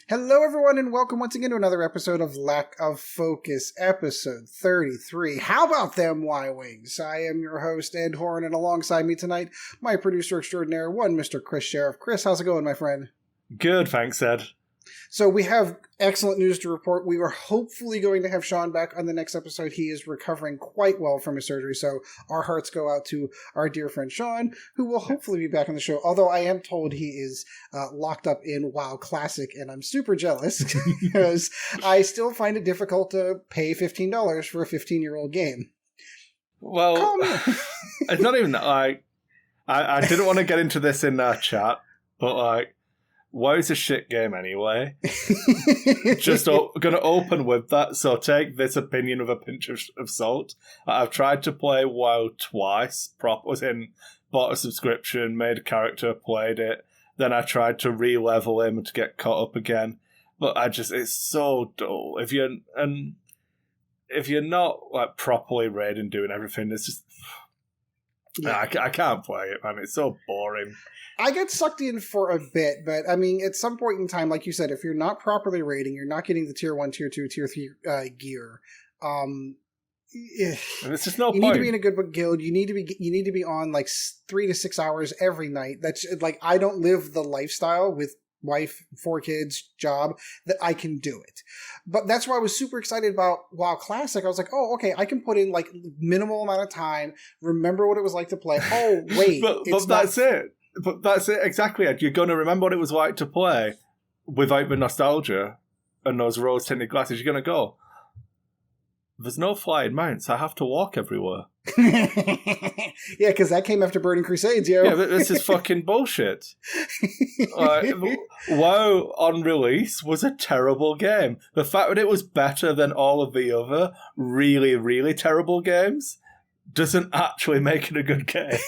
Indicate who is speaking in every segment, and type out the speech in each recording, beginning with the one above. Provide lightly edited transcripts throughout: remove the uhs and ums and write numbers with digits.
Speaker 1: Hello, everyone, and welcome once again to another episode of Lack of Focus, episode 33. How about them Y-Wings? I am your host, Ed Horn, and alongside me tonight, my producer extraordinaire, Mr. Chris Sheriff. Chris, how's it going, my friend?
Speaker 2: Good, thanks, Ed.
Speaker 1: So we have excellent news to report. We were hopefully going to have Sean back on the next episode. He is recovering quite well from his surgery, so our hearts go out to our dear friend Sean, who will hopefully be back on the show, although I am told he is locked up in WoW Classic, and I'm super jealous because I still find it difficult to pay $15 for a 15-year-old game.
Speaker 2: Well, it's not even like... I didn't want to get into this in our chat, but like, WoW's a shit game anyway. Just going to open with that, so take this opinion with a pinch of salt. I've tried to play WoW twice, bought a subscription, made a character, played it, then I tried to re-level him to get caught up again. But it's so dull. If you're not like properly raiding, doing everything, it's just... Yeah. I can't play it, man. It's so boring.
Speaker 1: I get sucked in for a bit, but I mean, at some point in time, like you said, if you're not properly rating, you're not getting the tier 1, tier 2, tier 3 gear.
Speaker 2: It's just no
Speaker 1: point. You need to be in a good guild. You need to be on like 3 to 6 hours every night. That's like, I don't live the lifestyle with wife, 4 kids, job, that I can do it. But that's why I was super excited about WoW Classic. I was like, oh, okay, I can put in like minimal amount of time, remember what it was like to play. Oh, wait.
Speaker 2: but that's it. But that's it, exactly, Ed. You're going to remember what it was like to play without the nostalgia and those rose-tinted glasses. You're going to go, there's no flying mounts. I have to walk everywhere.
Speaker 1: Yeah, because that came after Burning Crusades, yo.
Speaker 2: Yeah, but this is fucking bullshit. WoW on release was a terrible game. The fact that it was better than all of the other really, really terrible games doesn't actually make it a good game.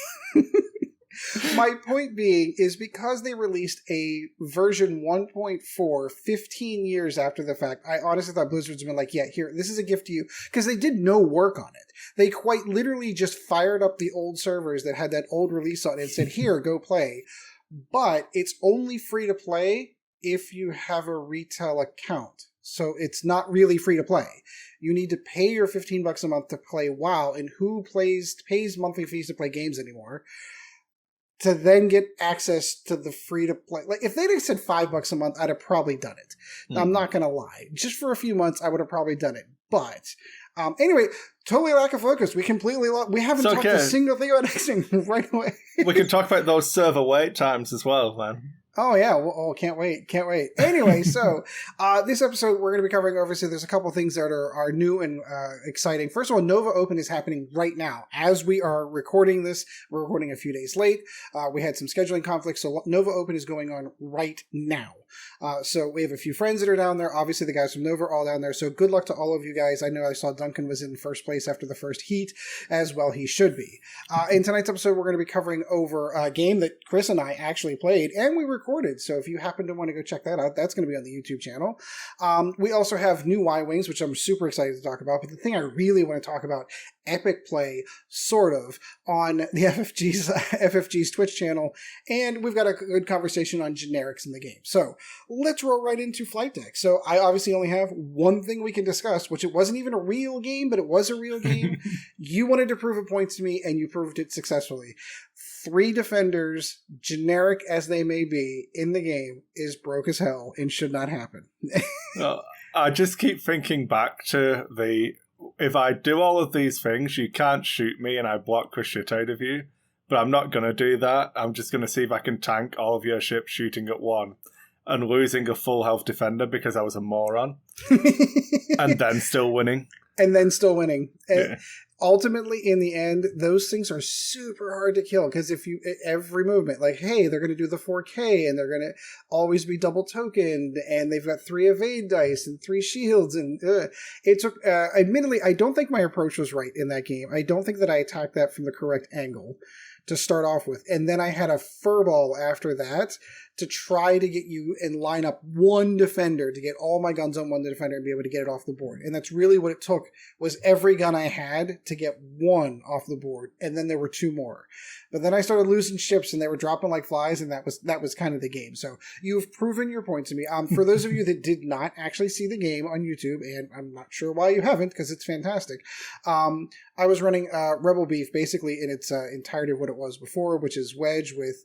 Speaker 1: My point being is because they released a version 1.4 15 years after the fact, I honestly thought Blizzard's been like, yeah, here, this is a gift to you. Because they did no work on it. They quite literally just fired up the old servers that had that old release on it and said, here, go play. But it's only free to play if you have a retail account. So it's not really free to play. You need to pay your $15 a month to play WoW, and who pays monthly fees to play games anymore? To then get access to the free-to-play. Like, if they'd have said $5 a month, I'd have probably done it. I'm not going to lie. Just for a few months, I would have probably done it. But, anyway, totally lack of focus. We haven't talked a single thing about anything right away.
Speaker 2: We can talk about those server wait times as well, man.
Speaker 1: Oh, yeah. Well, can't wait. Anyway, so this episode, we're going to be covering, obviously, there's a couple things that are new and exciting. First of all, Nova Open is happening right now. As we are recording this, we're recording a few days late. We had some scheduling conflicts, so Nova Open is going on right now. So we have a few friends that are down there. Obviously, the guys from Nova are all down there. So good luck to all of you guys. I know I saw Duncan was in first place after the first heat, as well he should be. In tonight's episode, we're going to be covering over a game that Chris and I actually played, and we recorded. So if you happen to want to go check that out, that's going to be on the YouTube channel. We also have new Y-Wings, which I'm super excited to talk about. But the thing I really want to talk about, epic play, sort of, on the FFG's Twitch channel. And we've got a good conversation on generics in the game. So let's roll right into Flight Deck. So I obviously only have one thing we can discuss, which it wasn't even a real game, but it was a real game. You wanted to prove a point to me, and you proved it successfully. 3 defenders, generic as they may be, in the game is broke as hell and should not happen.
Speaker 2: I just keep thinking back to if I do all of these things, you can't shoot me and I block the shit out of you. But I'm not going to do that. I'm just going to see if I can tank all of your ships shooting at one and losing a full health defender because I was a moron. And then still winning.
Speaker 1: And ultimately, in the end, those things are super hard to kill because every movement, like, hey, they're going to do the 4K and they're going to always be double tokened and they've got 3 evade dice and 3 shields. And it took, admittedly, I don't think my approach was right in that game. I don't think that I attacked that from the correct angle to start off with. And then I had a furball after that to try to get you and line up one defender to get all my guns on one defender and be able to get it off the board. And that's really what it took, was every gun I had to get one off the board. And then there were two more. But then I started losing ships and they were dropping like flies, and that was kind of the game. So you've proven your point to me. For those of you that did not actually see the game on YouTube, and I'm not sure why you haven't, because it's fantastic, I was running Rebel Beef basically in its entirety of what it was before, which is Wedge with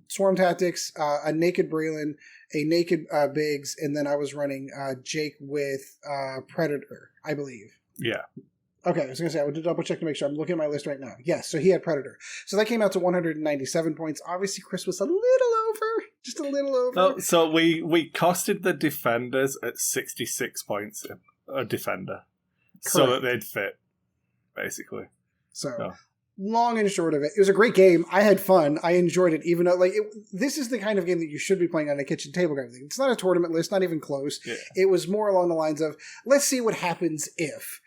Speaker 1: Swarm Tactics, a naked Braylon, a naked Biggs, and then I was running Jake with Predator, I believe.
Speaker 2: Yeah.
Speaker 1: Okay, I was going to say, I would double check to make sure. I'm looking at my list right now. Yes, so he had Predator. So that came out to 197 points. Obviously, Chris was a little over. Just a little over.
Speaker 2: Oh, so we costed the defenders at 66 points a defender. Correct. So that they'd fit, basically.
Speaker 1: So, long and short of it, it was a great game. I had fun. I enjoyed it, even though, this is the kind of game that you should be playing on a kitchen table kind of thing. It's not a tournament list, not even close. Yeah. It was more along the lines of, let's see what happens if.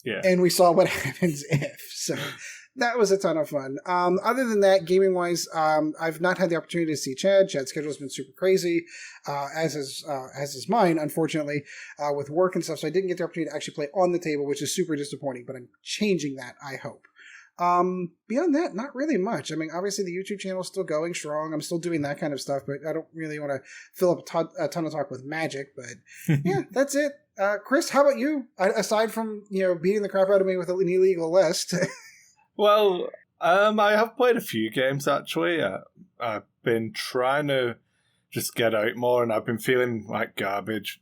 Speaker 1: Yeah. And we saw what happens if. So that was a ton of fun. Other than that, gaming-wise, I've not had the opportunity to see Chad. Chad's schedule's been super crazy, as is mine, unfortunately, with work and stuff. So I didn't get the opportunity to actually play on the table, which is super disappointing, but I'm changing that, I hope. Beyond that, not really much. I mean, obviously the YouTube channel is still going strong. I'm still doing that kind of stuff, but I don't really want to fill up a ton of talk with magic, but yeah, that's it. Chris, how about you? Aside from, beating the crap out of me with an illegal list.
Speaker 2: Well, I have played a few games, actually. I've been trying to just get out more, and I've been feeling like garbage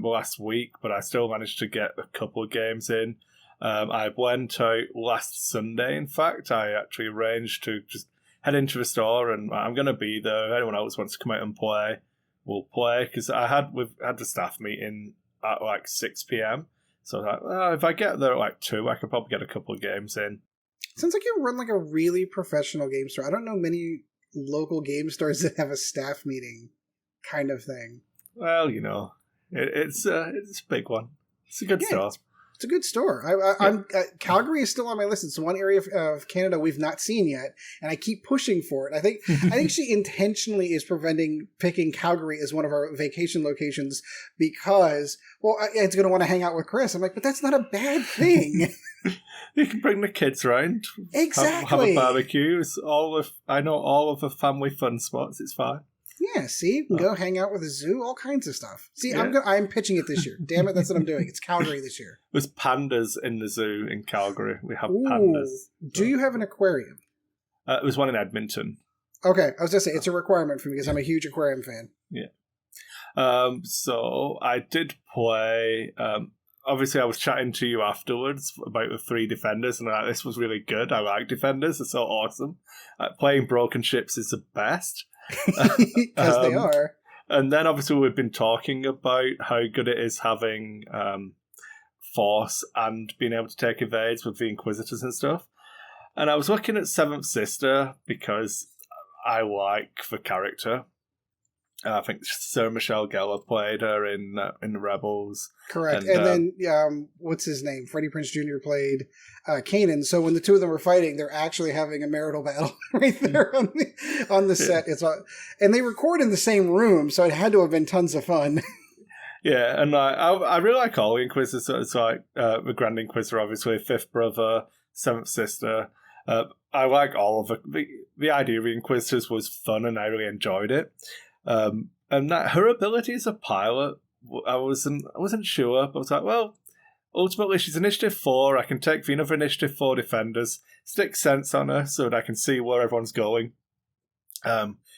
Speaker 2: last week, but I still managed to get a couple of games in. I went out last Sunday, in fact. I actually arranged to just head into the store, and I'm going to be there. If anyone else wants to come out and play, we'll play, because we've had the staff meeting at like 6 p.m. So if I get there at 2, I could probably get a couple of games in.
Speaker 1: Sounds like you run like a really professional game store. I don't know many local game stores that have a staff meeting kind of thing.
Speaker 2: Well, it's a big one. It's a good store.
Speaker 1: It's a good store. I'm Calgary is still on my list. It's one area of Canada we've not seen yet, and I keep pushing for it. I think she intentionally is picking Calgary as one of our vacation locations because, it's going to want to hang out with Chris. I'm like, but that's not a bad thing.
Speaker 2: You can bring the kids around.
Speaker 1: Exactly.
Speaker 2: Have a barbecue. I know all of the family fun spots. It's fine.
Speaker 1: Yeah, see, you can go hang out with a zoo, all kinds of stuff. See, yeah. I'm pitching it this year. Damn it, that's what I'm doing. It's Calgary this year.
Speaker 2: There's pandas in the zoo in Calgary. We have pandas.
Speaker 1: Do you have an aquarium?
Speaker 2: It was one in Edmonton.
Speaker 1: Okay, I was going to say, it's a requirement for me because I'm a huge aquarium fan.
Speaker 2: Yeah. So I did play... obviously, I was chatting to you afterwards about the 3 defenders, and this was really good. I like defenders. They're so awesome. Playing broken ships is the best.
Speaker 1: Because they are.
Speaker 2: And then obviously we've been talking about how good it is having force and being able to take evades with the Inquisitors and stuff. And I was looking at Seventh Sister because I like the character. I think Sarah Michelle Gellar played her in the Rebels.
Speaker 1: Correct. And then, what's his name? Freddie Prinze Jr. played Kanan. So when the two of them were fighting, they're actually having a marital battle right there on the set. And they record in the same room, so it had to have been tons of fun.
Speaker 2: Yeah, and I really like all the Inquisitors. So it's like the Grand Inquisitor, obviously, Fifth Brother, Seventh Sister. I like all of it. The idea of the Inquisitors was fun, and I really enjoyed it. And that her ability as a pilot, I wasn't sure, but I was like, well, ultimately she's Initiative 4. I can take the other Initiative 4 defenders, stick sense on her so that I can see where everyone's going.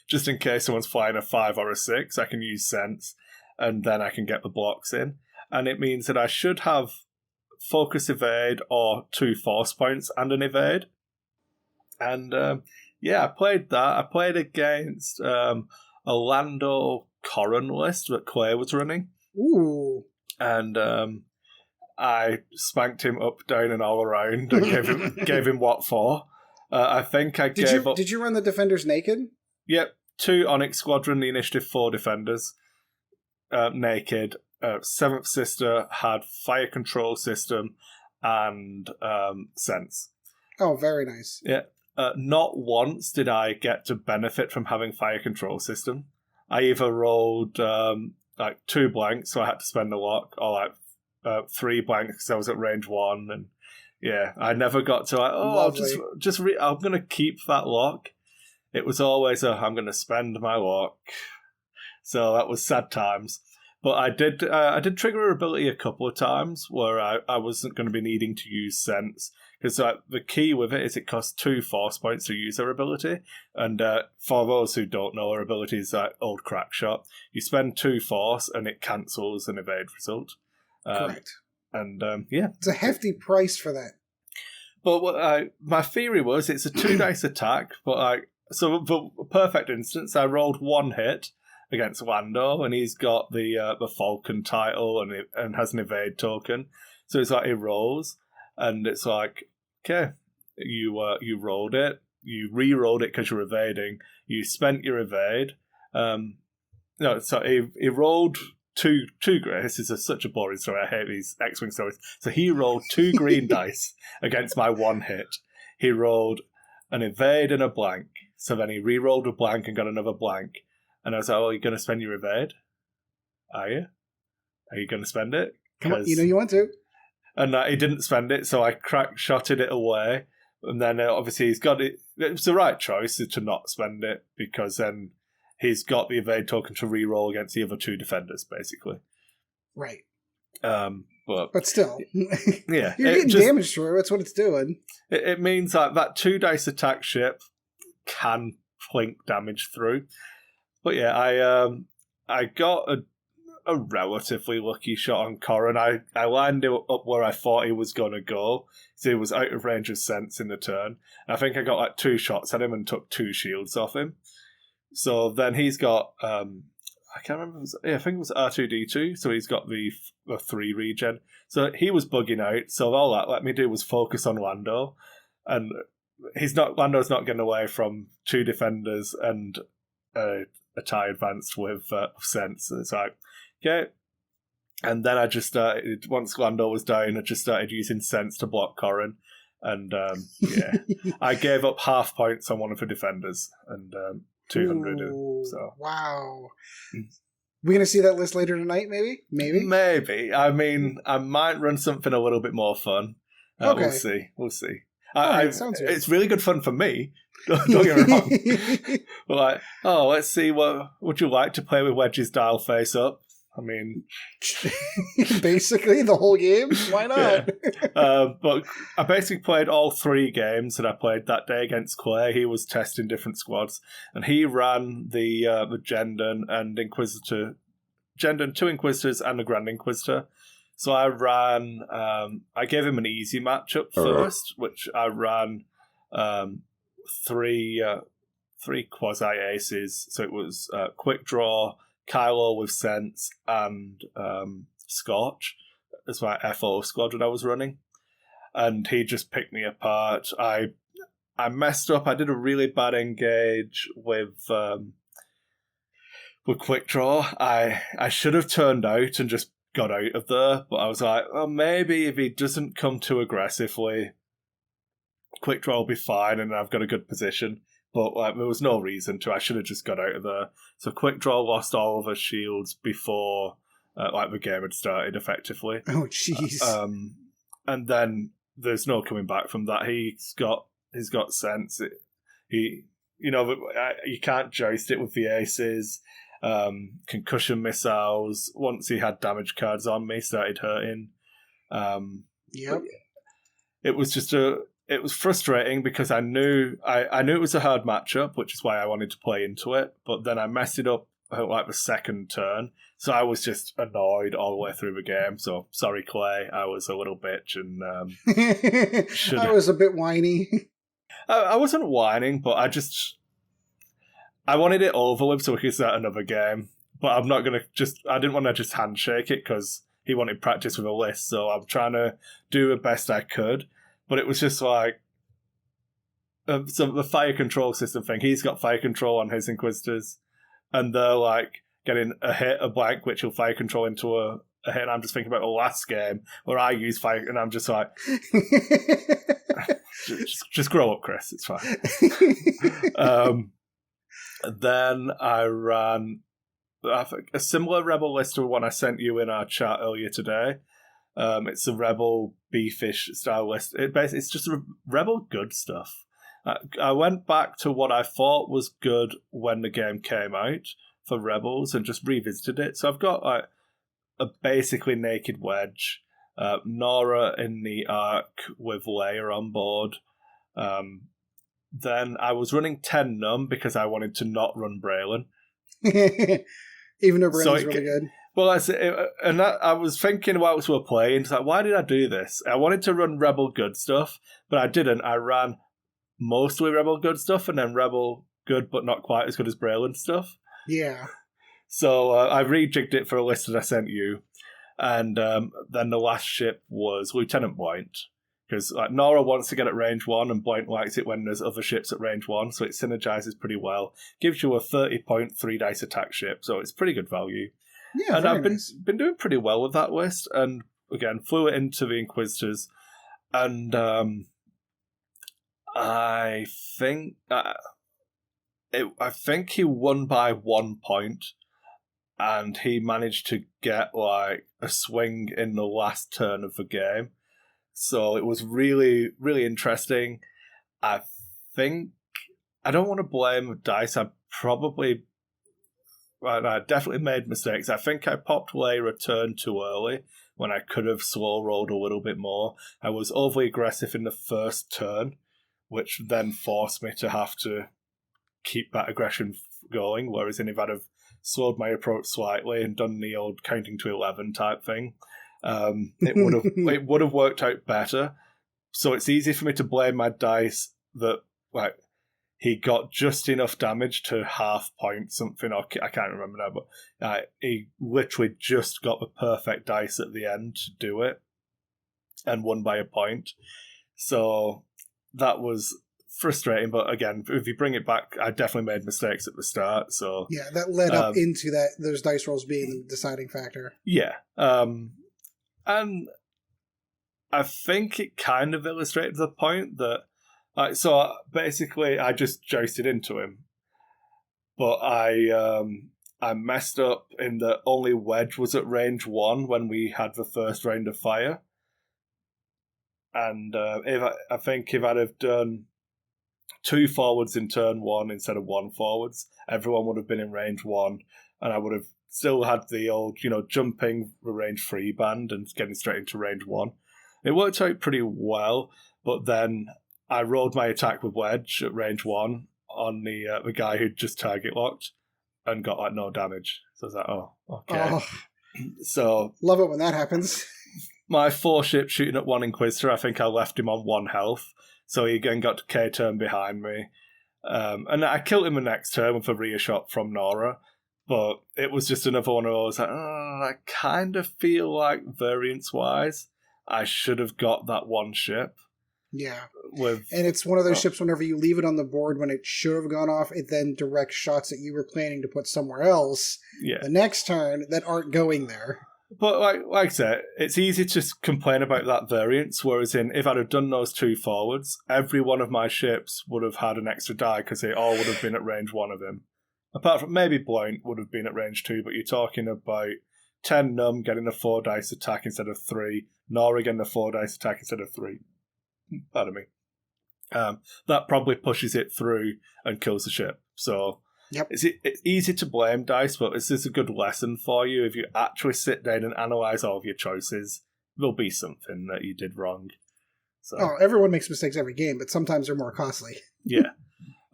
Speaker 2: Just in case someone's flying a 5 or a 6, I can use sense, and then I can get the blocks in. And it means that I should have focus evade or 2 force points and an evade. And I played that. I played against a Lando Corran list that Clay was running.
Speaker 1: Ooh.
Speaker 2: And I spanked him up, down, and all around. I gave him what for. I think I gave up...
Speaker 1: Did you run the defenders naked?
Speaker 2: Yep. 2 Onyx Squadron, the Initiative 4 defenders. Naked. Seventh Sister had fire control system and sense.
Speaker 1: Oh, very nice.
Speaker 2: Yeah. Not once did I get to benefit from having fire control system. I either rolled like 2 blanks, so I had to spend a lock, or like 3 blanks because I was at range 1, and yeah, I never got to like,
Speaker 1: Lovely.
Speaker 2: I'm gonna keep that lock. It was always I'm gonna spend my lock. So that was sad times. But I did trigger her ability a couple of times where I wasn't going to be needing to use sense, because the key with it is it costs 2 force points to use her ability, and for those who don't know, her ability is that old crack shot. You spend 2 force and it cancels an evade result.
Speaker 1: Correct.
Speaker 2: And yeah,
Speaker 1: it's a hefty price for that.
Speaker 2: But my theory was it's a 2 dice attack, but so for a perfect instance, I rolled 1 hit against Lando, and he's got the Falcon title and has an evade token. So it's like he rolls, and it's like, okay, you rolled it, you re-rolled it because you're evading, you spent your evade. No, so he rolled two green. This is such a boring story. I hate these X-Wing stories. So he rolled 2 green dice against my 1 hit. He rolled an evade and a blank. So then he re-rolled a blank and got another blank. And I was like, "Oh, you're going to spend your evade? Are you? Are you going to spend it?
Speaker 1: Come on, you know you want to."
Speaker 2: And he didn't spend it, so I shotted it away. And then obviously he's got it. It was the right choice to not spend it, because then he's got the evade token to re-roll against the other 2 defenders, basically.
Speaker 1: Right.
Speaker 2: But
Speaker 1: still,
Speaker 2: yeah,
Speaker 1: you're getting damage through. That's what it's doing.
Speaker 2: It means like that 2 dice attack ship can plink damage through. But yeah, I got a relatively lucky shot on Corrin. I lined it up where I thought he was going to go, so he was out of range of sense in the turn. And I think I got like 2 shots at him and took 2 shields off him. So then he's got, I can't remember, I think it was R2-D2, so he's got the 3 regen. So he was bugging out, so all that let me do was focus on Lando. And Lando's not getting away from 2 defenders and a tie advanced with sense. And it's like, okay. And then I just started, once Lando was down, I just started using sense to block Corrin. And yeah, I gave up half points on one of the defenders and 200.
Speaker 1: Ooh,
Speaker 2: so
Speaker 1: wow. We're going to see that list later tonight, maybe?
Speaker 2: Maybe. I mean, I might run something a little bit more fun.
Speaker 1: Okay.
Speaker 2: We'll see.
Speaker 1: Sounds good.
Speaker 2: It's really good fun for me. Don't get me wrong. But like, let's see, what would you like to play with Wedge's dial face up? I mean,
Speaker 1: basically the whole game. Why not?
Speaker 2: Yeah. But I basically played all 3 games that I played that day against Clay. He was testing different squads, and he ran the Jendon and Inquisitor, Jendon, 2 Inquisitors and a Grand Inquisitor. So I ran. I gave him an easy matchup first, which I ran 3 quasi aces. So it was Quick Draw, Kylo with Sense, and Scorch as my FO squadron I was running. And he just picked me apart. I messed up. I did a really bad engage with Quick Draw. I should have turned out and just got out of there, but I was like, well, maybe if he doesn't come too aggressively, Quick Draw will be fine and I've got a good position. But like, there was no reason to. I should have just got out of there. So Quick Draw lost all of her shields before the game had started, effectively.
Speaker 1: Oh, jeez.
Speaker 2: And then there's no coming back from that. He's got sense. You can't joust it with the aces. Concussion missiles. Once he had damage cards on me, started hurting.
Speaker 1: Yep.
Speaker 2: It was frustrating because I knew it was a hard matchup, which is why I wanted to play into it. But then I messed it up like the second turn, so I was just annoyed all the way through the game. So sorry, Clay, I was a little bitch and
Speaker 1: I was a bit whiny.
Speaker 2: I wasn't whining, but I wanted it over with so we could start another game. But I'm not gonna I didn't want to just handshake it because he wanted practice with a list. So I'm trying to do the best I could. But it was just like so the fire control system thing. He's got fire control on his Inquisitors, and they're like getting a hit, a blank, which will fire control into a hit. And I'm just thinking about the last game where I used fire, and I'm just like, just grow up, Chris. It's fine. Then I ran a similar Rebel list to one I sent you in our chat earlier today. It's a Rebel beefish style list. It's just Rebel good stuff. I went back to what I thought was good when the game came out for Rebels and just revisited it. So I've got like a basically naked Wedge, Nora in the Arc with Leia on board. Then I was running 10 Num because I wanted to not run Braylon.
Speaker 1: Even though Braylon's really good.
Speaker 2: Well, I was thinking whilst we were playing, it's like, why did I do this? I wanted to run Rebel good stuff, but I didn't. I ran mostly Rebel good stuff and then Rebel good but not quite as good as Braylon stuff.
Speaker 1: Yeah.
Speaker 2: So I rejigged it for a list that I sent you. And then the last ship was Lieutenant Blount. Because like, Nora wants to get at range 1 and Blount likes it when there's other ships at range 1, so it synergizes pretty well. Gives you a 30-point 3-dice attack ship, so it's pretty good value.
Speaker 1: Yeah,
Speaker 2: and I've been doing pretty well with that list, and again, flew it into the Inquisitors, and I think he won by 1 point, and he managed to get like a swing in the last turn of the game. So it was really, really interesting. I think I don't want to blame dice. I definitely made mistakes. I think I popped Leia a turn too early when I could have slow rolled a little bit more. I was overly aggressive in the first turn, which then forced me to have to keep that aggression going. Whereas if I'd have slowed my approach slightly and done the old counting to 11 type thing, it would have worked out better. So it's easy for me to blame my dice that like he got just enough damage to half point something, or I can't remember now, but he literally just got the perfect dice at the end to do it and won by a point. So that was frustrating, but again, if you bring it back, I definitely made mistakes at the start. So
Speaker 1: yeah, that led up into those dice rolls being the deciding factor.
Speaker 2: Yeah. And I think it kind of illustrated the point that so basically I just jousted into him. But I messed up in that only Wedge was at range 1 when we had the first round of fire. And I think if I'd have done 2 forwards in turn 1 instead of 1 forwards, everyone would have been in range 1, and I would have still had the old, jumping the range 3 band and getting straight into range 1. It worked out pretty well, but then I rolled my attack with Wedge at range 1 on the guy who just target locked and got like no damage. So I was like, oh, okay. Oh. So
Speaker 1: love it when that happens.
Speaker 2: My 4 ship shooting at 1 Inquisitor, I think I left him on 1 health. So he again got to K-turn behind me. And I killed him the next turn with a rear shot from Nora. But it was just another one of those, I kind of feel like variance-wise, I should have got that 1 ship.
Speaker 1: Yeah. And it's one of those ships, whenever you leave it on the board when it should have gone off, it then directs shots that you were planning to put somewhere else the next turn that aren't going there.
Speaker 2: But like I said, it's easy to complain about that variance, whereas if I'd have done those 2 forwards, every one of my ships would have had an extra die because they all would have been at range 1 of him. Apart from maybe Blount would have been at range 2, but you're talking about 10 Num getting a 4-dice attack instead of 3, Nora getting a 4-dice attack instead of 3. Pardon me. That probably pushes it through and kills the ship. So it's easy to blame dice, but this is a good lesson for you. If you actually sit down and analyse all of your choices, there'll be something that you did wrong. So.
Speaker 1: Oh, everyone makes mistakes every game, but sometimes they're more costly.
Speaker 2: Yeah.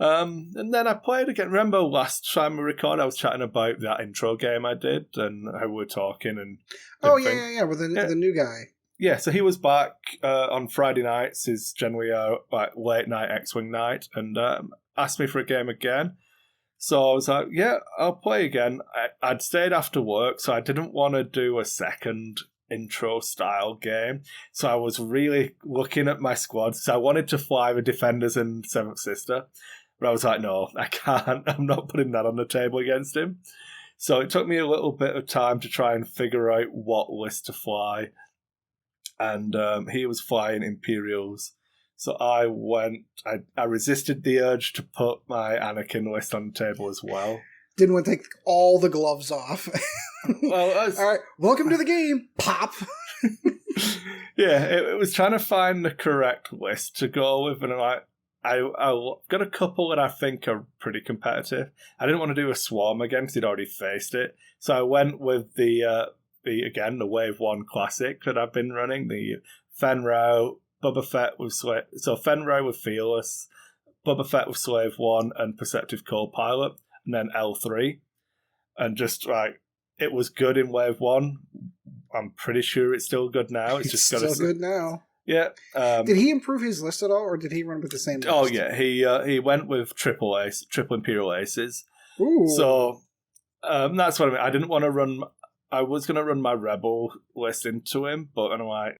Speaker 2: And then I played again. Remember last time we recorded, I was chatting about that intro game I did and how we were talking. And
Speaker 1: yeah, with the new guy.
Speaker 2: Yeah, so he was back on Friday nights, is generally a late night X-Wing night, and asked me for a game again. So I was like, yeah, I'll play again. I'd stayed after work, so I didn't want to do a second intro-style game. So I was really looking at my squad. So I wanted to fly the Defenders and Seventh Sister. But I was like, no, I can't. I'm not putting that on the table against him. So it took me a little bit of time to try and figure out what list to fly. And he was flying Imperials. So I resisted the urge to put my Anakin list on the table as well.
Speaker 1: Didn't want to take all the gloves off.
Speaker 2: Well,
Speaker 1: all right, welcome to the game. Pop.
Speaker 2: Yeah, it was trying to find the correct list to go with, and I've got a couple that I think are pretty competitive. I didn't want to do a Swarm again because he'd already faced it, so I went with the Wave 1 Classic that I've been running, the Fenro, Boba Fett with Fenro with Fearless, Boba Fett with Slave 1, and Perceptive Co-Pilot, and then L3. And just, it was good in Wave 1. I'm pretty sure it's still good now. It's just
Speaker 1: still good now.
Speaker 2: Yeah.
Speaker 1: Did he improve his list at all, or did he run with the same list?
Speaker 2: Oh, yeah. He went with triple Imperial Aces.
Speaker 1: Ooh.
Speaker 2: So that's what I mean. I didn't want to run... I was going to run my Rebel list into him, but I'm like,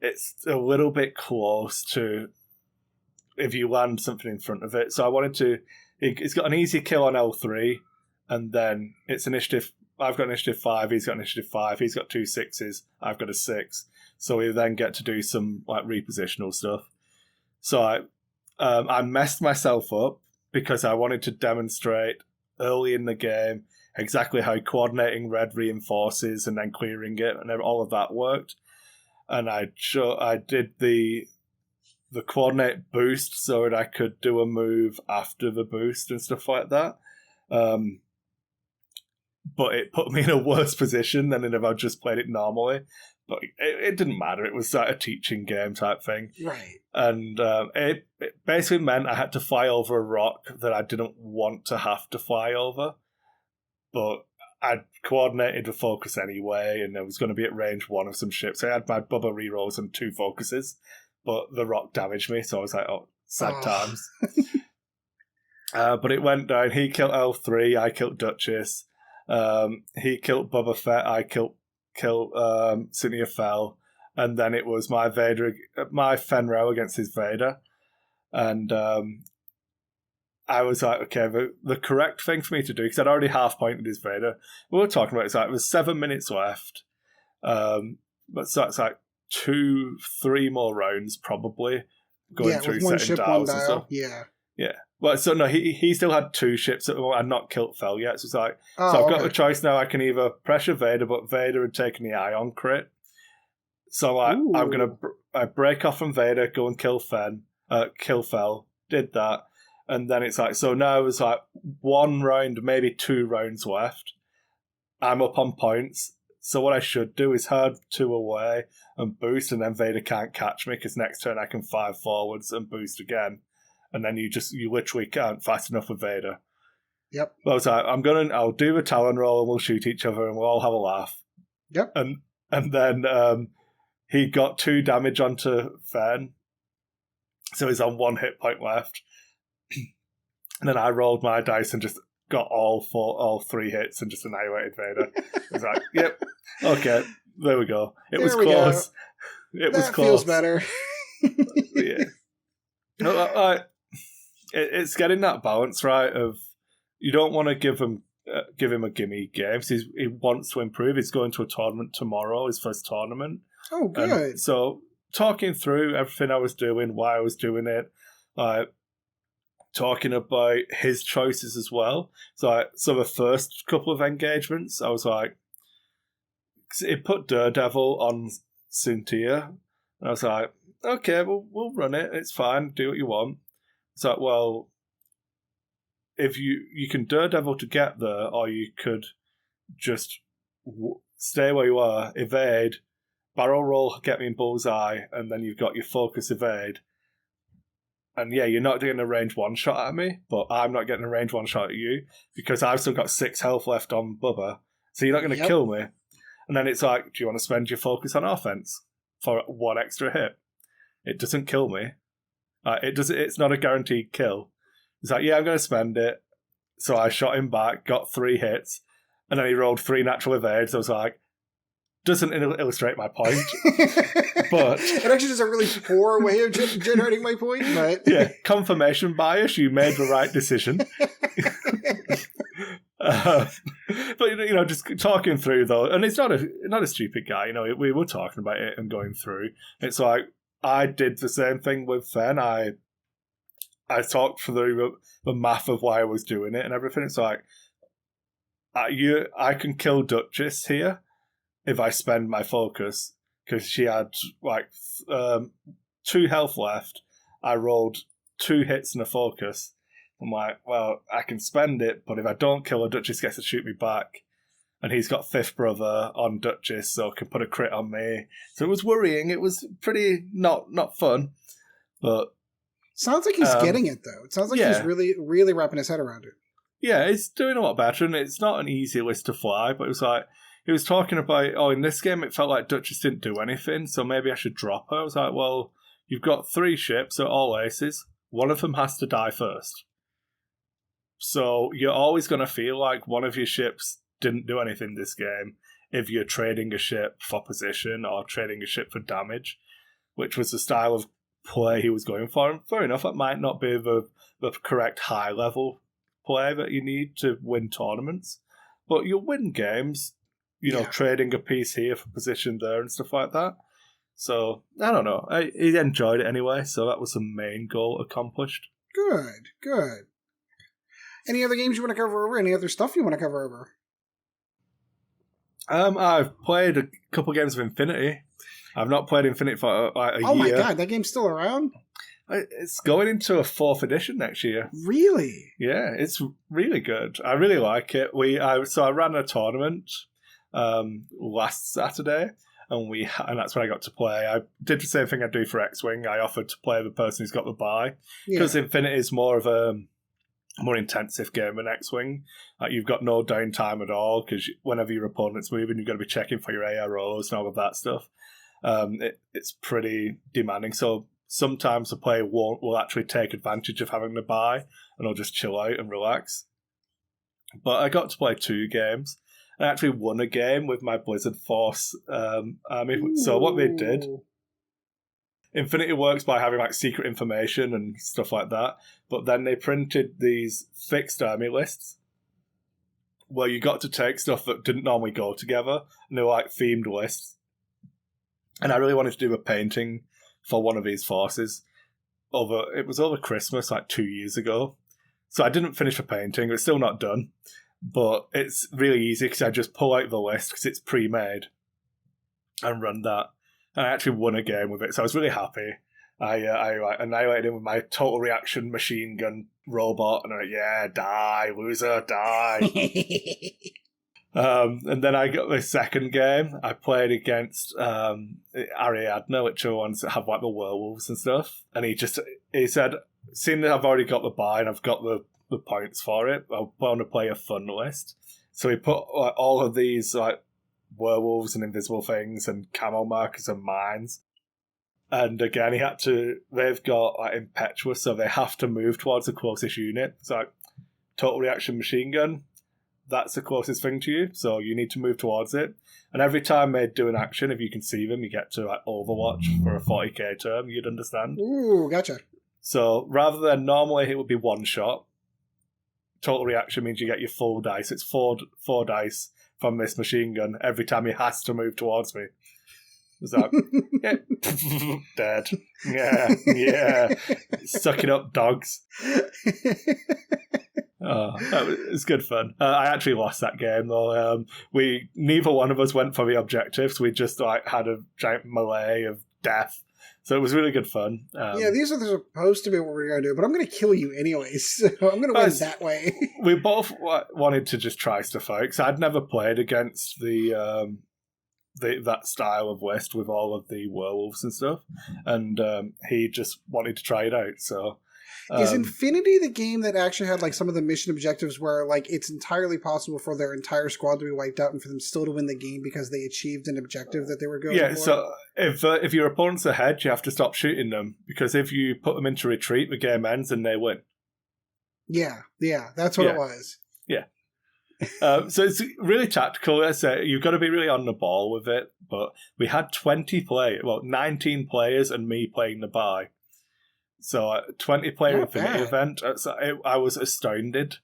Speaker 2: it's a little bit close to if you land something in front of it. So I wanted to... He's got an easy kill on L3, and then it's initiative... I've got initiative 5, he's got initiative 5, he's got 2 6s, I've got a 6. So we then get to do some repositional stuff. So I messed myself up because I wanted to demonstrate early in the game exactly how coordinating red reinforces and then clearing it, and all of that worked. And I did the coordinate boost so that I could do a move after the boost and stuff like that. But it put me in a worse position than if I just played it normally. But it didn't matter. It was a teaching game type thing.
Speaker 1: Right.
Speaker 2: And it basically meant I had to fly over a rock that I didn't want to have to fly over. But I'd coordinated the focus anyway, and I was going to be at range 1 of some ships. I had my Bubba rerolls and 2 focuses, but the rock damaged me, so I was like, oh, sad times. But it went down. He killed L3, I killed Duchess. He killed Boba Fett, I killed Cynthia Fell, and then it was my Fenro against his Vader. And I was like, okay, the correct thing for me to do, because I'd already half-pointed his Vader. We were talking about it was 7 minutes left. But so it's 2-3 more rounds probably going through setting dials and stuff.
Speaker 1: Yeah.
Speaker 2: Yeah. Well, so no, he still had 2 ships that had not killed Fell yet. So it's so I've got the choice now. I can either pressure Vader, but Vader had taken the Ion crit. So I'm going to break off from Vader, go and kill Fell. Did that. And then it's so now it's 1 round, maybe 2 rounds left. I'm up on points. So what I should do is herd 2 away and boost, and then Vader can't catch me because next turn I can 5 forwards and boost again. And then you literally can't fast enough with Vader.
Speaker 1: Yep.
Speaker 2: But I was I'll do the Talon roll and we'll shoot each other and we'll all have a laugh.
Speaker 1: Yep.
Speaker 2: And then he got 2 damage onto Fern. So he's on 1 hit point left. And then I rolled my dice and just got all 3 hits and just annihilated Vader. I was yep, okay, there we go. It was close. It was close.
Speaker 1: Feels better.
Speaker 2: Yeah. It's getting that balance right of you don't want to give him a gimme game. He wants to improve. He's going to a tournament tomorrow, his first tournament.
Speaker 1: Oh, good.
Speaker 2: And so talking through everything I was doing, why I was doing it, talking about his choices as well. So the first couple of engagements, I was it put Daredevil on Cynthia. And I was okay, we'll run it. It's fine. Do what you want. So, well, if you can Daredevil to get there, or you could just stay where you are, evade, barrel roll, get me in bullseye, and then you've got your focus evade. And yeah, you're not getting a range 1 shot at me, but I'm not getting a range 1 shot at you because I've still got 6 health left on Bubba. So you're not going to kill me. And then it's do you want to spend your focus on offense for 1 extra hit? It doesn't kill me. It's not a guaranteed kill. It's yeah, I'm going to spend it. So I shot him back, got 3 hits, and then he rolled 3 natural evades. I was doesn't illustrate my point. But
Speaker 1: it actually is a really poor way of generating my point. But
Speaker 2: yeah, confirmation bias. You made the right decision. But just talking through though, and it's not a stupid guy. We were talking about it and going through. It's I did the same thing with Fen. I talked through the math of why I was doing it and everything. It's I can kill Duchess here if I spend my focus, because she had like 2 health left. I rolled 2 hits and a focus. I'm like, well, I can spend it, but if I don't kill her, Duchess gets to shoot me back. And he's got Fifth Brother on Duchess, so can put a crit on me. So it was worrying. It was pretty not fun, but
Speaker 1: sounds like he's getting it though. It sounds like he's really, really wrapping his head around it.
Speaker 2: Yeah, it's doing a lot better, and it's not an easy list to fly. But it was like he was talking about, in this game it felt like Duchess didn't do anything, so maybe I should drop her. I was like, well, you've got 3 ships, so all aces. One of them has to die first. So you're always going to feel like one of your ships didn't do anything this game if you're trading a ship for position or trading a ship for damage, which was the style of play he was going for. And fair enough, it might not be the correct high-level play that you need to win tournaments, but you'll win games, trading a piece here for position there and stuff like that. So, I don't know. He enjoyed it anyway, so that was the main goal accomplished.
Speaker 1: Good. Any other games you want to cover over? Any other stuff you want to cover over?
Speaker 2: I've played a couple games of Infinity. I've not played Infinity for a year.
Speaker 1: Oh my god, that game's still around?
Speaker 2: It's going into a 4th edition next year.
Speaker 1: Really?
Speaker 2: Yeah, it's really good. I really like it. I ran a tournament last Saturday, and that's when I got to play. I did the same thing I do for X-Wing. I offered to play the person who's got the buy, because Infinity is more of a more intensive game than X-Wing. You've got no downtime at all, because whenever your opponent's moving, you've got to be checking for your AROs and all of that stuff. It's pretty demanding, so sometimes the player will actually take advantage of having the buy, and they'll just chill out and relax. But I got to play 2 games. I actually won a game with my Blizzard Force army. Ooh. So what they did, Infinity works by having like secret information and stuff like that, but then they printed these fixed army lists where you got to take stuff that didn't normally go together, and they were like themed lists. And I really wanted to do a painting for one of these forces. It was over Christmas, like 2 years ago. So I didn't finish the painting. It's still not done. But it's really easy because I just pull out the list because it's pre-made and run that. And I actually won a game with it, so I was really happy. I annihilated him with my total reaction machine gun robot, and I went, yeah, die, loser, die. And then I got the second game. I played against Ariadne, which are the ones that have like the werewolves and stuff. And he said, seeing that I've already got the buy and I've got the points for it, I want to play a fun list. So he put like all of these like werewolves and invisible things and camo markers and mines. And again, they've got like impetuous, so they have to move towards the closest unit. It's like total reaction machine gun. That's the closest thing to you, so you need to move towards it. And every time they do an action, if you can see them, you get to like Overwatch for a 40k term, you'd understand.
Speaker 1: Ooh, gotcha.
Speaker 2: So rather than normally it would be one shot, total reaction means you get your full dice. It's four dice from this machine gun every time he has to move towards me. Was that dead? Yeah. Suck it up, dogs. It's good fun. I actually lost that game though. Neither one of us went for the objectives. We just like had a giant melee of death. So it was really good fun.
Speaker 1: These are supposed to be what we're going to do, but I'm going to kill you anyways. So I'm going to win that way.
Speaker 2: We both wanted to just try stuff out, because I'd never played against that style of list with all of the werewolves and stuff, and he just wanted to try it out. So
Speaker 1: is Infinity the game that actually had like some of the mission objectives where like it's entirely possible for their entire squad to be wiped out and for them still to win the game because they achieved an objective that they were going for?
Speaker 2: So if your opponent's ahead, you have to stop shooting them, because if you put them into retreat, the game ends and they win.
Speaker 1: Yeah, that's what it was.
Speaker 2: Yeah. So it's really tactical. You've got to be really on the ball with it. But we had 19 players and me playing the buy. So 20-player Infinity event. I was astounded.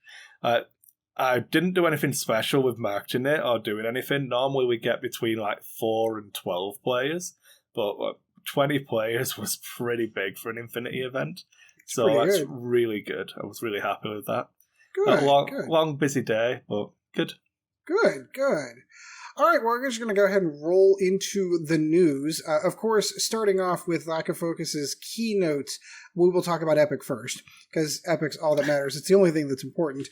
Speaker 2: I didn't do anything special with marketing it or doing anything. Normally we get between like 4 and 12 players. But 20 players was pretty big for an Infinity event. So that's really good. I was really happy with that.
Speaker 1: Good,
Speaker 2: long busy day, but good.
Speaker 1: Good, good. All right, well, we're just going to go ahead and roll into the news. Of course, starting off with Lack of Focus's keynotes, we will talk about Epic first, because Epic's all that matters. It's the only thing that's important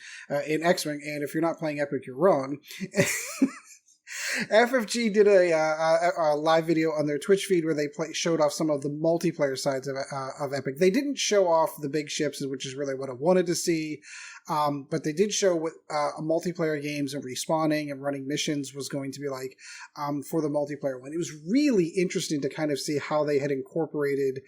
Speaker 1: in X-Wing, and if you're not playing Epic, you're wrong. FFG did a live video on their Twitch feed where they showed off some of the multiplayer sides of Epic. They didn't show off the big ships, which is really what I wanted to see, but they did show what multiplayer games and respawning and running missions was going to be like for the multiplayer one. It was really interesting to kind of see how they had incorporated,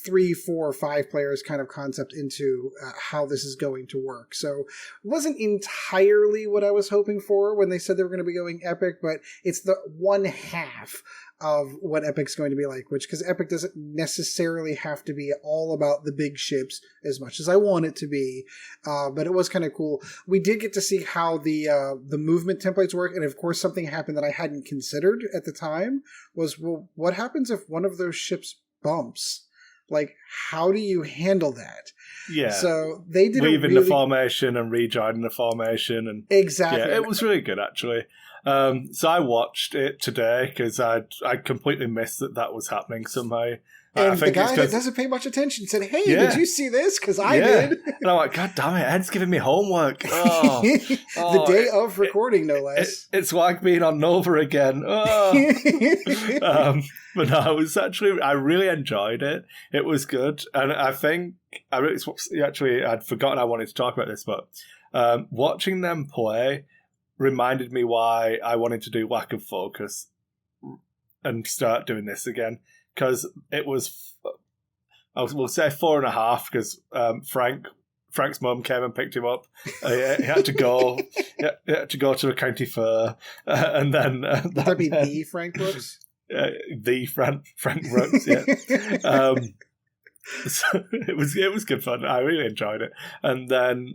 Speaker 1: 3, 4, 5 players kind of concept into how this is going to work. So it wasn't entirely what I was hoping for when they said they were going to be going Epic, but it's the one half of what Epic's going to be like, because Epic doesn't necessarily have to be all about the big ships as much as I want it to be, but it was kind of cool. We did get to see how the movement templates work, and of course something happened that I hadn't considered at the time was, well, what happens if one of those ships bumps? Like, how do you handle that?
Speaker 2: Yeah.
Speaker 1: So they did
Speaker 2: leaving the formation and rejoining the formation, and
Speaker 1: exactly.
Speaker 2: Yeah, it was really good actually. So I watched it today because I completely missed that was happening somehow.
Speaker 1: And I think the guy that doesn't pay much attention said, "Hey, did you see this? Because I did."
Speaker 2: And I'm like, "God damn it, Ed's giving me homework." The
Speaker 1: day of recording, no less.
Speaker 2: It's like being on Nova again. But no, I really enjoyed it. It was good, and I think I'd forgotten I wanted to talk about this, but watching them play reminded me why I wanted to do Lack of Focus and start doing this again. Because it was, we'll say 4.5, because Frank's mum came and picked him up. He had to go. He had to go to a county fair, and then
Speaker 1: that'd be the Frank Brooks.
Speaker 2: The Frank Brooks. Yeah. So it was good fun. I really enjoyed it. And then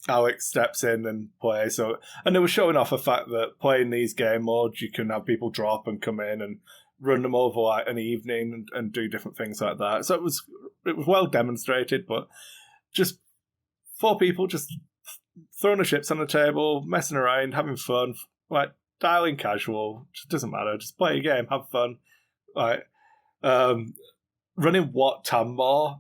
Speaker 2: Alex steps in and plays. And they were showing off the fact that playing these game modes, you can have people drop and come in and run them over like an evening and do different things like that. So it was well demonstrated, but just 4 people just throwing the ships on the table, messing around, having fun, like dialing casual, just doesn't matter. Just play a game, have fun. Like running Wat Tambor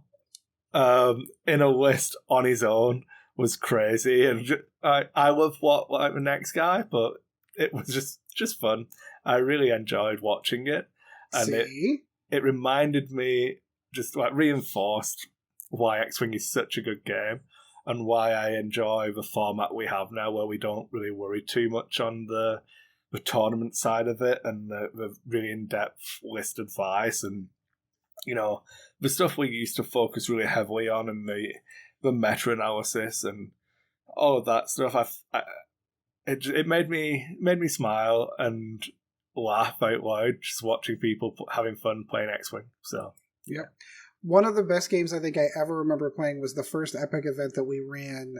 Speaker 2: in a list on his own was crazy, and I love Wat like the next guy, but it was just fun. I really enjoyed watching it, and it reminded me, just like reinforced why X-Wing is such a good game and why I enjoy the format we have now, where we don't really worry too much on the tournament side of it and the really in-depth list advice and the stuff we used to focus really heavily on, and the meta analysis and all of that stuff. It made me smile and laugh out loud just watching people having fun playing X-Wing. So
Speaker 1: yeah, one of the best games I think I ever remember playing was the first Epic event that we ran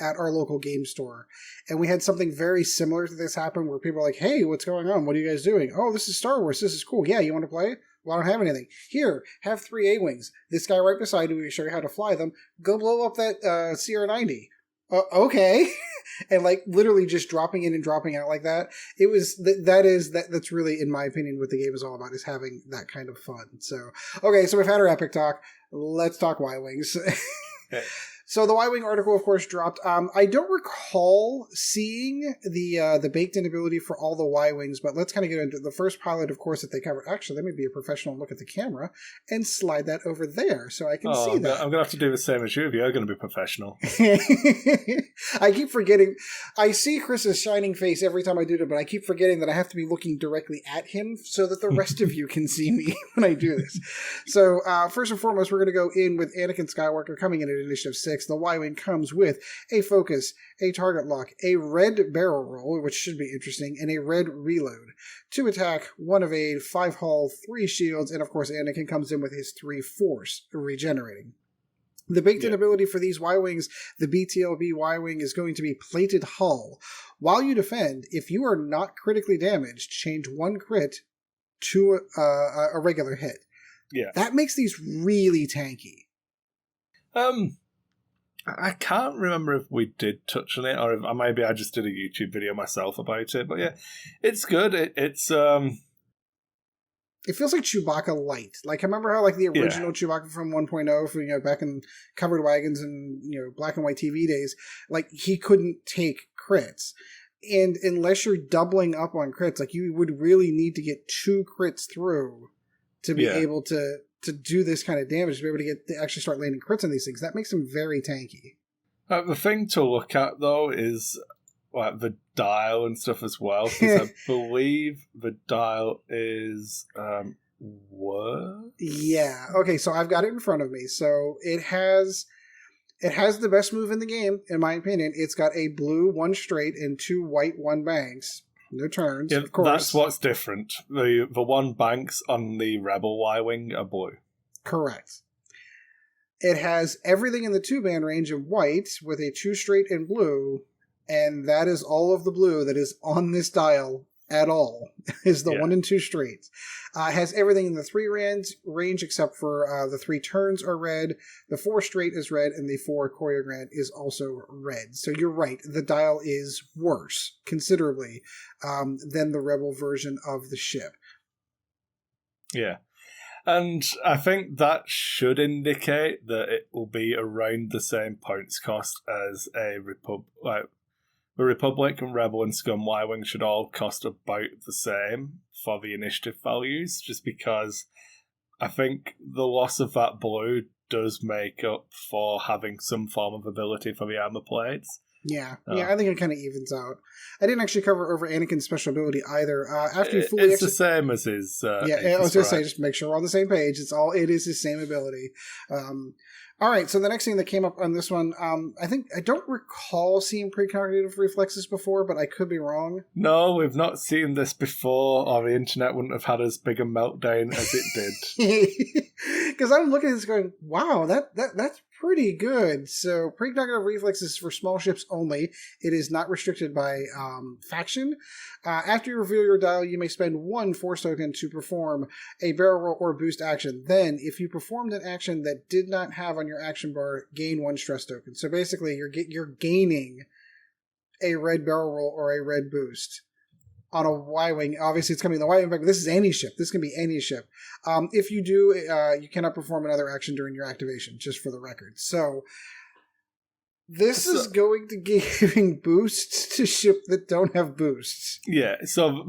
Speaker 1: at our local game store, and we had something very similar to this happen where people are like, "Hey, what's going on? What are you guys doing? Oh, this is Star Wars. This is cool. Yeah, you want to play? Well, I don't have anything. Here, have 3 A-Wings. This guy right beside you, we show you how to fly them. Go blow up that CR-90. Okay." And like literally just dropping in and dropping out like that. It was that's really, in my opinion, what the game is all about, is having that kind of fun. So okay, so we've had our Epic talk. Let's talk Y-Wings.
Speaker 2: Okay.
Speaker 1: So the Y-Wing article, of course, dropped. I don't recall seeing the baked-in ability for all the Y-Wings, but let's kind of get into the first pilot, of course, that they covered. Actually, let me be a professional and look at the camera and slide that over there so I can see that.
Speaker 2: I'm going to have to do the same as you if you're going to be professional.
Speaker 1: I keep forgetting. I see Chris's shining face every time I do it, but I keep forgetting that I have to be looking directly at him so that the rest of you can see me when I do this. So first and foremost, we're going to go in with Anakin Skywalker coming in at Initiative 6. The Y-Wing comes with a focus, a target lock, a red barrel roll, which should be interesting, and a red reload. 2 attack, 1 evade, 5 hull, 3 shields, and of course Anakin comes in with his 3 force, regenerating. The baked-in ability for these Y-Wings, the BTLB Y-Wing, is going to be plated hull. While you defend, if you are not critically damaged, change 1 crit to a regular hit.
Speaker 2: Yeah.
Speaker 1: That makes these really tanky.
Speaker 2: I can't remember if we did touch on it, or if maybe I just did a YouTube video myself about it. But yeah, it's good. It's
Speaker 1: It feels like Chewbacca light. Like, I remember how, like, the original Chewbacca from 1.0, for, back in covered wagons and, black and white TV days, like, he couldn't take crits. And unless you're doubling up on crits, like, you would really need to get 2 crits through to be able to do this kind of damage, to be able to actually start landing crits on these things. That makes him very tanky.
Speaker 2: The thing to look at, though, is like the dial and stuff as well, because I believe the dial is worse.
Speaker 1: Yeah. Okay, so I've got it in front of me. So it has the best move in the game, in my opinion. It's got a blue 1 straight and 2 white 1 banks. No turns, of course.
Speaker 2: That's what's different. The 1 banks on the Rebel Y-Wing are blue.
Speaker 1: Correct. It has everything in the 2-band range in white with a 2 straight and blue, and that is all of the blue that is on this dial at all, is the 1 and 2 straights. It has everything in the 3 range except for the 3 turns are red, the 4 straight is red, and the 4 choreograph is also red. So you're right, the dial is worse, considerably, than the Rebel version of the ship.
Speaker 2: Yeah. And I think that should indicate that it will be around the same points cost as a the Republic and Rebel and Scum Y-Wing should all cost about the same for the initiative values, just because I think the loss of that blue does make up for having some form of ability for the armor plates.
Speaker 1: Yeah, I think it kind of evens out. I didn't actually cover over Anakin's special ability either. After you fully
Speaker 2: it's the same as his.
Speaker 1: I was going to say, just make sure we're on the same page. It is his same ability. All right, so the next thing that came up on this one, I don't recall seeing precognitive reflexes before, but I could be wrong.
Speaker 2: No, we've not seen this before, or the internet wouldn't have had as big a meltdown as it did.
Speaker 1: Because I'm looking at this going, wow, that's pretty good. So precognitive reflexes for small ships only. It is not restricted by faction. After you reveal your dial, you may spend 1 force token to perform a barrel roll or boost action. Then, if you performed an action that did not have on your action bar, gain 1 stress token. So basically, you're gaining a red barrel roll or a red boost on a Y-Wing. Obviously, it's coming in the Y-Wing, but this is any ship. This can be any ship. If you do, you cannot perform another action during your activation, just for the record. So, this is going to giving boosts to ships that don't have boosts.
Speaker 2: Yeah, so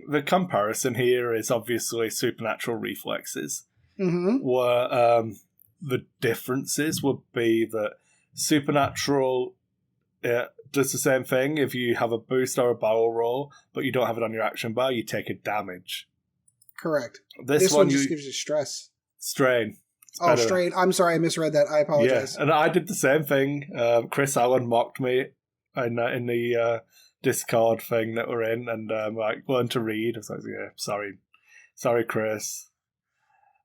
Speaker 2: the comparison here is obviously supernatural reflexes, where the differences would be that supernatural does the same thing. If you have a boost or a barrel roll, but you don't have it on your action bar, you take a damage.
Speaker 1: Correct. This one just gives you stress.
Speaker 2: Strain.
Speaker 1: Oh, strain. I'm sorry, I misread that. I apologize.
Speaker 2: Yeah, and I did the same thing. Chris Allen mocked me in the Discord thing that we're in, and learn to read. I was like, yeah, sorry, Chris.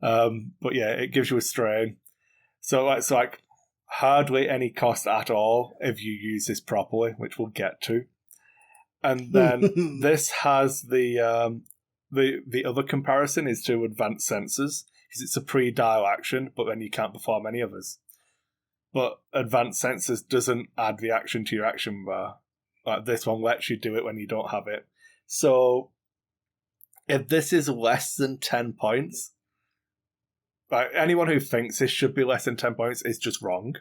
Speaker 2: But yeah, it gives you a strain. So it's like hardly any cost at all if you use this properly, which we'll get to. And then this has the other comparison is to advanced sensors, because it's a pre-dial action, but then you can't perform any others. But advanced sensors doesn't add the action to your action bar. Like this one lets you do it when you don't have it. So if this is less than 10 points, like anyone who thinks this should be less than 10 points is just wrong.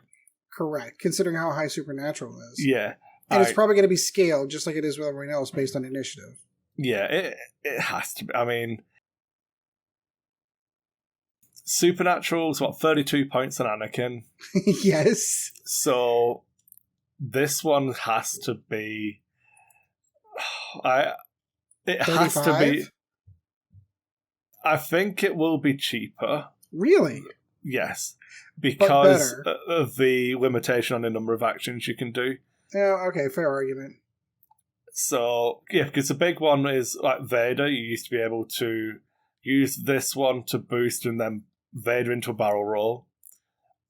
Speaker 1: Correct, considering how high supernatural is.
Speaker 2: Yeah.
Speaker 1: And it's probably going to be scaled, just like it is with everyone else, based on initiative.
Speaker 2: Yeah, it has to be. I mean, Supernatural's 32 points on Anakin.
Speaker 1: Yes.
Speaker 2: So this one has to be. It 35? Has to be. I think it will be cheaper.
Speaker 1: Really?
Speaker 2: Yes, because of the limitation on the number of actions you can do.
Speaker 1: Yeah. Okay. Fair argument.
Speaker 2: So yeah, because the big one is like Vader. You used to be able to use this one to boost and then Vader into a barrel roll,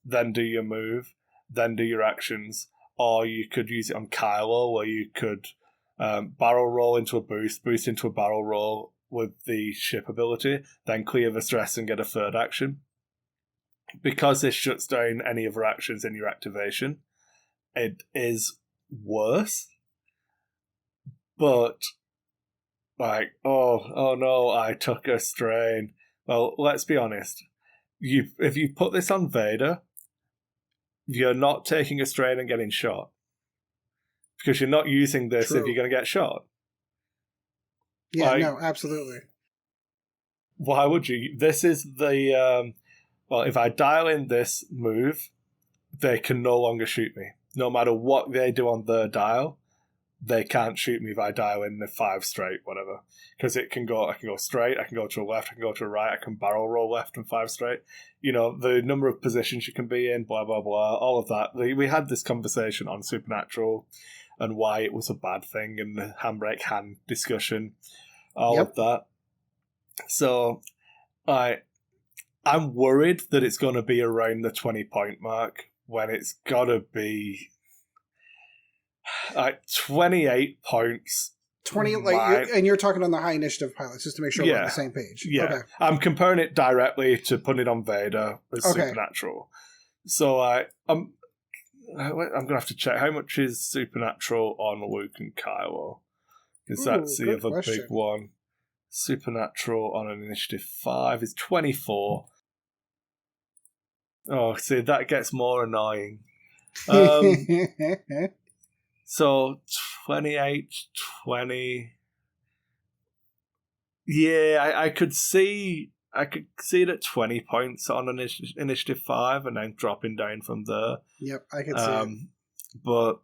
Speaker 2: then do your move, then do your actions, or you could use it on Kylo, where you could barrel roll into a boost into a barrel roll with the ship ability, then clear the stress and get a third action. Because this shuts down any other actions in your activation, it is worse. But, like, oh no, I took a strain. Well, let's be honest. If you put this on Vader, you're not taking a strain and getting shot. Because you're not using this
Speaker 1: True.
Speaker 2: if you're going to get shot.
Speaker 1: Yeah, no, absolutely.
Speaker 2: Why would you? This is the... well, if I dial in this move, they can no longer shoot me. No matter what they do on their dial, they can't shoot me if I dial in the 5 straight, whatever. Because I can go straight, I can go to a left, I can go to a right, I can barrel roll left and 5 straight. You know, the number of positions you can be in, blah, blah, blah, all of that. We had this conversation on Supernatural and why it was a bad thing and the handbrake hand discussion, all of that. So, I'm worried that it's going to be around the 20-point mark when it's got to be... 28 points.
Speaker 1: 20, and you're talking on the high initiative pilots, just to make sure we're on the same page.
Speaker 2: Yeah.
Speaker 1: Okay.
Speaker 2: I'm comparing it directly to putting it on Vader as Supernatural. So I'm going to have to check how much is Supernatural on Luke and Kylo. Because that's the other big one. Supernatural on an initiative 5 is 24. Oh, see, that gets more annoying. So 28, 20. Yeah, I could see it at 20 points on initiative 5 and then dropping down from there.
Speaker 1: Yep, I could see it.
Speaker 2: But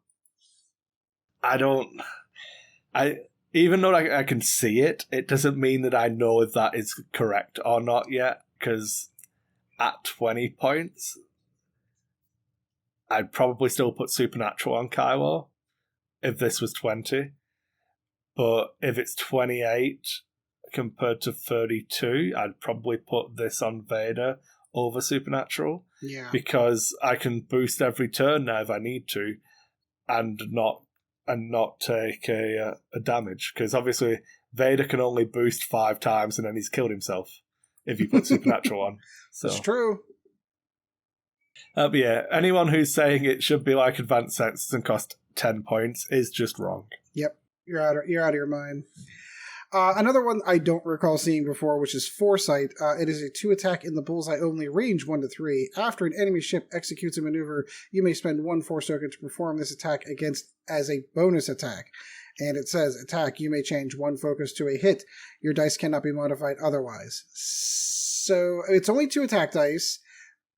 Speaker 2: even though I can see it, it doesn't mean that I know if that is correct or not yet, because at 20 points, I'd probably still put Supernatural on Kylo if this was 20. But if it's 28 compared to 32, I'd probably put this on Vader over Supernatural.
Speaker 1: Yeah.
Speaker 2: Because I can boost every turn now if I need to and not take a damage. Because obviously Vader can only boost 5 times and then he's killed himself if you put Supernatural on. So.
Speaker 1: That's true.
Speaker 2: But yeah, anyone who's saying it should be like Advanced Senses and cost 10 points is just wrong.
Speaker 1: Yep, you're out of your mind. Another one I don't recall seeing before, which is Foresight. It is a 2 attack in the bullseye only, range 1 to 3. After an enemy ship executes a maneuver, you may spend 1 Force token to perform this attack as a bonus attack. And it says, attack, you may change 1 focus to a hit. Your dice cannot be modified otherwise. So it's only 2 attack dice,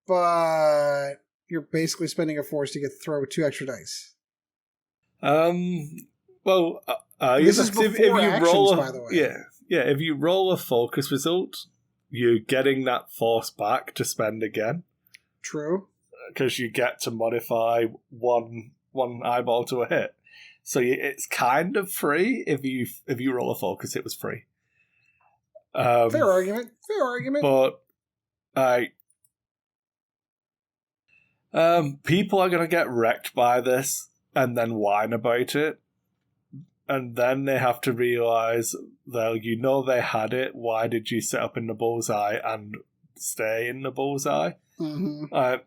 Speaker 1: but you're basically spending a Force to throw 2 extra dice.
Speaker 2: Well,
Speaker 1: this is before actions, by the way.
Speaker 2: Yeah. If you roll a focus result, you're getting that Force back to spend again.
Speaker 1: True.
Speaker 2: Because you get to modify one eyeball to a hit. So it's kind of free. If you roll a focus, it was free.
Speaker 1: Fair argument.
Speaker 2: But people are going to get wrecked by this and then whine about it. And then they have to realise that, they had it. Why did you set up in the bullseye and stay in the bullseye?
Speaker 1: Mm-hmm.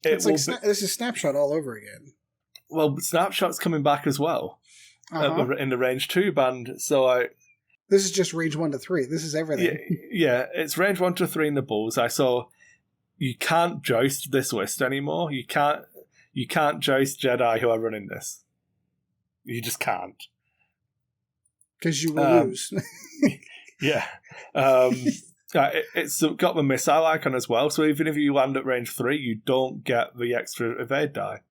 Speaker 1: This is Snapshot all over again.
Speaker 2: Well, Snapshot's coming back as well in the range 2 band. So
Speaker 1: this is just range 1 to 3. This is everything.
Speaker 2: Yeah, it's range 1 to 3 in the bullseye. So you can't joust this list anymore. You can't joust Jedi who are running this. You just can't.
Speaker 1: Because you will lose.
Speaker 2: Yeah. It's got the missile icon as well, so even if you land at range 3, you don't get the extra evade die.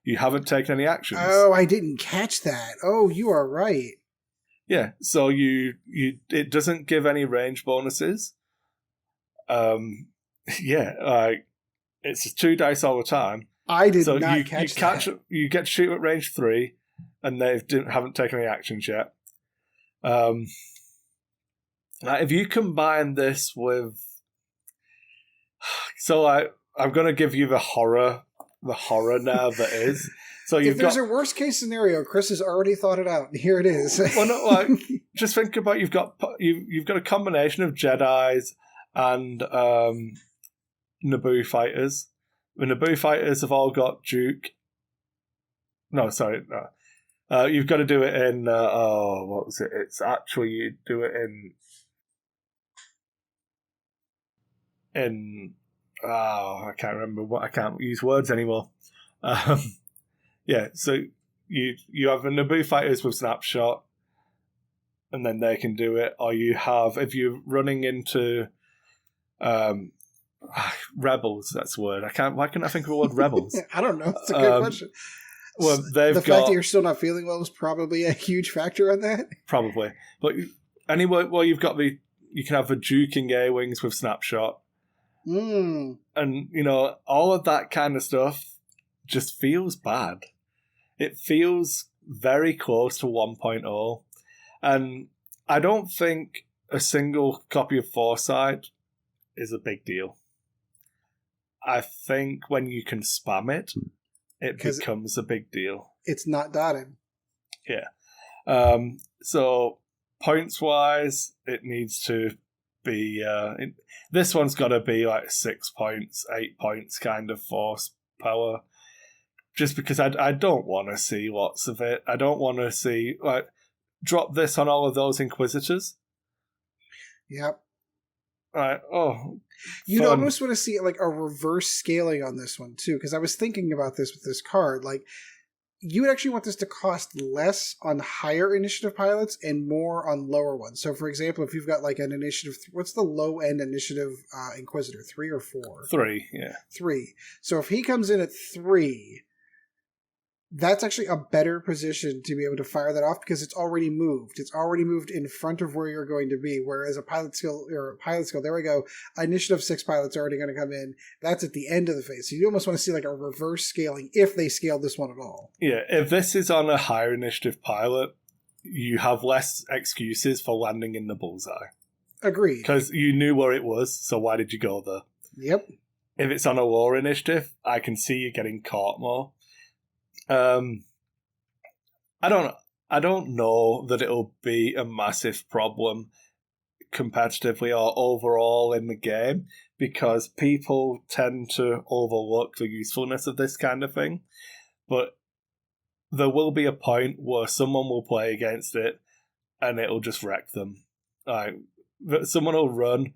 Speaker 2: You haven't taken any actions.
Speaker 1: Oh, I didn't catch that. Oh, you are right.
Speaker 2: Yeah, so it doesn't give any range bonuses. It's 2 dice all the time.
Speaker 1: I did not catch that.
Speaker 2: You get to shoot at range 3, and they haven't taken any actions yet. If you combine this with... So I'm going to give you the horror now that is. So
Speaker 1: if there's a worst case scenario, Chris has already thought it out. Here it is.
Speaker 2: Well, no, just think about you've got a combination of Jedis and Naboo fighters. The Naboo fighters have all got Duke No, sorry. No. You've got to do it in... what was it? It's actually, you do it in... I can't remember. I can't use words anymore. Yeah, so you have the Naboo fighters with Snapshot, and then they can do it. Or you have, if you're running into rebels, that's the word. Why can't I think of the word rebels?
Speaker 1: I don't know. It's a good question.
Speaker 2: Well,
Speaker 1: the fact that you're still not feeling well is probably a huge factor on that.
Speaker 2: Probably. But anyway, well, you can have the Duking A-Wings with Snapshot.
Speaker 1: Mm.
Speaker 2: And, all of that kind of stuff just feels bad. It feels very close to 1.0. And I don't think a single copy of Foresight is a big deal. I think when you can spam it, it becomes a big deal.
Speaker 1: It's not dotted.
Speaker 2: Yeah. So points-wise, it needs to be... this one's got to be like 6 points, 8 points kind of force power. Just because I don't want to see lots of it. I don't want to see... drop this on all of those Inquisitors.
Speaker 1: Yep.
Speaker 2: Right. Oh,
Speaker 1: you'd almost want to see like a reverse scaling on this one too, because I was thinking about this with this card. Like, you would actually want this to cost less on higher initiative pilots and more on lower ones. So, for example, if you've got like an initiative, what's the low end initiative Inquisitor? 3 or 4?
Speaker 2: 3. Yeah.
Speaker 1: 3. So if he comes in at 3. That's actually a better position to be able to fire that off because it's already moved. It's already moved in front of where you're going to be. Whereas a pilot skill, there we go. Initiative 6 pilot's already going to come in. That's at the end of the phase. So you almost want to see like a reverse scaling if they scaled this one at all.
Speaker 2: Yeah, if this is on a higher initiative pilot, you have less excuses for landing in the bullseye. Agreed. Because you knew where it was, so why did you go there?
Speaker 1: Yep.
Speaker 2: If it's on a lower initiative, I can see you getting caught more. I don't know that it'll be a massive problem competitively or overall in the game because people tend to overlook the usefulness of this kind of thing. But there will be a point where someone will play against it and it'll just wreck them. Someone will run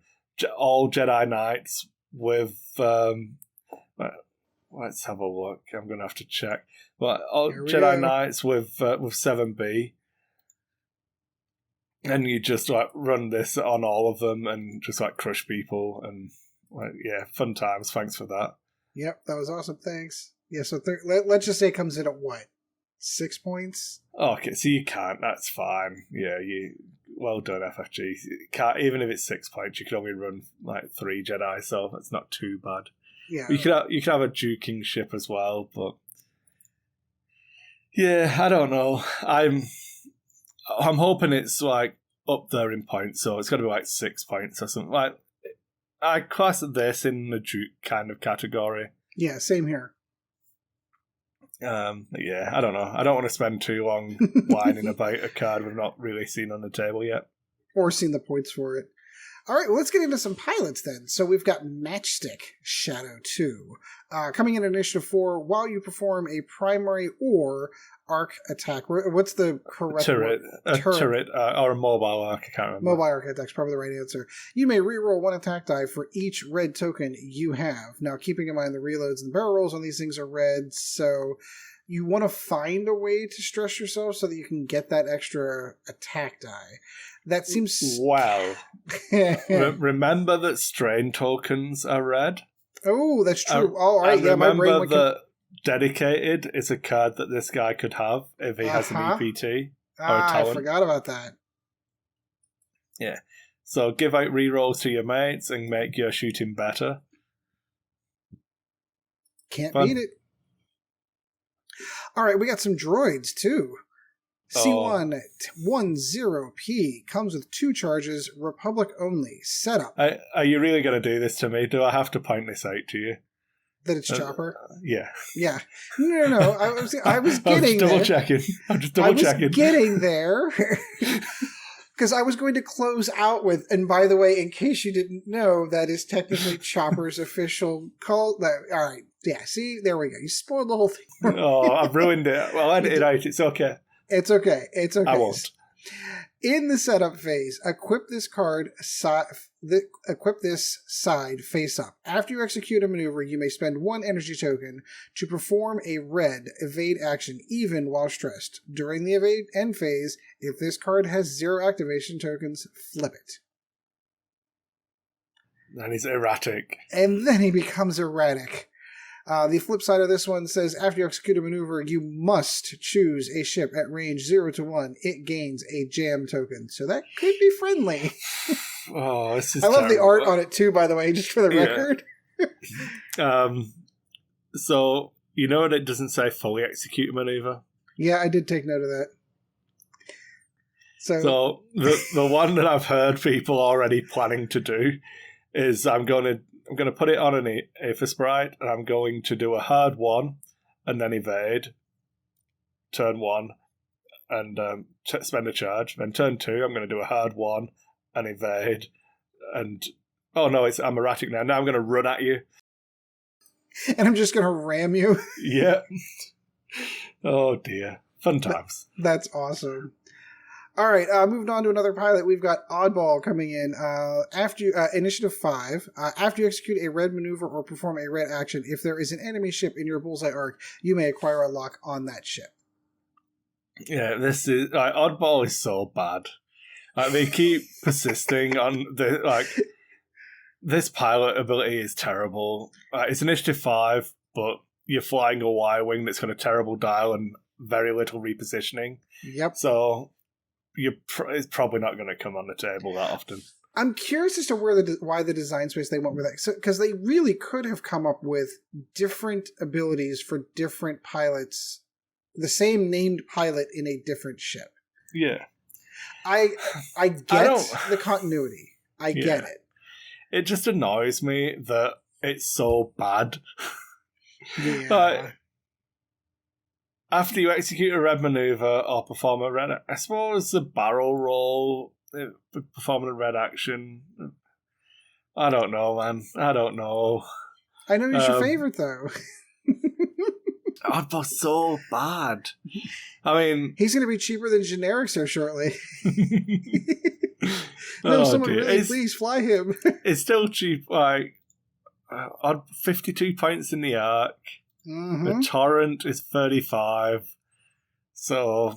Speaker 2: all Jedi Knights with... let's have a look. I'm going to have to check. But all Jedi Knights with 7B. And you just run this on all of them and just crush people. And fun times. Thanks for that.
Speaker 1: Yep, that was awesome. Thanks. Yeah, so let's just say it comes in at what? 6 points?
Speaker 2: Okay, so you can't. That's fine. Yeah, well done, FFG. Even if it's 6 points, you can only run 3 Jedi, so that's not too bad.
Speaker 1: Yeah.
Speaker 2: You could have a Duking ship as well, but yeah, I don't know. I'm hoping it's up there in points, so it's got to be 6 points or something. I class this in the Duke kind of category.
Speaker 1: Yeah, same here.
Speaker 2: Yeah, I don't know. I don't want to spend too long whining about a card we've not really seen on the table yet,
Speaker 1: or seen the points for it. All right, well, let's get into some pilots then. So we've got Matchstick Shadow 2. Coming in Initiative 4, while you perform a primary or arc attack. What's the correct
Speaker 2: turret? Turret or a mobile arc, I can't remember.
Speaker 1: Mobile arc attack's probably the right answer. You may reroll 1 attack die for each red token you have. Now, keeping in mind the reloads and barrel rolls on these things are red, so you want to find a way to stress yourself so that you can get that extra attack die. That seems...
Speaker 2: Wow. Remember that strain tokens are red?
Speaker 1: Oh, that's true. All right, yeah, my brain went...
Speaker 2: Dedicated is a card that this guy could have if he has an EPT or a talent.
Speaker 1: I forgot about that.
Speaker 2: Yeah. So give out rerolls to your mates and make your shooting better.
Speaker 1: Can't beat it. All right, we got some droids too. C110P comes with 2 charges, Republic only. Setup.
Speaker 2: Are you really going to do this to me? Do I have to point this out to you?
Speaker 1: That it's Chopper?
Speaker 2: Yeah.
Speaker 1: Yeah. No. I was getting there.
Speaker 2: I'm just double checking.
Speaker 1: I was getting there. Because I was going to close out with, and by the way, in case you didn't know, that is technically Chopper's official call. All right. Yeah, see? There we go. You spoiled the whole thing.
Speaker 2: Oh, I've ruined it. Well, edit it out. It's okay.
Speaker 1: It's okay. It's okay.
Speaker 2: I won't.
Speaker 1: In the setup phase, equip this side face up. After you execute a maneuver, you may spend 1 energy token to perform a red evade action even while stressed. During the evade end phase, if this card has 0 activation tokens, flip it.
Speaker 2: Then he's erratic.
Speaker 1: And then he becomes erratic. The flip side of this one says, after you execute a maneuver, you must choose a ship at range 0 to 1. It gains a jam token. So that could be friendly.
Speaker 2: Oh, this is
Speaker 1: I love
Speaker 2: terrible.
Speaker 1: the art on it too, by the way, just for the record.
Speaker 2: So, you know that it doesn't say fully execute a maneuver?
Speaker 1: Yeah, I did take note of that.
Speaker 2: So the one that I've heard people already planning to do is I'm going to put it on an Aether Sprite, and I'm going to do a hard 1, and then evade, turn 1, and spend a charge. Then turn 2, I'm going to do a hard 1, and evade, and... Oh no, I'm erratic now. Now I'm going to run at you.
Speaker 1: And I'm just going to ram you.
Speaker 2: Yeah. Oh dear. Fun times.
Speaker 1: That's awesome. All right, moving on to another pilot, we've got Oddball coming in. After Initiative 5, after you execute a red maneuver or perform a red action, if there is an enemy ship in your bullseye arc, you may acquire a lock on that ship.
Speaker 2: Yeah, this is... Oddball is so bad. They keep persisting on the... This pilot ability is terrible. It's Initiative 5, but you're flying a Y-Wing that's got a terrible dial and very little repositioning.
Speaker 1: Yep.
Speaker 2: So... it's probably not going to come on the table that often.
Speaker 1: I'm curious as to why the design space they went with that, because they really could have come up with different abilities for different pilots, the same named pilot in a different ship.
Speaker 2: Yeah,
Speaker 1: I get the continuity. I get it.
Speaker 2: It just annoys me that it's so bad.
Speaker 1: Yeah.
Speaker 2: After you execute a red maneuver or perform a red... I suppose the barrel roll, performing a red action... I don't know, man. I don't know.
Speaker 1: I know he's your favorite, though.
Speaker 2: Oddball's so bad. I mean...
Speaker 1: He's going to be cheaper than generics here shortly. No, someone really please fly him.
Speaker 2: It's still cheap, odd 52 points in the arc.
Speaker 1: Mm-hmm.
Speaker 2: The torrent is 35, so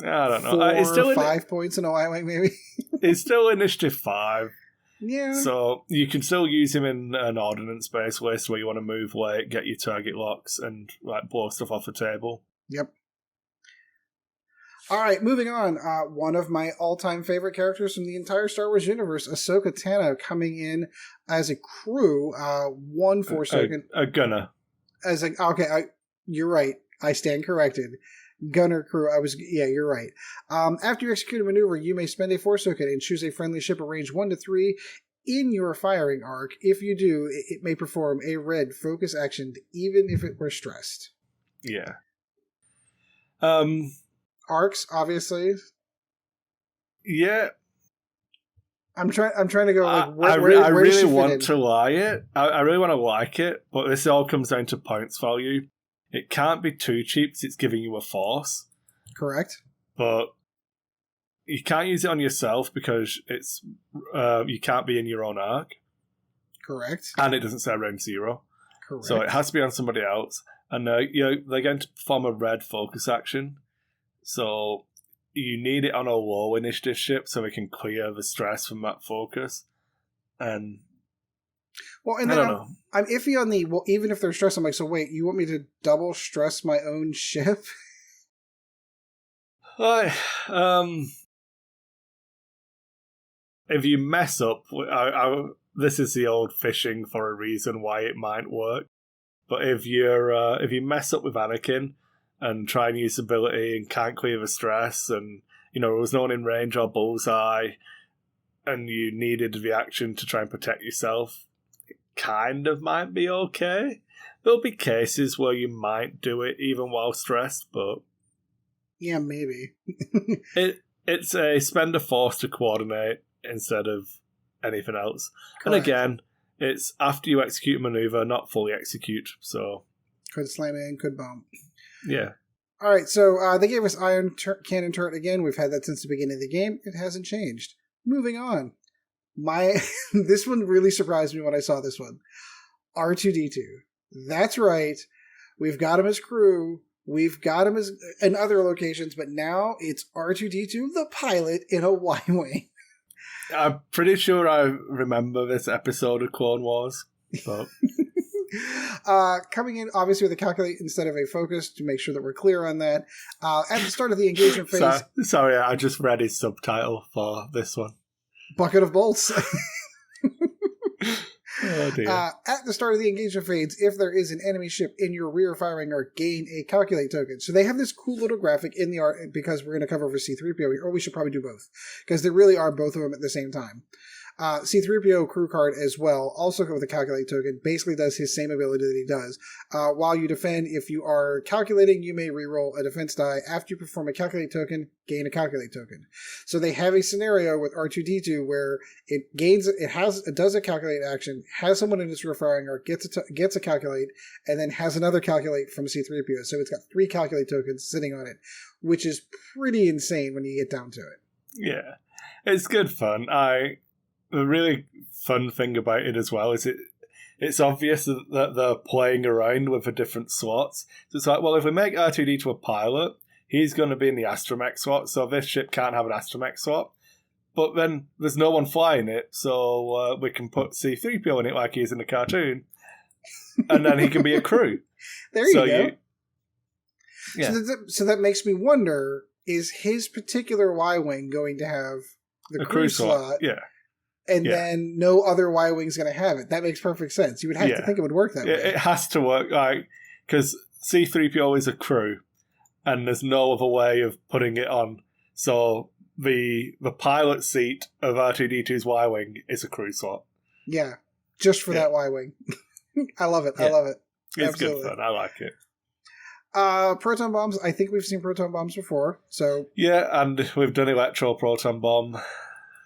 Speaker 2: I don't know.
Speaker 1: It's still 5 points in a Y-Wing, maybe.
Speaker 2: It's still Initiative 5.
Speaker 1: Yeah.
Speaker 2: So you can still use him in an ordnance-based list where you want to move late, get your target locks, and blow stuff off the table.
Speaker 1: Yep. All right, moving on. One of my all-time favorite characters from the entire Star Wars universe, Ahsoka Tano, coming in as a crew, 1 4-second.
Speaker 2: A gunner.
Speaker 1: You're right. I stand corrected. Gunner crew. You're right. After you execute a maneuver, you may spend a 4-second and choose a friendly ship at range 1 to 3 in your firing arc. If you do, it may perform a red focus action, even if it were stressed.
Speaker 2: Yeah.
Speaker 1: Arcs, obviously.
Speaker 2: Yeah.
Speaker 1: I'm trying to go like
Speaker 2: I really want to like it. I really want to like it, but this all comes down to points value. It can't be too cheap because it's giving you a force.
Speaker 1: Correct.
Speaker 2: But you can't use it on yourself because it's you can't be in your own arc.
Speaker 1: Correct.
Speaker 2: And it doesn't say range 0.
Speaker 1: Correct.
Speaker 2: So it has to be on somebody else. And they're going to perform a red focus action. So you need it on a low initiative ship so it can clear the stress from that focus. And
Speaker 1: I don't know. I'm iffy on even if they're stressed, I'm like, so wait, you want me to double stress my own ship?
Speaker 2: If you mess up, this is the old fishing for a reason why it might work. But if you mess up with Anakin and try and use ability and can't clear the stress, and there was no one in range or bullseye, and you needed the action to try and protect yourself, it kind of might be okay. There'll be cases where you might do it even while stressed, but
Speaker 1: yeah, maybe.
Speaker 2: it's a spend a force to coordinate instead of anything else.
Speaker 1: Correct.
Speaker 2: And again, It's after you execute a maneuver, not fully execute. So
Speaker 1: could slam in, could bomb.
Speaker 2: Yeah.
Speaker 1: All right, so they gave us ion cannon turret again. We've had that since the beginning of the game. It hasn't changed. Moving on. This one really surprised me when I saw this one. R2-D2. That's right. We've got him as crew. We've got him as in other locations, but now it's R2-D2, the pilot, in a Y-Wing.
Speaker 2: I'm pretty sure I remember this episode of Clone Wars. But...
Speaker 1: coming in, obviously, with a calculate instead of a focus, to make sure that we're clear on that. At the start of the engagement phase...
Speaker 2: Sorry, I just read his subtitle for this one.
Speaker 1: Bucket of bolts.
Speaker 2: Oh dear.
Speaker 1: At the start of the engagement phase, if there is an enemy ship in your rear firing arc, gain a calculate token. So they have this cool little graphic in the art, because we're going to cover over C-3PO here, or we should probably do both, because there really are both of them at the same time. C-3PO crew card as well, also with a calculate token, basically does his same ability that he does. While you defend, if you are calculating, you may reroll a defense die. After you perform a calculate token, gain a calculate token. So they have a scenario with R2-D2 where it does a calculate action, has someone in its rear firing arc, gets a calculate, and then has another calculate from C-3PO. So it's got 3 calculate tokens sitting on it, which is pretty insane when you get down to it.
Speaker 2: Yeah, it's good fun. The really fun thing about it as well is it's obvious that they're playing around with the different slots. So it's like, well, if we make R2-D2 a pilot, he's going to be in the astromech slot, so this ship can't have an astromech slot. But then there's no one flying it, so we can put C-3PO in it like he's in the cartoon, and then he can be a crew.
Speaker 1: There you go. Yeah. So that makes me wonder, is his particular Y-Wing going to have the crew slot?
Speaker 2: Yeah.
Speaker 1: And then no other Y-Wing's going to have it. That makes perfect sense. You would have to think it would work that way.
Speaker 2: It has to work, because C-3PO is a crew, and there's no other way of putting it on. So the pilot seat of R2-D2's Y-Wing is a crew slot.
Speaker 1: Yeah, just for that Y-Wing. I love it. Yeah. I love it.
Speaker 2: It's
Speaker 1: Absolutely.
Speaker 2: Good fun. I like it.
Speaker 1: Proton bombs. I think we've seen proton bombs before. So
Speaker 2: yeah, and we've done electro proton bomb.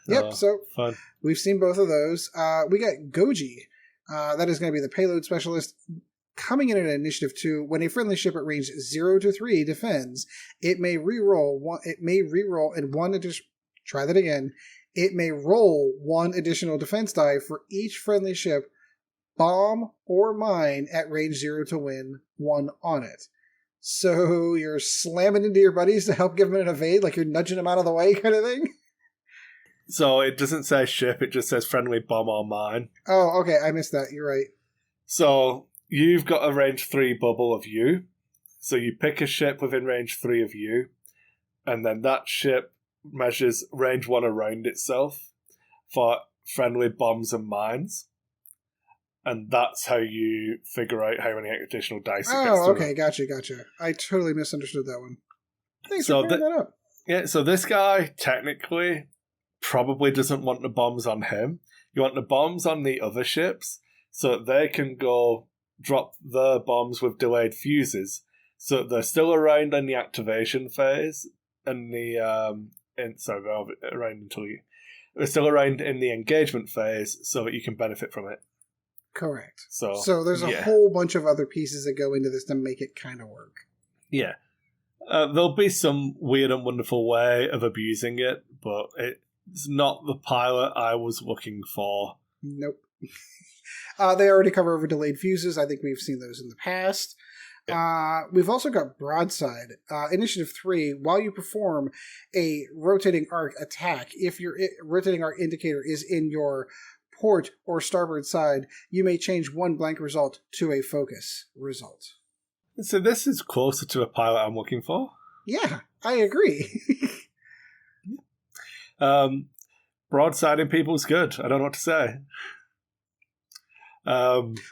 Speaker 1: Yep, so
Speaker 2: fun.
Speaker 1: We've seen both of those. We got Goji. That is going to be the payload specialist. Coming in at Initiative 2, when a friendly ship at range 0 to 3 defends, it may reroll and one additional... Try that again. It may roll 1 additional defense die for each friendly ship, bomb or mine, at range 0 to win 1 on it. So you're slamming into your buddies to help give them an evade, like you're nudging them out of the way kind of thing?
Speaker 2: So it doesn't say ship, it just says friendly bomb or mine.
Speaker 1: Oh, okay, I missed that. You're right.
Speaker 2: So you've got a range 3 bubble of you. So you pick a ship within range 3 of you, and then that ship measures range 1 around itself for friendly bombs and mines. And that's how you figure out how many additional dice it gets to.
Speaker 1: Oh, okay, gotcha. I totally misunderstood that one. Thanks for clearing that up.
Speaker 2: Yeah, so this guy, technically... probably doesn't want the bombs on him. You want the bombs on the other ships so that they can go drop their bombs with delayed fuses. So they're still around in the activation phase and they're still around in the engagement phase so that you can benefit from it.
Speaker 1: Correct.
Speaker 2: So
Speaker 1: there's a whole bunch of other pieces that go into this to make it kind of work.
Speaker 2: Yeah. There'll be some weird and wonderful way of abusing it, but it's not the pilot I was looking for.
Speaker 1: Nope. They already cover over delayed fuses. I think we've seen those in the past. Yep. We've also got broadside. Initiative 3, while you perform a rotating arc attack, if your rotating arc indicator is in your port or starboard side, you may change 1 blank result to a focus result.
Speaker 2: So this is closer to a pilot I'm looking for.
Speaker 1: Yeah, I agree.
Speaker 2: Broadsiding people's good. I don't know what to say.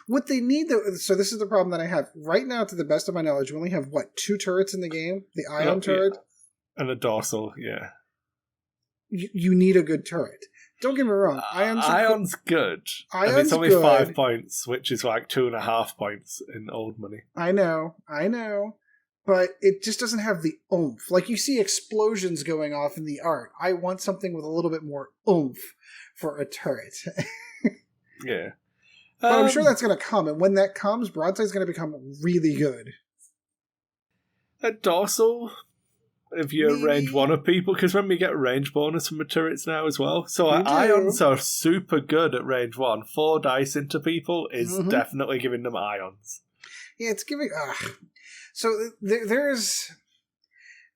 Speaker 1: What they need, though, so this is the problem that I have. Right now, to the best of my knowledge, we only have, 2 turrets in the game? The ion turret?
Speaker 2: Yeah. And a dorsal, yeah.
Speaker 1: You need a good turret. Don't get me wrong.
Speaker 2: Ion's good.
Speaker 1: Ion's
Speaker 2: it's only
Speaker 1: good.
Speaker 2: 5 points, which is like 2.5 points in old money.
Speaker 1: I know. But it just doesn't have the oomph. Like, you see explosions going off in the art. I want something with a little bit more oomph for a turret.
Speaker 2: Yeah.
Speaker 1: But I'm sure that's going to come, and when that comes, Broadside's going to become really good.
Speaker 2: A dorsal, if you're
Speaker 1: Maybe.
Speaker 2: range 1 of people, because when we get a range bonus from the turrets now as well. So ions are super good at range 1. 4 dice into people is definitely giving them ions.
Speaker 1: Yeah, it's giving... So there's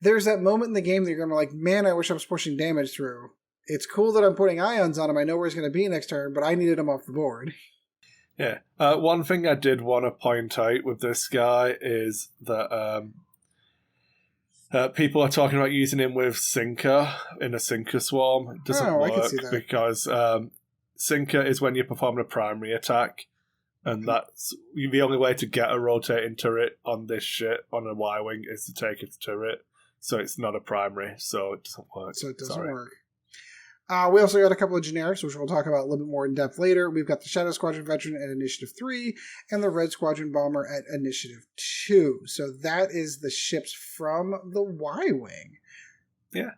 Speaker 1: that moment in the game that you're going to be like, man, I wish I was pushing damage through. It's cool that I'm putting ions on him. I know where he's going to be next turn, but I needed him off the board.
Speaker 2: Yeah. One thing I did want to point out with this guy is that people are talking about using him with Sinker in a Sinker Swarm. It doesn't work
Speaker 1: I can see that.
Speaker 2: because Sinker is when you're performing a primary attack, and that's the only way to get a rotating turret on this shit on a Y-Wing is to take its turret. So it's not a primary, so it doesn't work.
Speaker 1: So it doesn't work. We also got a couple of generics, which we'll talk about a little bit more in depth later. We've got the Shadow Squadron Veteran at Initiative 3 and the Red Squadron Bomber at Initiative 2. So that is the ships from the Y-Wing.
Speaker 2: Yeah.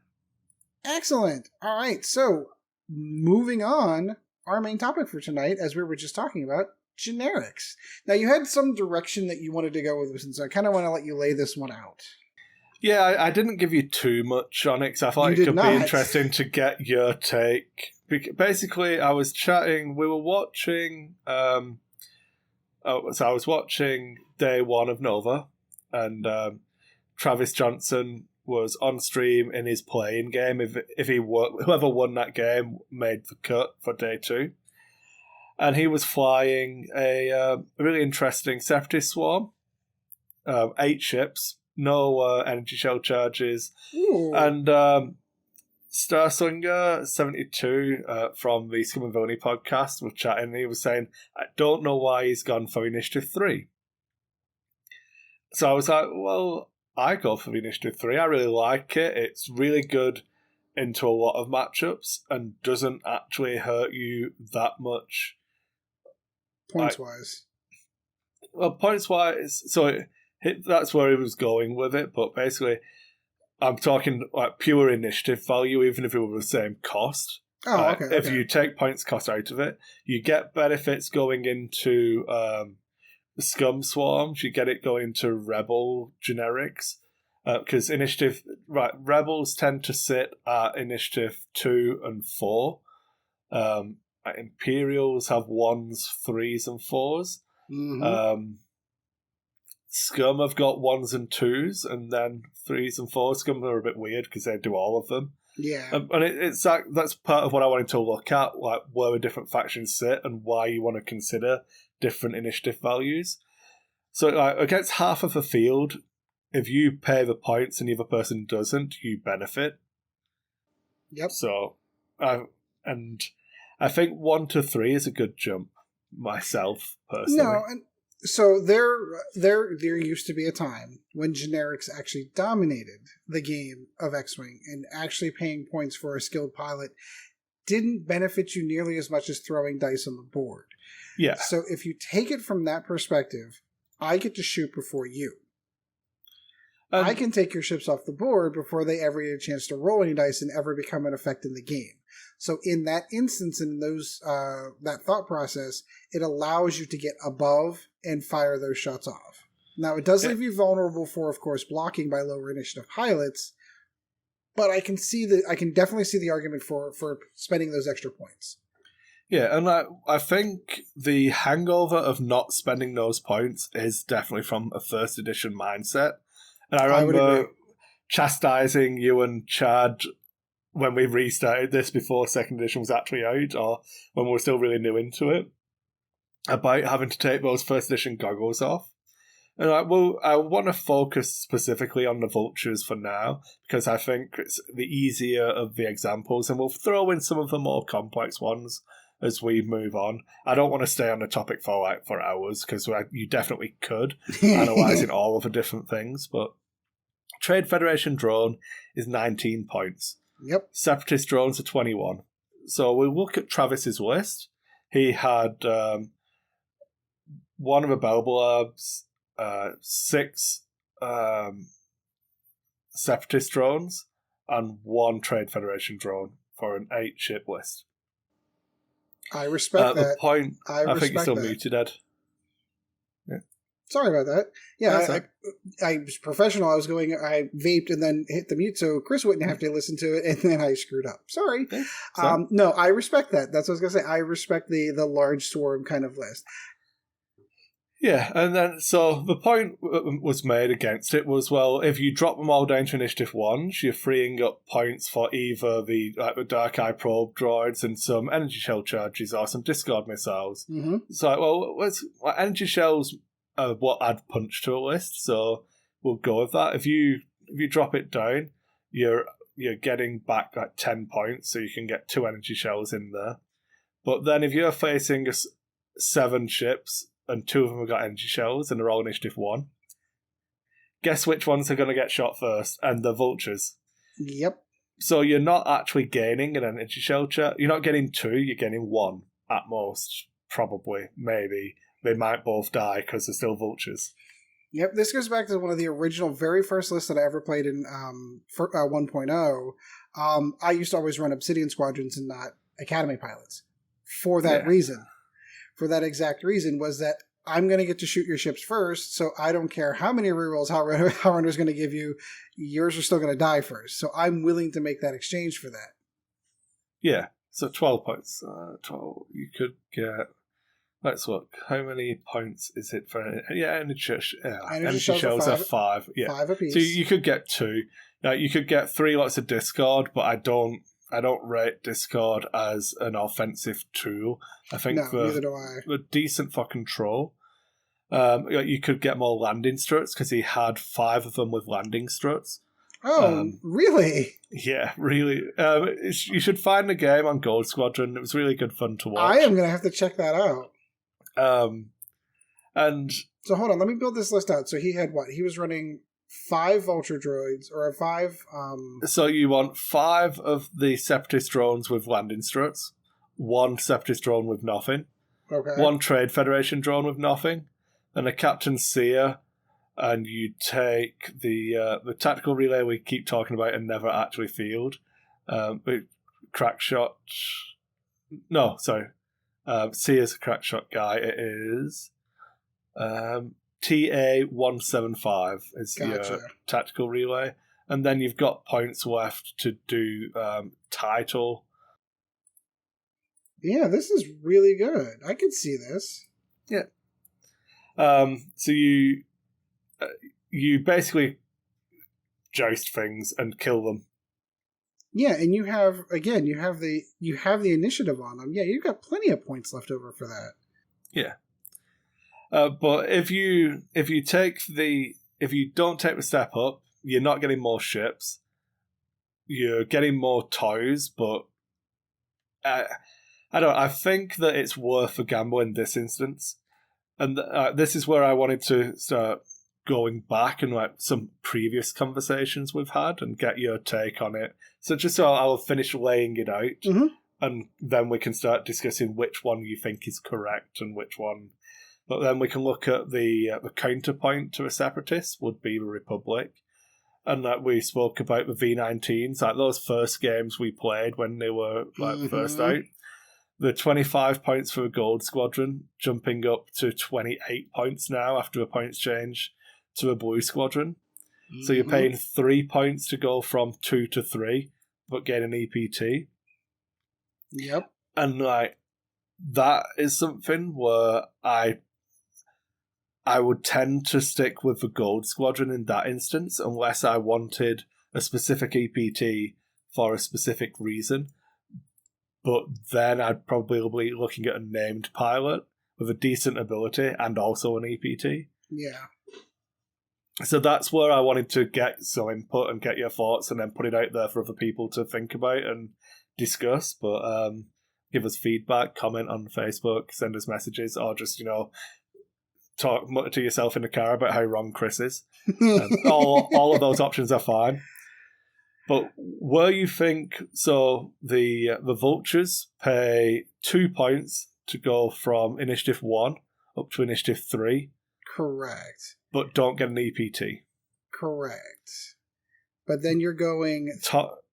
Speaker 1: Excellent. All right, so moving on, our main topic for tonight, as we were just talking about, generics. Now, you had some direction that you wanted to go with this, so I kind of want to let you lay this one out.
Speaker 2: Yeah, I didn't give you too much on it because I thought it could be interesting to get your take. Basically, I was chatting, we were watching, so I was watching day 1 of Nova, and Travis Johnson was on stream in his playing game. If he whoever won that game made the cut for day 2. And he was flying a really interesting Separatist swarm, 8 ships. No energy shell charges.
Speaker 1: Ooh.
Speaker 2: And Starslinger 72 from the Scum and Villainy podcast was chatting, and he was saying, I don't know why he's gone for Initiative 3. So I was like, well, I go for Initiative 3. I really like it. It's really good into a lot of matchups and doesn't actually hurt you that much.
Speaker 1: Points-wise.
Speaker 2: Well, points-wise, so that's where he was going with it, but basically, I'm talking like pure initiative value, even if it were the same cost.
Speaker 1: Oh, okay.
Speaker 2: If you take points cost out of it, you get benefits going into Scum Swarms, you get it going to Rebel generics, because Rebels tend to sit at Initiative 2 and 4. Imperials have 1s, 3s, and 4s.
Speaker 1: Mm-hmm.
Speaker 2: Scum have got 1s and 2s, and then 3s and 4s. Scum are a bit weird because they do all of them.
Speaker 1: Yeah.
Speaker 2: And it's that's part of what I wanted to look at, like where the different factions sit and why you want to consider different initiative values. So against half of the field, if you pay the points and the other person doesn't, you benefit.
Speaker 1: Yep.
Speaker 2: So, and I think 1 to 3 is a good jump, myself, personally.
Speaker 1: No, and so there used to be a time when generics actually dominated the game of X-Wing, and actually paying points for a skilled pilot didn't benefit you nearly as much as throwing dice on the board.
Speaker 2: Yeah.
Speaker 1: So if you take it from that perspective, I get to shoot before you. I can take your ships off the board before they ever get a chance to roll any dice and ever become an effect in the game. So in that instance, in those that thought process, it allows you to get above and fire those shots off. Now, it does leave you vulnerable for, of course, blocking by lower initiative pilots, but I can definitely see the argument for spending those extra points.
Speaker 2: Yeah, and I think the hangover of not spending those points is definitely from a first edition mindset. And I remember chastising you and Chad when we restarted this before second edition was actually out, or when we were still really new into it, about having to take those first edition goggles off. And I want to focus specifically on the vultures for now, because I think it's the easier of the examples, and we'll throw in some of the more complex ones as we move on. I don't want to stay on the topic for hours, because you definitely could, analysing all of the different things, but Trade Federation drone is 19 points.
Speaker 1: Yep.
Speaker 2: Separatist drones are 21. So we look at Travis's list. He had one of the Belbelabs, 6 Separatist drones, and 1 Trade Federation drone for an 8-ship list.
Speaker 1: I respect that.
Speaker 2: The point,
Speaker 1: I
Speaker 2: think you're still
Speaker 1: that.
Speaker 2: muted, Ed.
Speaker 1: Sorry about that. Yeah, I was professional. I vaped and then hit the mute so Chris wouldn't have to listen to it, and then I screwed up. Sorry. No, I respect that. That's what I was going to say. I respect the large swarm kind of list.
Speaker 2: Yeah, and then so the point was made against it was, well, if you drop them all down to Initiative 1s, you're freeing up points for either the Dark Eye Probe droids and some energy shell charges or some Discord missiles.
Speaker 1: Mm-hmm.
Speaker 2: It's like, well, energy shells are what add punch to a list, so we'll go with that. If you drop it down, you're getting back 10 points, so you can get 2 energy shells in there. But then if you're facing 7 ships, and 2 of them have got energy shells, and they're all Initiative 1. Guess which ones are going to get shot first? And the vultures.
Speaker 1: Yep.
Speaker 2: So you're not actually gaining an energy shell charge. You're not getting 2, you're getting 1 at most. Probably, maybe. They might both die because they're still vultures.
Speaker 1: Yep, this goes back to one of the original, very first lists that I ever played in 1.0. I used to always run Obsidian Squadrons and not Academy Pilots. For that reason. For that exact reason, was that I'm going to get to shoot your ships first, so I don't care how many rerolls Howrunner's going to give you, yours are still going to die first. So I'm willing to make that exchange for that.
Speaker 2: Yeah, so 12 points. 12, you could get... Let's look. How many points is it for... Yeah, energy shells are 5. Yeah.
Speaker 1: 5 apiece.
Speaker 2: So you could get 2. You could get 3 lots of Discord, but I don't rate Discord as an offensive tool. I think
Speaker 1: neither do I.
Speaker 2: They're decent for control. You could get more landing struts because he had 5 of them with landing struts.
Speaker 1: Oh, really?
Speaker 2: Yeah, really. You should find the game on Gold Squadron. It was really good fun to watch.
Speaker 1: I am going to have to check that out.
Speaker 2: And
Speaker 1: so hold on, let me build this list out. So he had what? He was running 5 Vulture droids, or 5...
Speaker 2: So you want 5 of the Separatist drones with landing struts, 1 Separatist drone with nothing, 1 Trade Federation drone with nothing, and a Captain Seer, and you take the tactical relay we keep talking about and never actually field. Crackshot... No, sorry. Seer's a crackshot guy. It is... TA-175 is your tactical relay. And then you've got points left to do title.
Speaker 1: Yeah, this is really good. I can see this.
Speaker 2: Yeah. So you basically joust things and kill them.
Speaker 1: Yeah, and you have the initiative on them. Yeah, you've got plenty of points left over for that.
Speaker 2: Yeah. But if you don't take the step up, you're not getting more ships. You're getting more toys, but I think that it's worth a gamble in this instance, and this is where I wanted to start going back and some previous conversations we've had and get your take on it. So I'll finish laying it out, and then we can start discussing which one you think is correct and which one. But then we can look at the counterpoint to a Separatist would be the Republic. And that we spoke about the V19s, like those first games we played when they were first out. The 25 points for a Gold Squadron, jumping up to 28 points now after a points change to a Blue Squadron. So you're paying 3 points to go from 2 to 3, but get an EPT.
Speaker 1: Yep.
Speaker 2: And that is something where I would tend to stick with the Gold Squadron in that instance, unless I wanted a specific EPT for a specific reason. But then I'd probably be looking at a named pilot with a decent ability and also an EPT.
Speaker 1: Yeah.
Speaker 2: So that's where I wanted to get some input and get your thoughts and then put it out there for other people to think about and discuss. But give us feedback, comment on Facebook, send us messages, or just, talk to yourself in the car about how wrong Chris is. All of those options are fine. But where you think, so the Vultures pay 2 points to go from Initiative 1 up to Initiative 3.
Speaker 1: Correct.
Speaker 2: But don't get an EPT.
Speaker 1: Correct. But then you're going...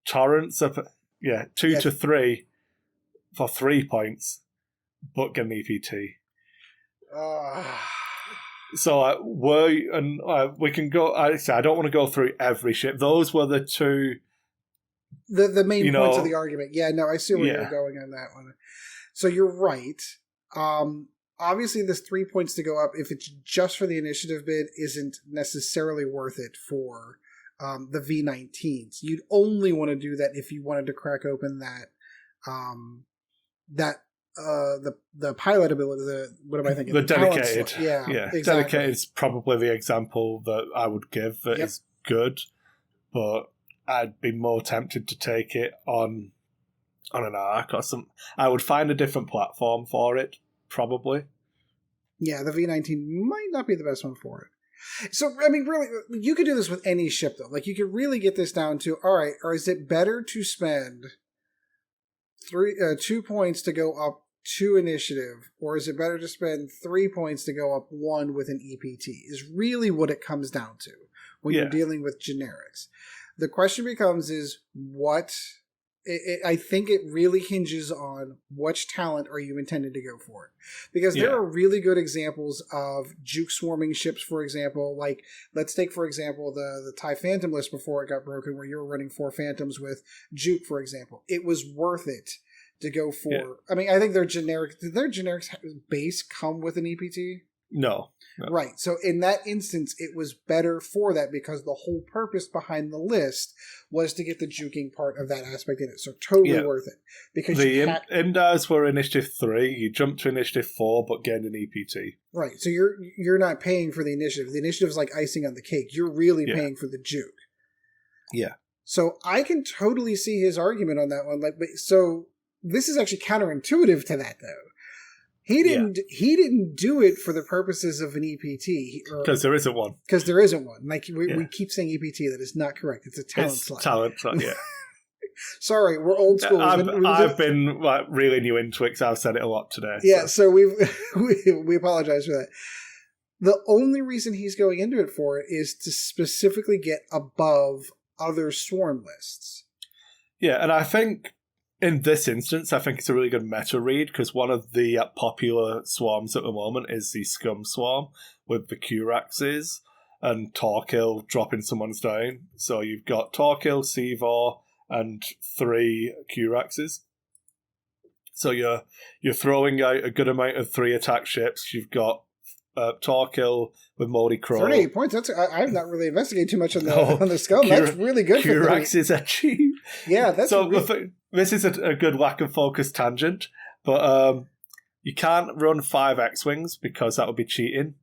Speaker 2: Torrents, 2 to 3 for 3 points. but get an EPT. So we can go. I don't want to go through every ship. Those were the two.
Speaker 1: The main points of the argument. Yeah, no, I see where you're going on that one. So you're right. Obviously, this 3 points to go up, if it's just for the initiative bid, isn't necessarily worth it for the V19s. You'd only want to do that if you wanted to crack open the pilot ability. What am I thinking?
Speaker 2: The dedicated.
Speaker 1: Yeah, exactly.
Speaker 2: Dedicated is probably the example that I would give that is good, but I'd be more tempted to take it on an arc or something. I would find a different platform for it, probably.
Speaker 1: Yeah, the V19 might not be the best one for it. So, I mean, really, you could do this with any ship, though. Like, you could really get this down to, all right, or is it better to spend 2 points to go up 2 initiative, or is it better to spend 3 points to go up 1 with an EPT, is really what it comes down to when you're dealing with generics. The question becomes is I think it really hinges on which talent are you intended to go for. Because there are really good examples of juke swarming ships, for example. Like, let's take, for example, the TIE Phantom list before it got broken, where you were running 4 Phantoms with juke, for example. It was worth it to go for... Yeah. I mean, I think did their generics base come with an EPT?
Speaker 2: No.
Speaker 1: Right. So in that instance, it was better for that because the whole purpose behind the list was to get the juking part of that aspect in it. So totally worth it. Because
Speaker 2: the Imdars were Initiative 3, you jumped to Initiative 4, but gained an EPT.
Speaker 1: Right. So you're not paying for the initiative. The initiative is like icing on the cake. You're really paying for the juke.
Speaker 2: Yeah.
Speaker 1: So I can totally see his argument on that one. So this is actually counterintuitive to that, though. He didn't do it for the purposes of an EPT.
Speaker 2: Because there isn't one.
Speaker 1: Because there isn't one. Like, we keep saying EPT. That is not correct. It's a talent slot.
Speaker 2: Talent slot, yeah.
Speaker 1: Sorry, we're old school.
Speaker 2: I've been really new into it because I've said it a lot today.
Speaker 1: Yeah, so we apologize for that. The only reason he's going into it for it is to specifically get above other swarm lists.
Speaker 2: Yeah, and I think... in this instance, I think it's a really good meta read because one of the popular swarms at the moment is the Scum Swarm with the Curaxes and Torquil dropping someone's down. So you've got Torquil, Seavor, and 3 Curaxes. So you're throwing out a good amount of 3 attack ships. You've got Torquil with Moldy Crow.
Speaker 1: 38 points. I've not really investigated too much on the Scum. That's really good.
Speaker 2: Curaxes are cheap.
Speaker 1: Yeah, that's
Speaker 2: so. This is a good lack of focus tangent, but you can't run 5 X-Wings because that would be cheating.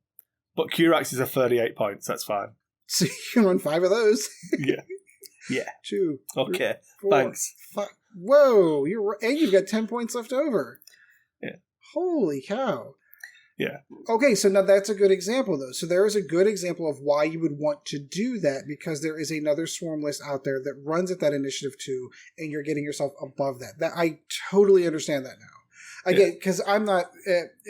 Speaker 2: But Curaxes are 38 points, that's fine.
Speaker 1: So you can run 5 of those?
Speaker 2: Yeah.
Speaker 1: 2.
Speaker 2: Okay,
Speaker 1: 4,
Speaker 2: thanks.
Speaker 1: 5. Whoa, and you've got 10 points left over.
Speaker 2: Yeah.
Speaker 1: Holy cow.
Speaker 2: Yeah.
Speaker 1: Okay, so now that's a good example, though. So there is a good example of why you would want to do that, because there is another swarm list out there that runs at that initiative 2, and you're getting yourself above that. That I totally understand that now. Again, because I'm not,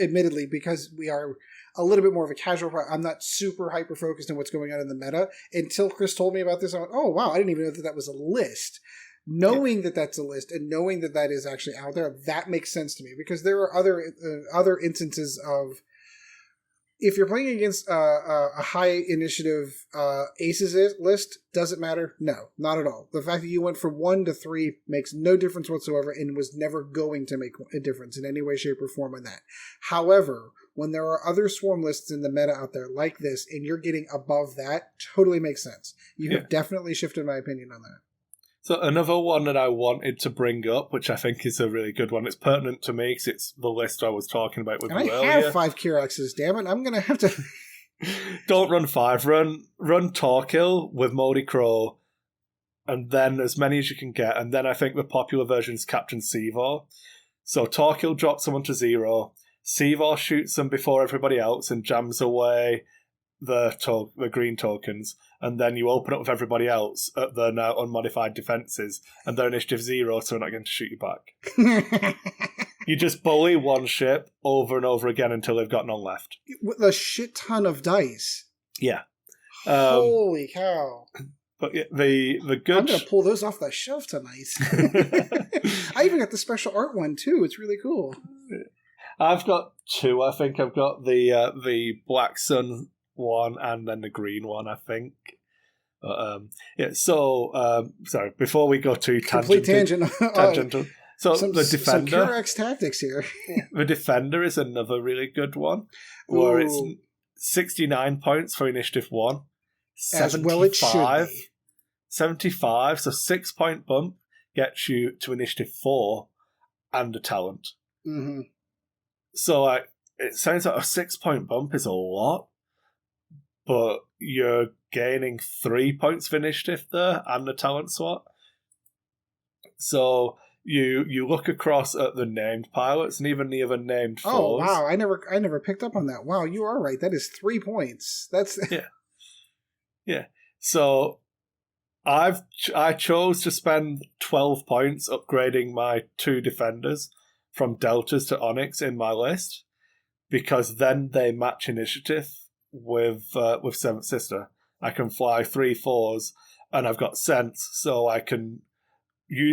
Speaker 1: admittedly, because we are a little bit more of a casual, I'm not super hyper-focused on what's going on in the meta. Until Chris told me about this, I went, oh, wow, I didn't even know that was a list. Knowing that that's a list and knowing that that is actually out there, that makes sense to me, because there are other instances of, if you're playing against a high initiative aces list, does it matter? No, not at all. The fact that you went from 1 to 3 makes no difference whatsoever and was never going to make a difference in any way, shape, or form on that. However, when there are other swarm lists in the meta out there like this and you're getting above that, totally makes sense. You have definitely shifted my opinion on that.
Speaker 2: So another one that I wanted to bring up, which I think is a really good one, it's pertinent to me because it's the list I was talking about with you earlier.
Speaker 1: I have 5 Curaxes, damn it. I'm going to have to...
Speaker 2: Don't run 5. Run Torquil with Moldy Crow, and then as many as you can get. And then I think the popular version is Captain Seavor. So Torquil drops someone to 0. Seavor shoots them before everybody else and jams away the green tokens, and then you open up with everybody else at their now unmodified defenses, and they're initiative 0, so they're not going to shoot you back. You just bully one ship over and over again until they've got none left.
Speaker 1: With a shit ton of dice.
Speaker 2: Yeah.
Speaker 1: Holy cow.
Speaker 2: But the good...
Speaker 1: I'm going to pull those off the shelf tonight. I even got the special art one, too. It's really cool.
Speaker 2: I've got two. I think I've got the Black Sun one and then the green one. I think. Yeah. So, sorry. Before we go too tangential. So the Defender.
Speaker 1: Some Curex tactics here.
Speaker 2: The Defender is another really good one, where it's 69 points for Initiative 1. 75,
Speaker 1: as well it should be.
Speaker 2: 75, so 6-point bump gets you to Initiative 4 and a talent.
Speaker 1: Mm-hmm.
Speaker 2: So it sounds like a 6-point bump is a lot, but you're gaining 3 points for initiative there and the talent slot. So you look across at the named pilots and even the other named foes.
Speaker 1: Oh wow! I never picked up on that. Wow, you are right. That is 3 points. That's
Speaker 2: yeah. So I chose to spend 12 points upgrading my 2 defenders from Deltas to Onyx in my list, because then they match initiative with Seventh Sister. I can fly 3/4s, and I've got Sense, so I can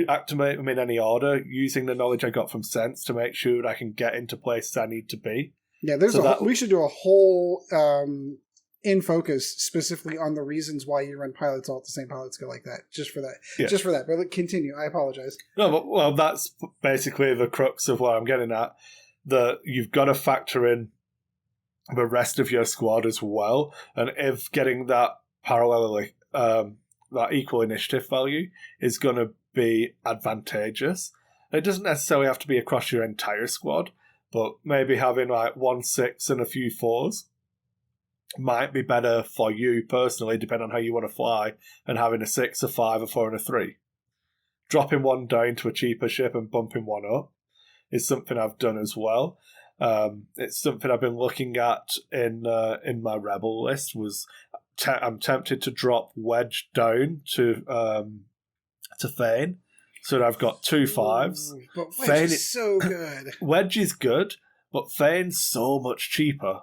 Speaker 2: activate them in any order using the knowledge I got from Sense to make sure that I can get into places I need to be.
Speaker 1: Yeah, we should do a whole in focus specifically on the reasons why you run pilots all at the same pilot skill like that. Just for that. Yeah. Just for that. But continue. I apologize.
Speaker 2: No, but, well, that's basically the crux of what I'm getting at. That you've got to factor in the rest of your squad as well, and if getting that parallelly that equal initiative value is going to be advantageous. It doesn't necessarily have to be across your entire squad, but maybe having like 1 6 and a few 4s might be better for you personally, depending on how you want to fly, and having a 6, a 5, a 4, and a 3. Dropping one down to a cheaper ship and bumping one up is something I've done as well. It's something I've been looking at in my Rebel list. I'm tempted to drop Wedge down to Thane, so that I've got 2 5s.
Speaker 1: But Wedge is so good.
Speaker 2: Wedge is good, but Thane's so much cheaper.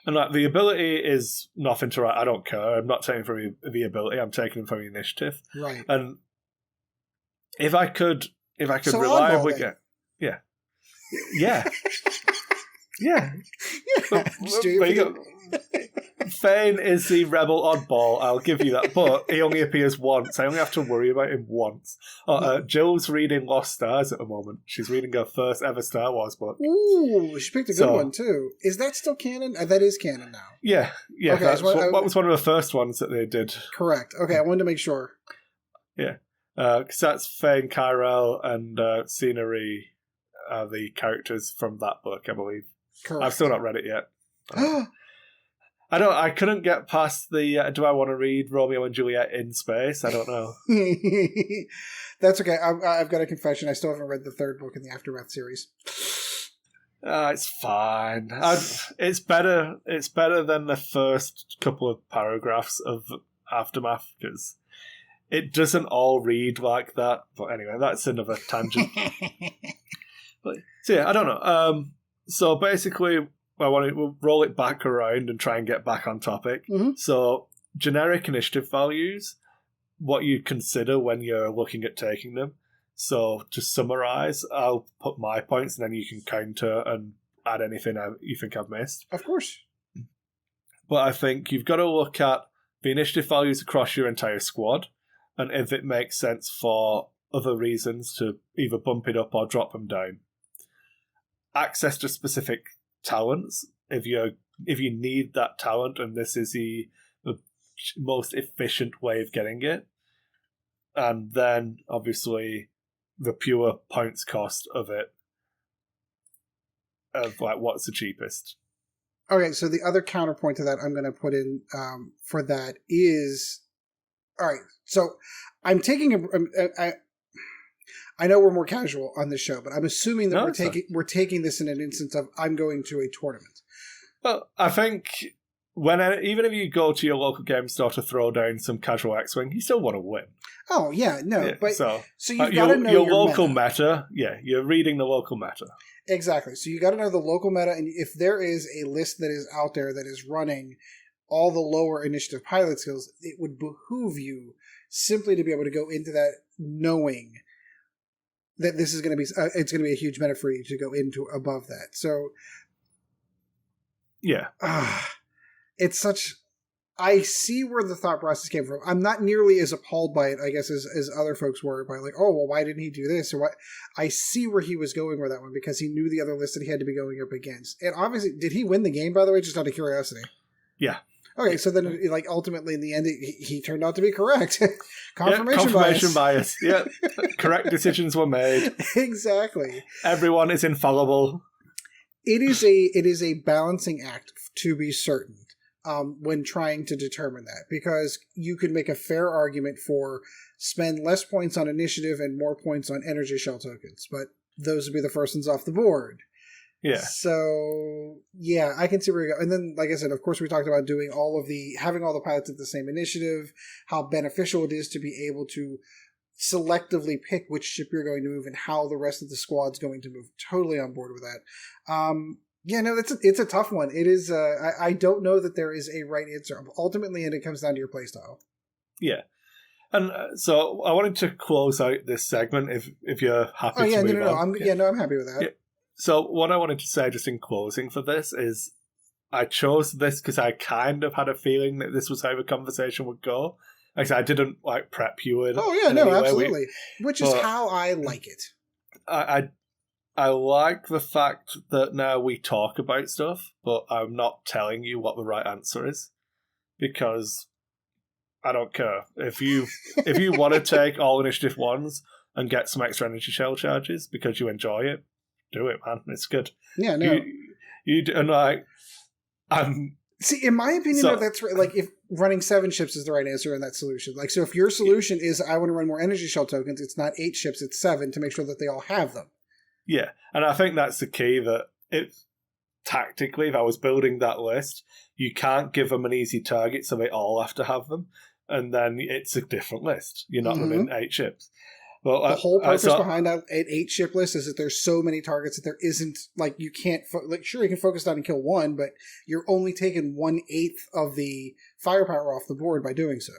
Speaker 2: And like the ability is nothing to write. I don't care. I'm not taking from the ability. I'm taking them from the initiative.
Speaker 1: Right.
Speaker 2: And if I could so reliably get, yeah. But you go. Thane is the rebel oddball, I'll give you that, but he only appears once. I only have to worry about him once. Jill's reading Lost Stars at the moment. She's reading her first ever Star Wars book.
Speaker 1: Ooh, she picked a good one too. Is that still canon? That is canon now.
Speaker 2: Yeah. Okay, that was one of the first ones that they did.
Speaker 1: Correct. Okay, I wanted to make sure.
Speaker 2: Yeah. Because that's Thane, Kyrell, and Scenery are the characters from that book, I believe.
Speaker 1: Correct.
Speaker 2: I've still not read it yet. I couldn't get past the do I want to read Romeo and Juliet in space? I don't know.
Speaker 1: That's okay. I've got a confession. I still haven't read the 3rd book in the Aftermath series.
Speaker 2: It's fine. It's better than the first couple of paragraphs of Aftermath, because it doesn't all read like that. But anyway, that's another tangent. So yeah, I don't know. So basically, I want to roll it back around and try and get back on topic.
Speaker 1: Mm-hmm.
Speaker 2: So, generic initiative values, what you consider when you're looking at taking them. So, to summarize, I'll put my points and then you can counter and add anything you think I've missed.
Speaker 1: Of course.
Speaker 2: But I think you've got to look at the initiative values across your entire squad, and if it makes sense for other reasons to either bump it up or drop them down. Access to specific talents, if you need that talent and this is the most efficient way of getting it, and then obviously the pure points cost of it, of like what's the cheapest.
Speaker 1: Okay, so the other counterpoint to that I'm going to put in for that is, all right, so I'm taking I know we're more casual on this show, but I'm assuming that we're taking this in an instance of I'm going to a tournament.
Speaker 2: Well, I think even if you go to your local game store to throw down some casual X-Wing, you still want to win.
Speaker 1: Oh yeah, no, yeah, but so you've got to know
Speaker 2: your local meta. Yeah, you're reading the local meta.
Speaker 1: Exactly. So you got to know the local meta, and if there is a list that is out there that is running all the lower initiative pilot skills, it would behoove you simply to be able to go into that knowing that this is going to be it's going to be a huge benefit for you to go into above that. So
Speaker 2: yeah,
Speaker 1: it's such. I see where the thought process came from. I'm not nearly as appalled by it, I guess, as other folks were by like, oh well, why didn't he do this or what? I see where he was going with that one because he knew the other list that he had to be going up against. And obviously, did he win the game, by the way? Just out of curiosity.
Speaker 2: Yeah.
Speaker 1: Okay, so then, like, ultimately, in the end, he turned out to be correct. Confirmation
Speaker 2: bias. Yeah, correct decisions were made.
Speaker 1: Exactly.
Speaker 2: Everyone is infallible.
Speaker 1: It is a balancing act, to be certain, when trying to determine that, because you could make a fair argument for spend less points on initiative and more points on energy shell tokens, but those would be the first ones off the board.
Speaker 2: Yeah.
Speaker 1: So yeah, I can see where you go. And then, like I said, of course, we talked about doing having all the pilots at the same initiative, how beneficial it is to be able to selectively pick which ship you're going to move and how the rest of the squad's going to move. Totally on board with that. Yeah, no, it's a tough one. It is. I don't know that there is a right answer. Ultimately, and it comes down to your playstyle.
Speaker 2: Yeah. And so I wanted to close out this segment if you're happy to move on.
Speaker 1: I'm happy with that. Yeah.
Speaker 2: So what I wanted to say just in closing for this is I chose this because I kind of had a feeling that this was how the conversation would go. Like I said, I didn't like prep you in.
Speaker 1: Oh yeah, no, absolutely. Which is how I like it.
Speaker 2: I like the fact that now we talk about stuff, but I'm not telling you what the right answer is because I don't care. If you want to take all initiative ones and get some extra energy shell charges because you enjoy it, do it, man. It's good.
Speaker 1: Yeah, no.
Speaker 2: You and like,
Speaker 1: see, in my opinion, that's right. Like, if running 7 ships is the right answer in that solution. Like, so if your solution is I want to run more energy shell tokens, it's not 8 ships, it's 7 to make sure that they all have them.
Speaker 2: Yeah, and I think that's the key. That tactically, if I was building that list, you can't give them an easy target, so they all have to have them, and then it's a different list. You're not running 8 ships. Well,
Speaker 1: the whole purpose behind that 8 ship list is that there's so many targets that there isn't, like, you can't, sure, you can focus down and kill 1, but you're only taking 1/8 of the firepower off the board by doing so.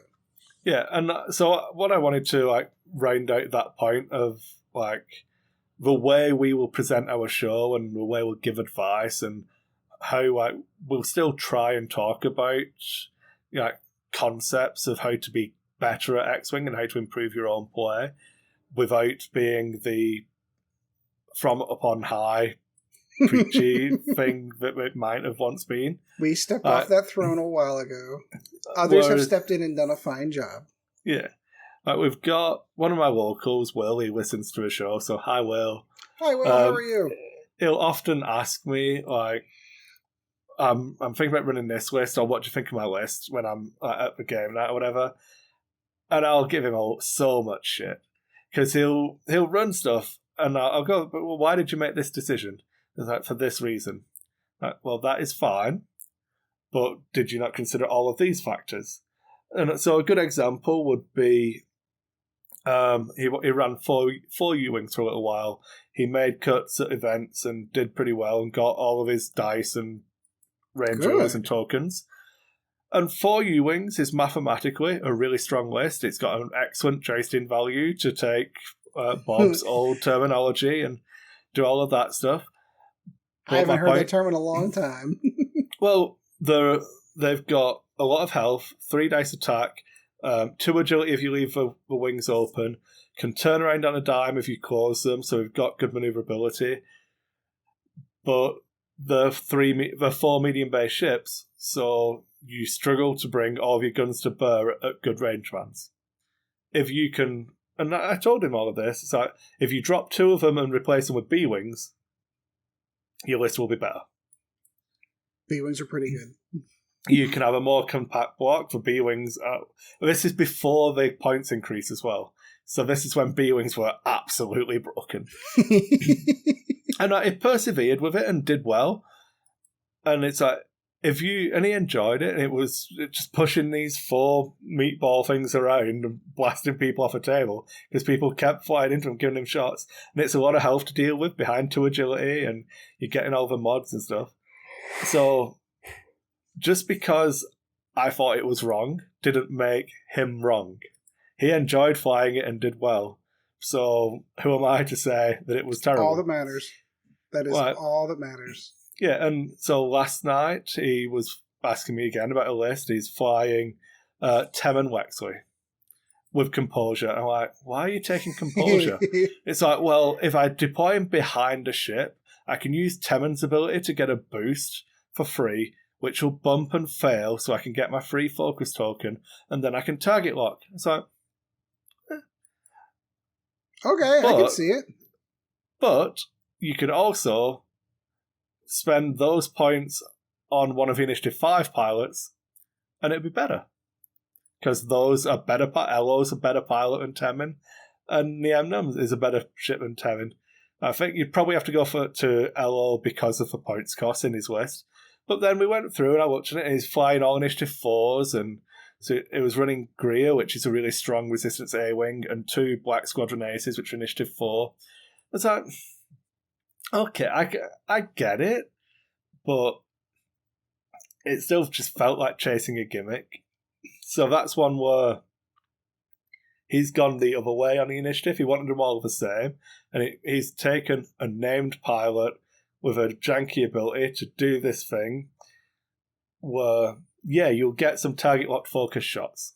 Speaker 2: Yeah, and so what I wanted to, like, round out that point of, like, the way we will present our show and the way we'll give advice and how, like, we'll still try and talk about, you know, concepts of how to be better at X-Wing and how to improve your own play, without being the from up on high preachy thing that it might have once been.
Speaker 1: We stepped off that throne a while ago. Others have stepped in and done a fine job.
Speaker 2: Yeah. Like, we've got one of my locals, Will, he listens to a show, so hi, Will.
Speaker 1: Hi, Will, how are you?
Speaker 2: He'll often ask me, like, I'm thinking about running this list, or what do you think of my list when I'm at the game night or whatever? And I'll give him so much shit. Because he'll run stuff, and I'll go, but well, why did you make this decision? It's like, for this reason. Like, well, that is fine, but did you not consider all of these factors? And so a good example would be he ran four U-Wings for a little while. He made cuts at events and did pretty well and got all of his dice and range rules and tokens. And 4 U-Wings is mathematically a really strong list. It's got an excellent jousting value to take Bob's old terminology and do all of that stuff.
Speaker 1: I haven't heard that term in a long time.
Speaker 2: Well, they've got a lot of health, 3 dice attack, 2 agility if you leave the wings open, can turn around on a dime if you close them, so we've got good maneuverability. But the 4 medium base ships, so you struggle to bring all of your guns to bear at good range bands. If you can, and I told him all of this, it's like, if you drop 2 of them and replace them with B-Wings, your list will be better.
Speaker 1: B-Wings are pretty good.
Speaker 2: You can have a more compact block for B-Wings. This is before the points increase as well. So this is when B-Wings were absolutely broken. And he persevered with it and did well. And it's like, and he enjoyed it, and it was just pushing these 4 meatball things around and blasting people off a table because people kept flying into him, giving him shots. And it's a lot of health to deal with behind 2 agility, and you're getting all the mods and stuff. So just because I thought it was wrong didn't make him wrong. He enjoyed flying it and did well. So who am I to say that it was terrible?
Speaker 1: All that matters. That is all that matters.
Speaker 2: Yeah, and so last night he was asking me again about a list. He's flying Temmen Wexley with composure. I'm like, why are you taking composure? It's like, well, if I deploy him behind a ship, I can use Temmen's ability to get a boost for free, which will bump and fail so I can get my free focus token, and then I can target lock. It's like,
Speaker 1: okay, I can see it.
Speaker 2: But you could also spend those points on one of the Initiative 5 pilots, and it'd be better. Because those are better. Elo's a better pilot than Temmen, and Niamnam is a better ship than Temmen. I think you'd probably have to go to Elo because of the points cost in his list. But then we went through and I looked at it, and he's flying all Initiative 4s, and so it was running Greer, which is a really strong Resistance A-Wing, and 2 Black Squadron Aces, which are Initiative 4. It's like, okay, I get it, but it still just felt like chasing a gimmick. So that's one where he's gone the other way on the initiative. He wanted them all the same, and he's taken a named pilot with a janky ability to do this thing where, yeah, you'll get some target-locked focus shots.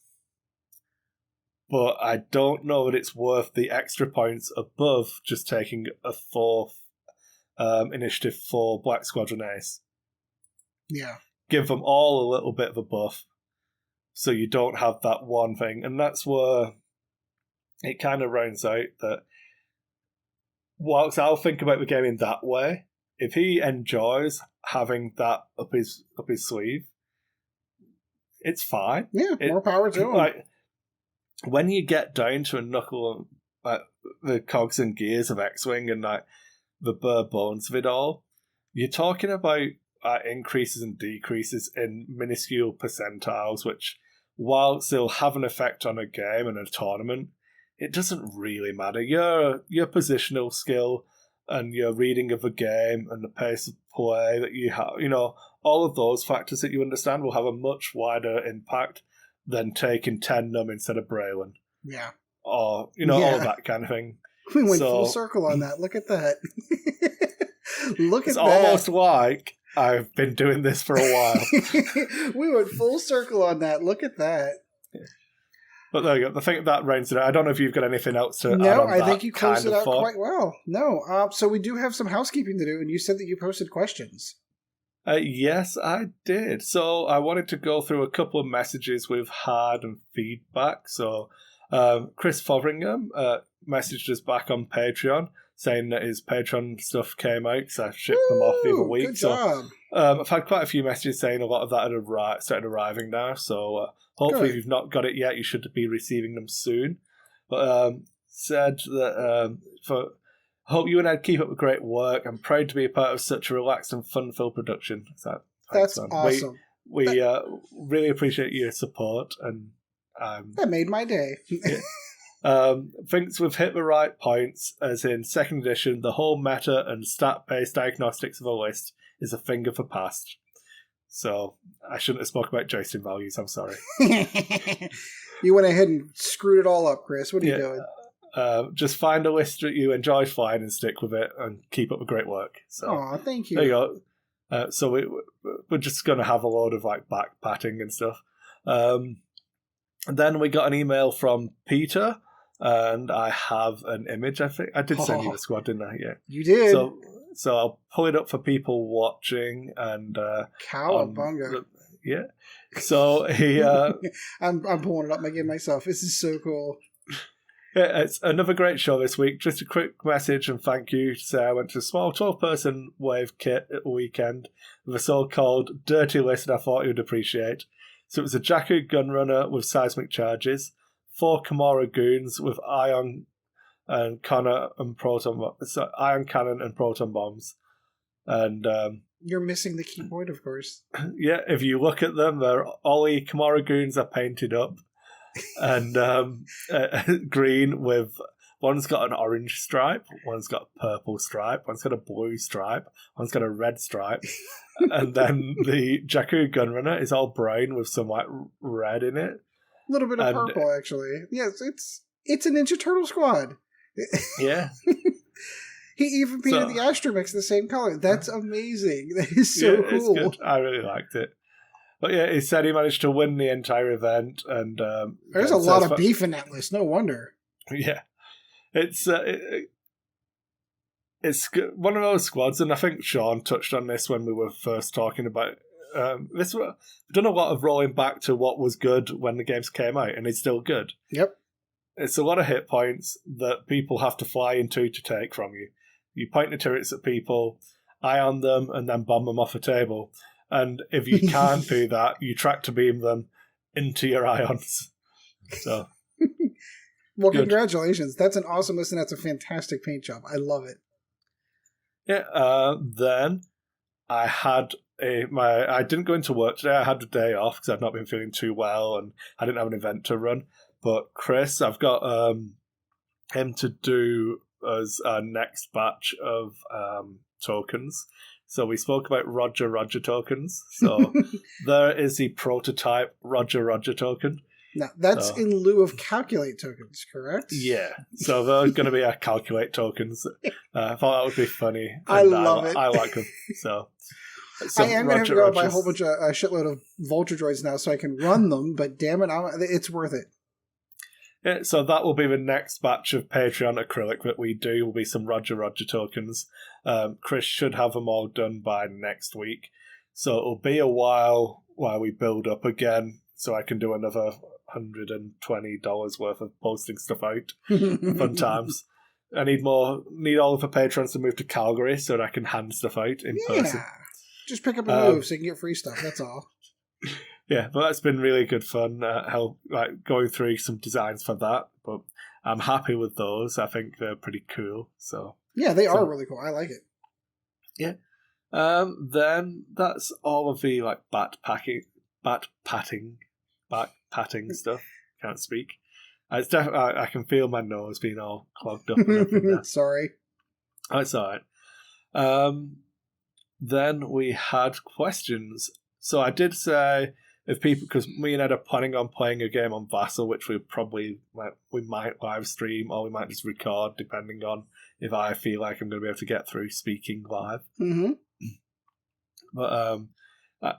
Speaker 2: But I don't know that it's worth the extra points above just taking a 4th Initiative 4 Black Squadron Ace.
Speaker 1: Yeah.
Speaker 2: Give them all a little bit of a buff so you don't have that one thing. And that's where it kind of rounds out that whilst I'll think about the game in that way, if he enjoys having that up his sleeve, it's fine.
Speaker 1: Yeah, more power to him.
Speaker 2: Like, when you get down to a knuckle, like the cogs and gears of X-Wing and like the bare bones of it all, you're talking about increases and decreases in minuscule percentiles, which, while they'll have an effect on a game and a tournament, it doesn't really matter. Your positional skill and your reading of the game and the pace of play that you have, all of those factors that you understand will have a much wider impact than taking 10 num instead of Braylon.
Speaker 1: Yeah.
Speaker 2: Or, all of that kind of thing.
Speaker 1: We went full circle on that. Look at that.
Speaker 2: It's almost like I've been doing this for a while.
Speaker 1: We went full circle on that. Look at that.
Speaker 2: Yeah. But there you go. I think that rounds it out. I don't know if you've got anything else to add on
Speaker 1: No, I
Speaker 2: that
Speaker 1: think you closed it out
Speaker 2: thought.
Speaker 1: quite well. No, so we do have some housekeeping to do, and you said that you posted questions.
Speaker 2: Yes, I did. So I wanted to go through a couple of messages we've had and feedback. So Chris Fotheringham messaged us back on Patreon saying that his Patreon stuff came out because I shipped them off the other week.
Speaker 1: Good job.
Speaker 2: So I've had quite a few messages saying a lot of that had started arriving now. So hopefully if you've not got it yet, you should be receiving them soon. But said that hope you and Ed keep up the great work. I'm proud to be a part of such a relaxed and fun-filled production. So,
Speaker 1: that's awesome.
Speaker 2: We really appreciate your support, and
Speaker 1: that made my day.
Speaker 2: Thinks we've hit the right points, as in 2nd edition, the whole meta and stat-based diagnostics of a list is a thing of the past. So I shouldn't have spoken about jousting values, I'm sorry.
Speaker 1: You went ahead and screwed it all up, Chris. What are you doing?
Speaker 2: Just find a list that you enjoy flying and stick with it and keep up the great work. So,
Speaker 1: thank you.
Speaker 2: There you go. So we're just going to have a load of like back patting and stuff. And then we got an email from Peter, and I have an image. I think I did send you the squad, didn't I? Yeah,
Speaker 1: you did.
Speaker 2: So I'll pull it up for people watching. And
Speaker 1: Cowabunga.
Speaker 2: Yeah. So he.
Speaker 1: I'm pulling it up again myself. This is so cool.
Speaker 2: Yeah, it's another great show this week. Just a quick message and thank you to say I went to a small 12-person wave kit at the weekend with a so-called dirty list that I thought you would appreciate. So it was a Jakku gunrunner with seismic charges, 4 Kimura goons with ion cannon and proton bombs, and
Speaker 1: you're missing the key point, of course.
Speaker 2: Yeah, if you look at them, all the Kimura goons are painted up. And green with one's got an orange stripe, one's got a purple stripe, one's got a blue stripe, one's got a red stripe, and then the Jakku gunrunner is all brown with some like red in it.
Speaker 1: A little bit of purple, actually. Yes, it's a Ninja Turtle squad.
Speaker 2: Yeah.
Speaker 1: He even painted the astromechs the same color. That's amazing. That is so cool.
Speaker 2: It's good. I really liked it. But yeah, he said he managed to win the entire event, and
Speaker 1: there's a lot of beef in that list. No wonder.
Speaker 2: Yeah, it's one of those squads, and I think Sean touched on this when we were first talking about this. We've done a lot of rolling back to what was good when the games came out, and it's still good.
Speaker 1: Yep,
Speaker 2: it's a lot of hit points that people have to fly into to take from you. You point the turrets at people, ion them, and then bomb them off a table. And if you can't do that, you tractor beam them into your ions. So,
Speaker 1: well, congratulations! That's an awesome list, and that's a fantastic paint job. I love it.
Speaker 2: Yeah. Then I had I didn't go into work today. I had the day off because I've not been feeling too well, and I didn't have an event to run. But Chris, I've got him to do as our next batch of tokens. So we spoke about Roger tokens. So there is the prototype Roger token.
Speaker 1: Now, that's in lieu of calculate tokens, correct?
Speaker 2: Yeah. So they're going to be our calculate tokens. I thought that would be funny.
Speaker 1: I love it.
Speaker 2: I like them. So
Speaker 1: I am going to have to go out buy a whole bunch of a shitload of Vulture droids now so I can run them, but damn it, it's worth it.
Speaker 2: Yeah, so that will be the next batch of Patreon acrylic that we do. Will be some Roger tokens. Chris should have them all done by next week. So it'll be a while we build up again, so I can do another $120 worth of posting stuff out. Fun times. I need all of the patrons to move to Calgary so that I can hand stuff out in person.
Speaker 1: Just pick up a move so you can get free stuff, that's all.
Speaker 2: Yeah, but that's been really good fun, going through some designs for that. But I'm happy with those. I think they're pretty cool. So
Speaker 1: yeah, they are really cool. I like it.
Speaker 2: Yeah. Then that's all of the back patting stuff. Can't speak. It's definitely I can feel my nose being all clogged up. And
Speaker 1: Sorry.
Speaker 2: That's all right. Then we had questions. So I did say, if people, because me and Ed are planning on playing a game on Vassal, which we might live stream, or we might just record, depending on if I feel like I'm going to be able to get through speaking live.
Speaker 1: Mm-hmm.
Speaker 2: But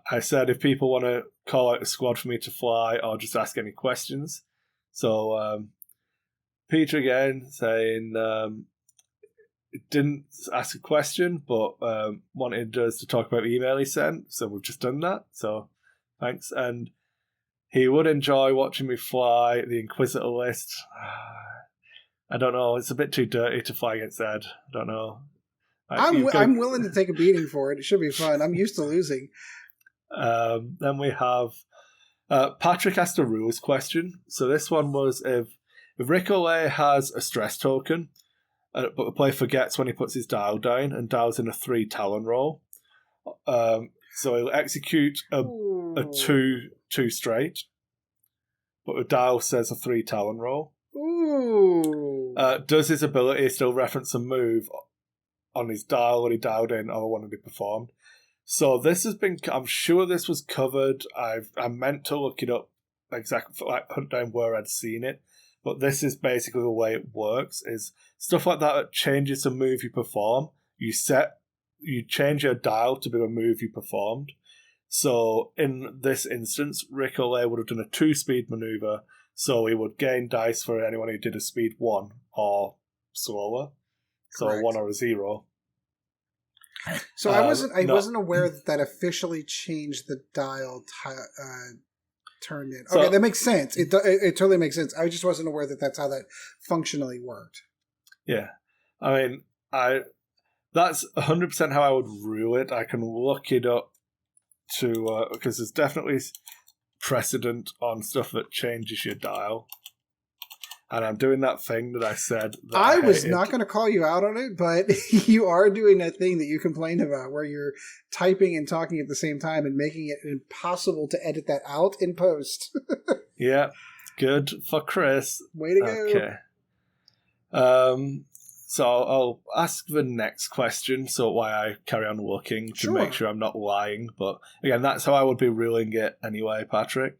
Speaker 2: I said if people want to call out a squad for me to fly, or just ask any questions. So Peter again saying didn't ask a question, but wanted us to talk about the email he sent. So we've just done that. So thanks. And he would enjoy watching me fly the Inquisitor list. I don't know. It's a bit too dirty to fly against Ed. I don't know.
Speaker 1: I'm willing to take a beating for it. It should be fun. I'm used to losing.
Speaker 2: Then we have Patrick asked a rules question. So this one was if Ricolé has a stress token, but the player forgets when he puts his dial down and dials in a 3 Talon roll. So he'll execute a 2 straight, but the dial says a 3 Talon roll.
Speaker 1: Ooh.
Speaker 2: Does his ability still reference a move on his dial when he dialed in or one that he performed? So this has been, I'm sure this was covered. I meant to look it up exactly, hunt down where I'd seen it. But this is basically the way it works, is stuff like that changes the move you perform. You change your dial to be a move you performed. So in this instance, Ricolé would have done a 2-speed maneuver, so he would gain dice for anyone who did a speed 1 or slower. So
Speaker 1: Correct.
Speaker 2: a 1 or a 0.
Speaker 1: So I wasn't aware that officially changed the dial turned in. Okay, that makes sense. It totally makes sense. I just wasn't aware that that's how that functionally worked.
Speaker 2: Yeah. I mean, that's 100% how I would rule it. I can look it up to, because there's definitely precedent on stuff that changes your dial. And I'm doing that thing that I said.
Speaker 1: I was not going to call you out on it, but you are doing that thing that you complained about where you're typing and talking at the same time and making it impossible to edit that out in post.
Speaker 2: Yeah, good for Chris.
Speaker 1: Way to go.
Speaker 2: Okay. So I'll ask the next question, so why I carry on looking to make sure I'm not lying. But again, that's how I would be ruling it anyway, Patrick.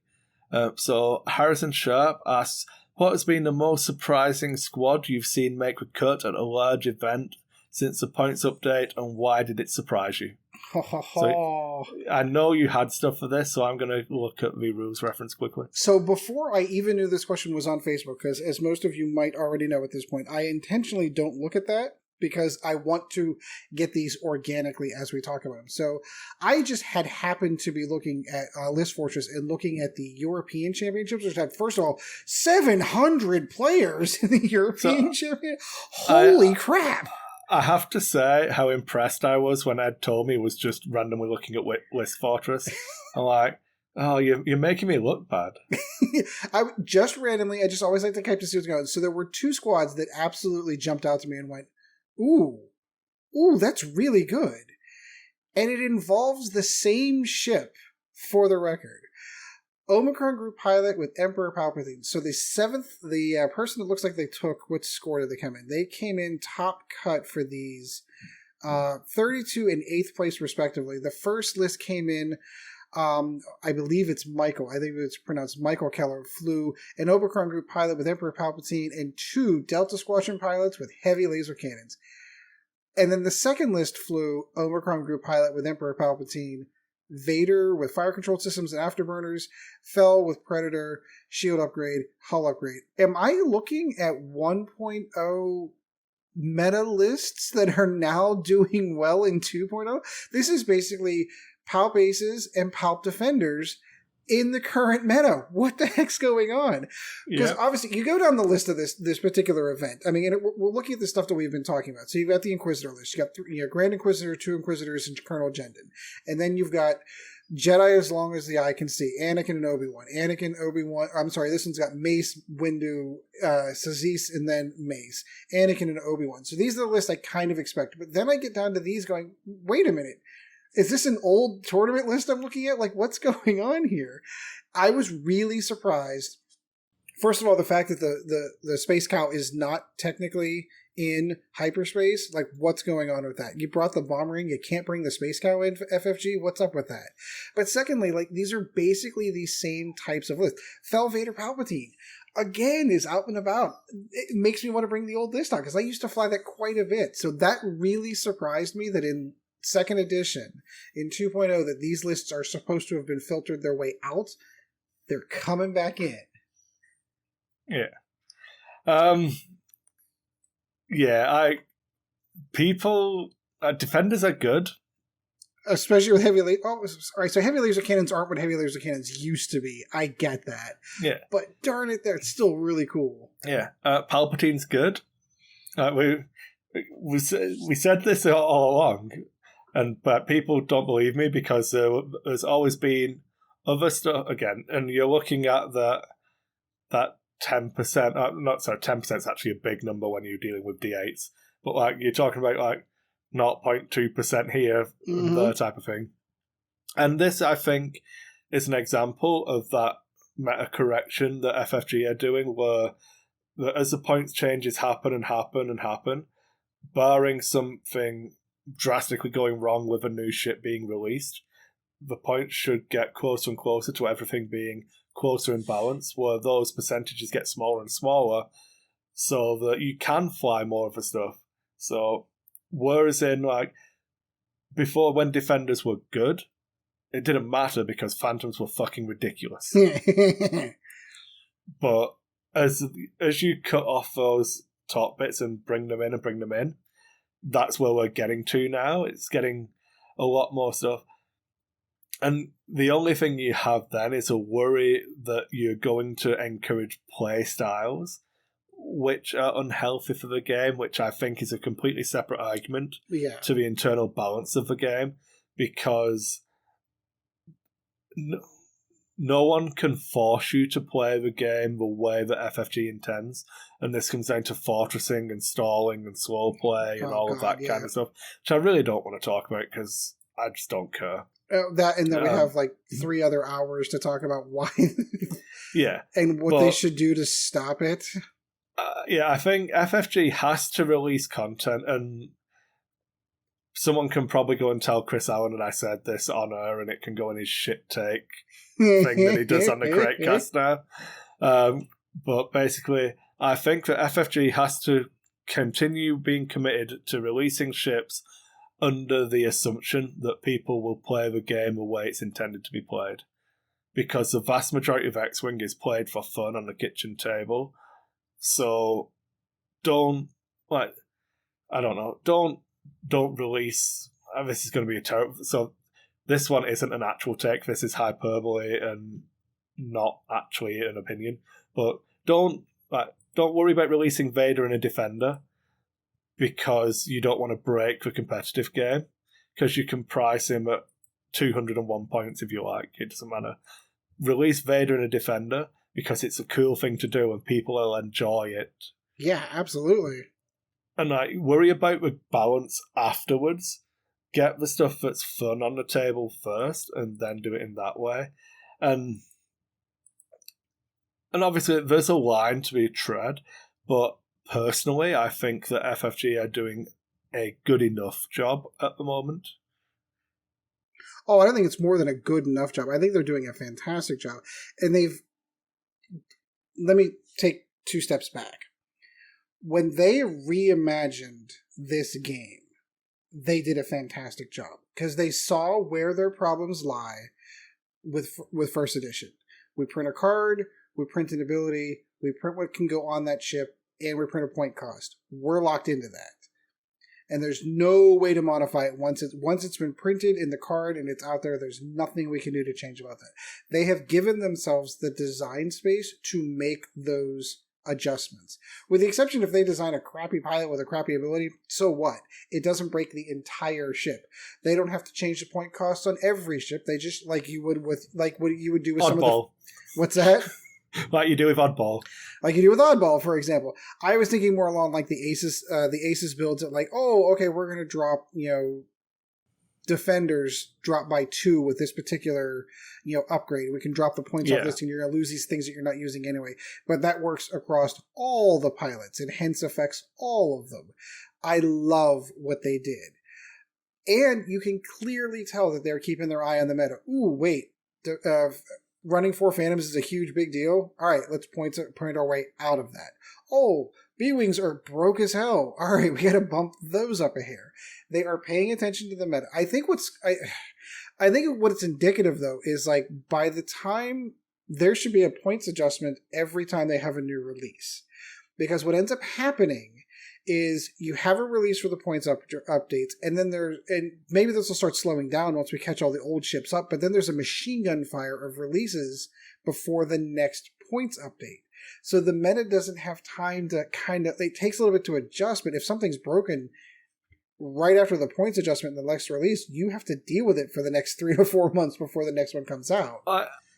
Speaker 2: So Harrison Sharp asks, What has been the most surprising squad you've seen make a cut at a large event since the points update, and why did it surprise you? So, I know you had stuff for this, so I'm going to look at the rules reference quickly.
Speaker 1: So before I even knew this question was on Facebook, because as most of you might already know at this point, I intentionally don't look at that because I want to get these organically as we talk about them. So I just had happened to be looking at List Fortress and looking at the European Championships, which had, first of all, 700 players in the European Championship. Holy crap!
Speaker 2: I have to say how impressed I was when Ed told me he was just randomly looking at List Fortress. I'm like, oh, you're making me look bad.
Speaker 1: I just randomly, I just always like to keep to see what's going on. So there were two squads that absolutely jumped out to me and went, ooh, that's really good. And it involves the same ship, for the record. Omicron Group pilot with Emperor Palpatine. So the person that looks like they took, what score did they come in? They came in top cut for these, 32 and 8th place respectively. The first list came in, I believe it's Michael. I think it's pronounced Michael Keller, flew an Omicron Group pilot with Emperor Palpatine and 2 Delta Squadron pilots with heavy laser cannons. And then the second list flew Omicron Group pilot with Emperor Palpatine, Vader with fire control systems and afterburners, Fell with Predator, shield upgrade, hull upgrade. Am I looking at 1.0 meta lists that are now doing well in 2.0? This is basically Palp Aces and Palp Defenders in the current meta. What the heck's going on? Because obviously, you go down the list of this particular event. I mean, and we're looking at the stuff that we've been talking about. So you've got the Inquisitor list. You got Grand Inquisitor, 2 Inquisitors, and Colonel Jendon. And then you've got Jedi as long as the eye can see. Anakin and Obi-Wan. I'm sorry, this one's got Mace, Windu, Saziz, and then Mace. Anakin and Obi-Wan. So these are the lists I kind of expect. But then I get down to these going, wait a minute. Is this an old tournament list I'm looking at? Like, what's going on here? I was really surprised. First of all, the fact that the Space Cow is not technically in hyperspace. Like, what's going on with that? You brought the bomb ring. You can't bring the Space Cow in FFG. What's up with that? But secondly, like, these are basically these same types of lists. Fel Vader Palpatine, again, is out and about. It makes me want to bring the old list on because I used to fly that quite a bit. So that really surprised me that in second edition, in 2.0, that these lists are supposed to have been filtered their way out. They're coming back in.
Speaker 2: Yeah. Defenders are good.
Speaker 1: Especially with heavy laser. Oh, all right, so heavy laser cannons aren't what heavy laser cannons used to be. I get that.
Speaker 2: Yeah.
Speaker 1: But darn it, that's still really cool.
Speaker 2: Yeah. Palpatine's good. We said this all along. But people don't believe me because there's always been other stuff again, and you're looking at that 10%. 10% is actually a big number when you're dealing with D8s. But like you're talking about like 0.2% here, that type of thing. And this, I think, is an example of that meta correction that FFG are doing, where as the points changes happen, barring something drastically going wrong with a new ship being released, the points should get closer and closer to everything being closer in balance, where those percentages get smaller and smaller so that you can fly more of the stuff. So whereas in like before, when defenders were good, it didn't matter because phantoms were fucking ridiculous. But as you cut off those top bits and bring them in, that's where we're getting to now. It's getting a lot more stuff. And the only thing you have then is a worry that you're going to encourage play styles which are unhealthy for the game, which I think is a completely separate argument to the internal balance of the game, because no one can force you to play the game the way that FFG intends, and this comes down to fortressing and stalling and slow play and all of that kind of stuff, which I really don't want to talk about because I just don't care.
Speaker 1: That, and then we have like 3 other hours to talk about why. And what they should do to stop it.
Speaker 2: I think FFG has to release content, and someone can probably go and tell Chris Allen that I said this on air, and it can go in his shit take thing that he does on the Craigcast now. But basically, I think that FFG has to continue being committed to releasing ships under the assumption that people will play the game the way it's intended to be played. Because the vast majority of X-Wing is played for fun on the kitchen table. So don't release. This is going to be a terrible. So this one isn't an actual take. This is hyperbole and not actually an opinion. But don't worry about releasing Vader in a Defender because you don't want to break the competitive game. Because you can price him at 201 points if you like. It doesn't matter. Release Vader in a Defender because it's a cool thing to do and people will enjoy it.
Speaker 1: Yeah, absolutely.
Speaker 2: And worry about the balance afterwards. Get the stuff that's fun on the table first and then do it in that way. And obviously there's a line to be tread, but personally I think that FFG are doing a good enough job at the moment.
Speaker 1: Oh, I don't think it's more than a good enough job. I think they're doing a fantastic job. And let me take 2 steps back. When they reimagined this game, they did a fantastic job because they saw where their problems lie with first edition. We print a card, we print an ability, we print what can go on that ship, and we print a point cost. We're locked into that. And there's no way to modify it once it's been printed in the card and it's out there. There's nothing we can do to change about that. They have given themselves the design space to make those adjustments. With the exception if they design a crappy pilot with a crappy ability, so what? It doesn't break the entire ship. They don't have to change the point cost on every ship. They just like you would with like what you would do with some of the. What's that?
Speaker 2: Like you do with Oddball.
Speaker 1: Like you do with Oddball, for example. I was thinking more along like the Aces builds at like, oh, okay, we're going to drop, Defenders drop by 2 with this particular, upgrade. We can drop the points off this and you're going to lose these things that you're not using anyway. But that works across all the pilots and hence affects all of them. I love what they did. And you can clearly tell that they're keeping their eye on the meta. Ooh, wait. Running 4 Phantoms is a huge big deal. All right, let's point our way out of that. Oh, B-Wings are broke as hell. All right, we got to bump those up a hair. They are paying attention to the meta. I think what it's indicative, though, is like by the time there should be a points adjustment every time they have a new release. Because what ends up happening is you have a release for the points updates, and then and maybe this will start slowing down once we catch all the old ships up, but then there's a machine gun fire of releases before the next points update. So the meta doesn't have time to it takes a little bit to adjust, but if something's broken right after the points adjustment in the next release, you have to deal with it for the next 3 to 4 months before the next one comes out.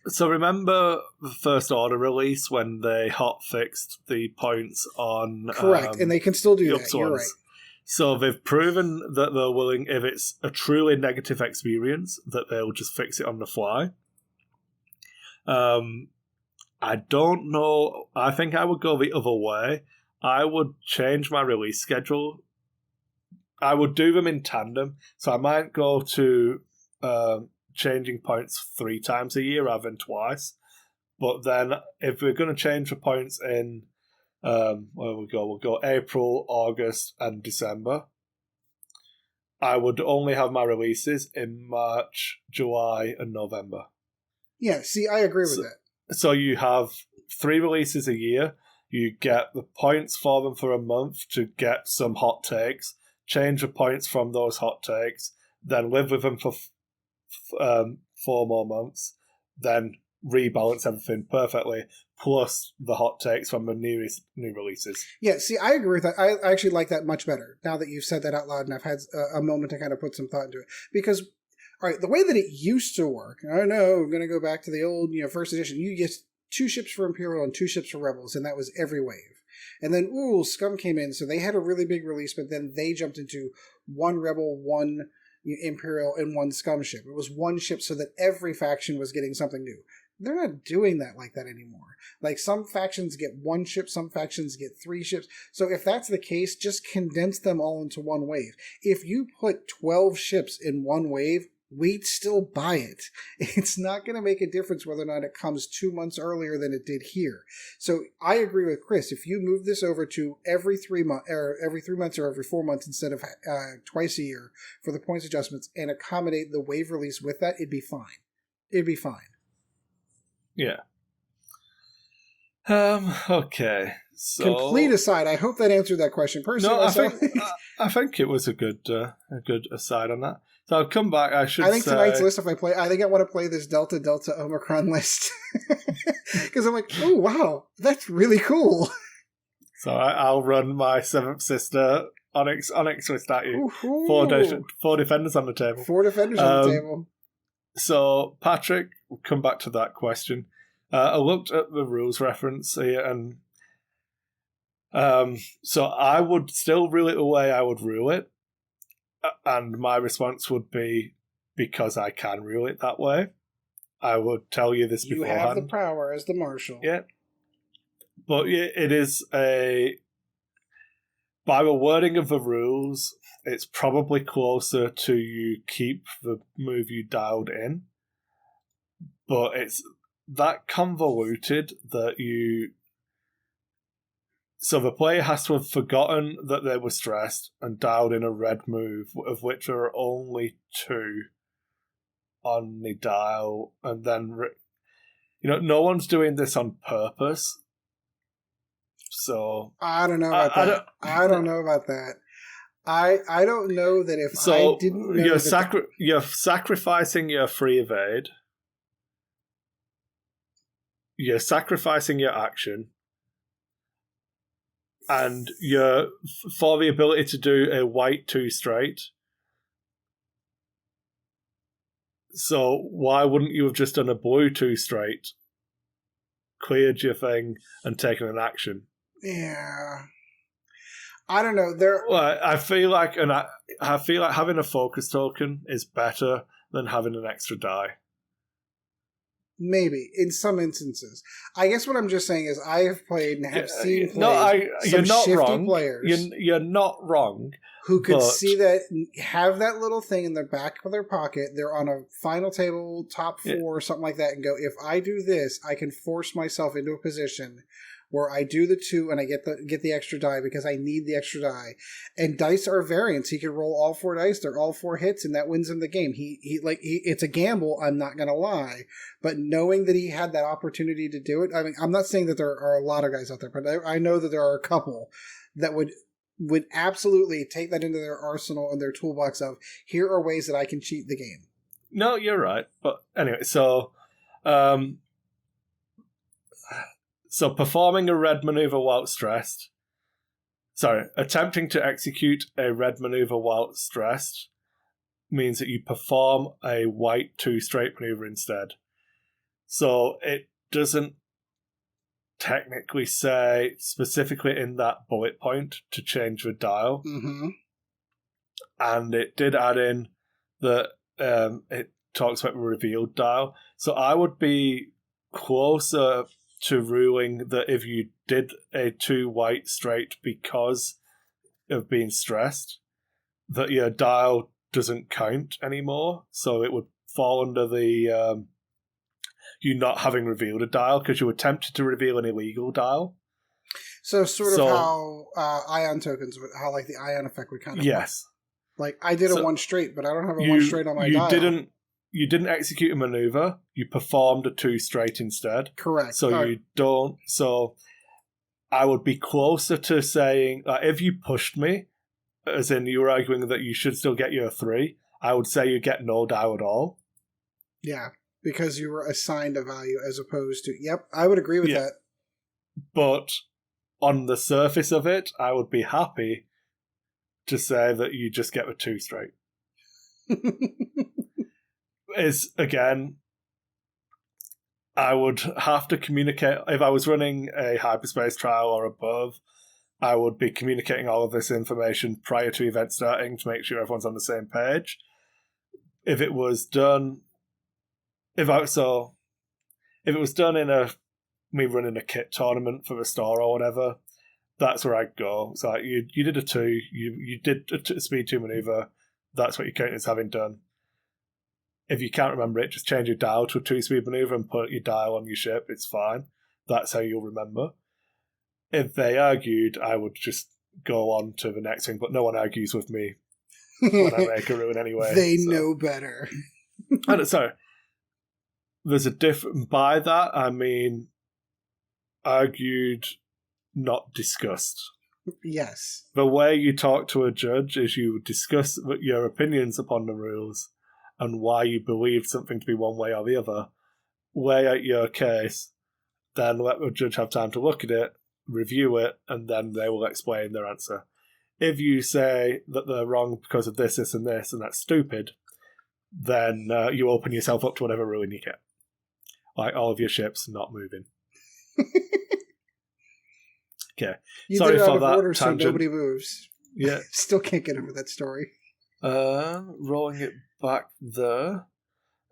Speaker 2: So remember the First Order release when they hot-fixed the points on...
Speaker 1: Correct, and they can still do that, you're right.
Speaker 2: So they've proven that they're willing, if it's a truly negative experience, that they'll just fix it on the fly. I don't know. I think I would go the other way. I would change my release schedule. I would do them in tandem. So I might go to... changing points 3 times a year rather than twice. But then if we're going to change the points in we'll go April, August and December, I would only have my releases in March, July and November.
Speaker 1: Yeah, see, I agree with that.
Speaker 2: So you have 3 releases a year. You get the points for them for a month to get some hot takes, change the points from those hot takes, then live with them for 4 more months, then rebalance everything perfectly, plus the hot takes from the new releases.
Speaker 1: Yeah, see, I agree with that. I actually like that much better now that you've said that out loud and I've had a moment to kind of put some thought into it. Because, all right, the way that it used to work, I know, I'm going to go back to the old, first edition, you get 2 ships for Imperial and 2 ships for Rebels, and that was every wave. And then, Scum came in, so they had a really big release, but then they jumped into 1 Rebel, 1 Imperial, and 1 Scum ship. It was 1 ship so that every faction was getting something new. They're not doing that like that anymore. Like, some factions get 1 ship, some factions get 3 ships. So if that's the case, just condense them all into 1 wave. If you put 12 ships in 1 wave, we'd still buy it. It's not going to make a difference whether or not it comes 2 months earlier than it did here. So I agree with Chris. If you move this over to every 3 months, or every 3 months, or every 4 months instead of twice a year for the points adjustments, and accommodate the wave release with that, it'd be fine. It'd be fine.
Speaker 2: Yeah. Okay. So,
Speaker 1: complete aside, I hope that answered that question. Personally,
Speaker 2: no, I think it was a good aside on that. So I'll come back. I think
Speaker 1: tonight's list, if I play, I think I want to play this Delta Omicron list because I'm like, oh wow, that's really cool.
Speaker 2: So I'll run my Seventh Sister Onyx Twist at you. Four defenders on the table.
Speaker 1: 4 defenders on the table.
Speaker 2: So Patrick, we'll come back to that question. I looked at the rules reference here, and so I would still rule it the way I would rule it, and my response would be, because I can rule it that way, I would tell you this beforehand.
Speaker 1: You have the power as the marshal.
Speaker 2: Yeah. But it is by the wording of the rules, it's probably closer to you keep the move you dialed in, but it's that convoluted that so the player has to have forgotten that they were stressed and dialed in a red move, of which there are only 2 on the dial, and then no one's doing this on purpose. So
Speaker 1: I don't know about that. I don't know about that. I don't know that if I didn't know
Speaker 2: you're sacrificing your free evade. You're sacrificing your action, and you're for the ability to do a white 2 straight. So why wouldn't you have just done a blue 2 straight, cleared your thing, and taken an action?
Speaker 1: Yeah, I don't know.
Speaker 2: Well, I feel like having a focus token is better than having an extra die.
Speaker 1: Maybe in some instances. I guess what I'm just saying is I have played and have seen some shifty players.
Speaker 2: You're not wrong.
Speaker 1: Who could see that, have that little thing in the back of their pocket. They're on a final table, top 4 or something like that, and go, if I do this, I can force myself into a position where I do the 2 and I get the extra die because I need the extra die. And dice are variants. He can roll all 4 dice. They're all 4 hits, and that wins him the game. It's a gamble, I'm not going to lie. But knowing that he had that opportunity to do it, I mean, I'm not saying that there are a lot of guys out there, but I know that there are a couple that would absolutely take that into their arsenal and their toolbox of, here are ways that I can cheat the game.
Speaker 2: No, you're right. But anyway, so performing a red maneuver while stressed. Sorry, attempting to execute a red maneuver while stressed means that you perform a white 2 straight maneuver instead. So it doesn't technically say specifically in that bullet point to change the dial.
Speaker 1: Mm-hmm.
Speaker 2: And it did add in that it talks about the revealed dial. So I would be closer to ruling that if you did a 2 white straight because of being stressed, that your dial doesn't count anymore. So it would fall under the you not having revealed a dial because you attempted to reveal an illegal dial.
Speaker 1: So sort of how ion tokens, how like the ion effect would kind of
Speaker 2: yes.
Speaker 1: Like I did a 1 straight, but I don't have a 1 straight on my dial.
Speaker 2: You didn't execute a maneuver. You performed a 2 straight instead.
Speaker 1: Correct.
Speaker 2: So you don't. So I would be closer to saying, if you pushed me, as in you were arguing that you should still get your 3, I would say you get no dial at all.
Speaker 1: Yeah, because you were assigned a value as opposed to. Yep, I would agree with that.
Speaker 2: But on the surface of it, I would be happy to say that you just get the 2 straight. Is again, I would have to communicate. If I was running a hyperspace trial or above, I would be communicating all of this information prior to event starting to make sure everyone's on the same page. If it was done, if it was done in me running a kit tournament for the store or whatever, that's where I'd go. So like, you did a 2, you did a speed 2 maneuver. That's what you count as having done. if you can't remember it, just change your dial to a 2-speed maneuver and put your dial on your ship. It's fine. That's how you'll remember. If they argued, I would just go on to the next thing, but no one argues with me when I make a ruin anyway.
Speaker 1: They know better.
Speaker 2: Sorry. There's a different... By that, I mean argued, not discussed.
Speaker 1: Yes.
Speaker 2: The way you talk to a judge is you discuss your opinions upon the rules and why you believe something to be one way or the other. Lay out your case, then let the judge have time to look at it, review it, and then they will explain their answer. If you say that they're wrong because of this, this, and this, and that's stupid, then you open yourself up to whatever ruin you get. Like all of your ships not moving. Okay.
Speaker 1: You
Speaker 2: Sorry
Speaker 1: did it out
Speaker 2: for
Speaker 1: of
Speaker 2: that
Speaker 1: order
Speaker 2: tangent.
Speaker 1: so nobody moves.
Speaker 2: Yeah.
Speaker 1: Still can't get over that story.
Speaker 2: Rolling it back there.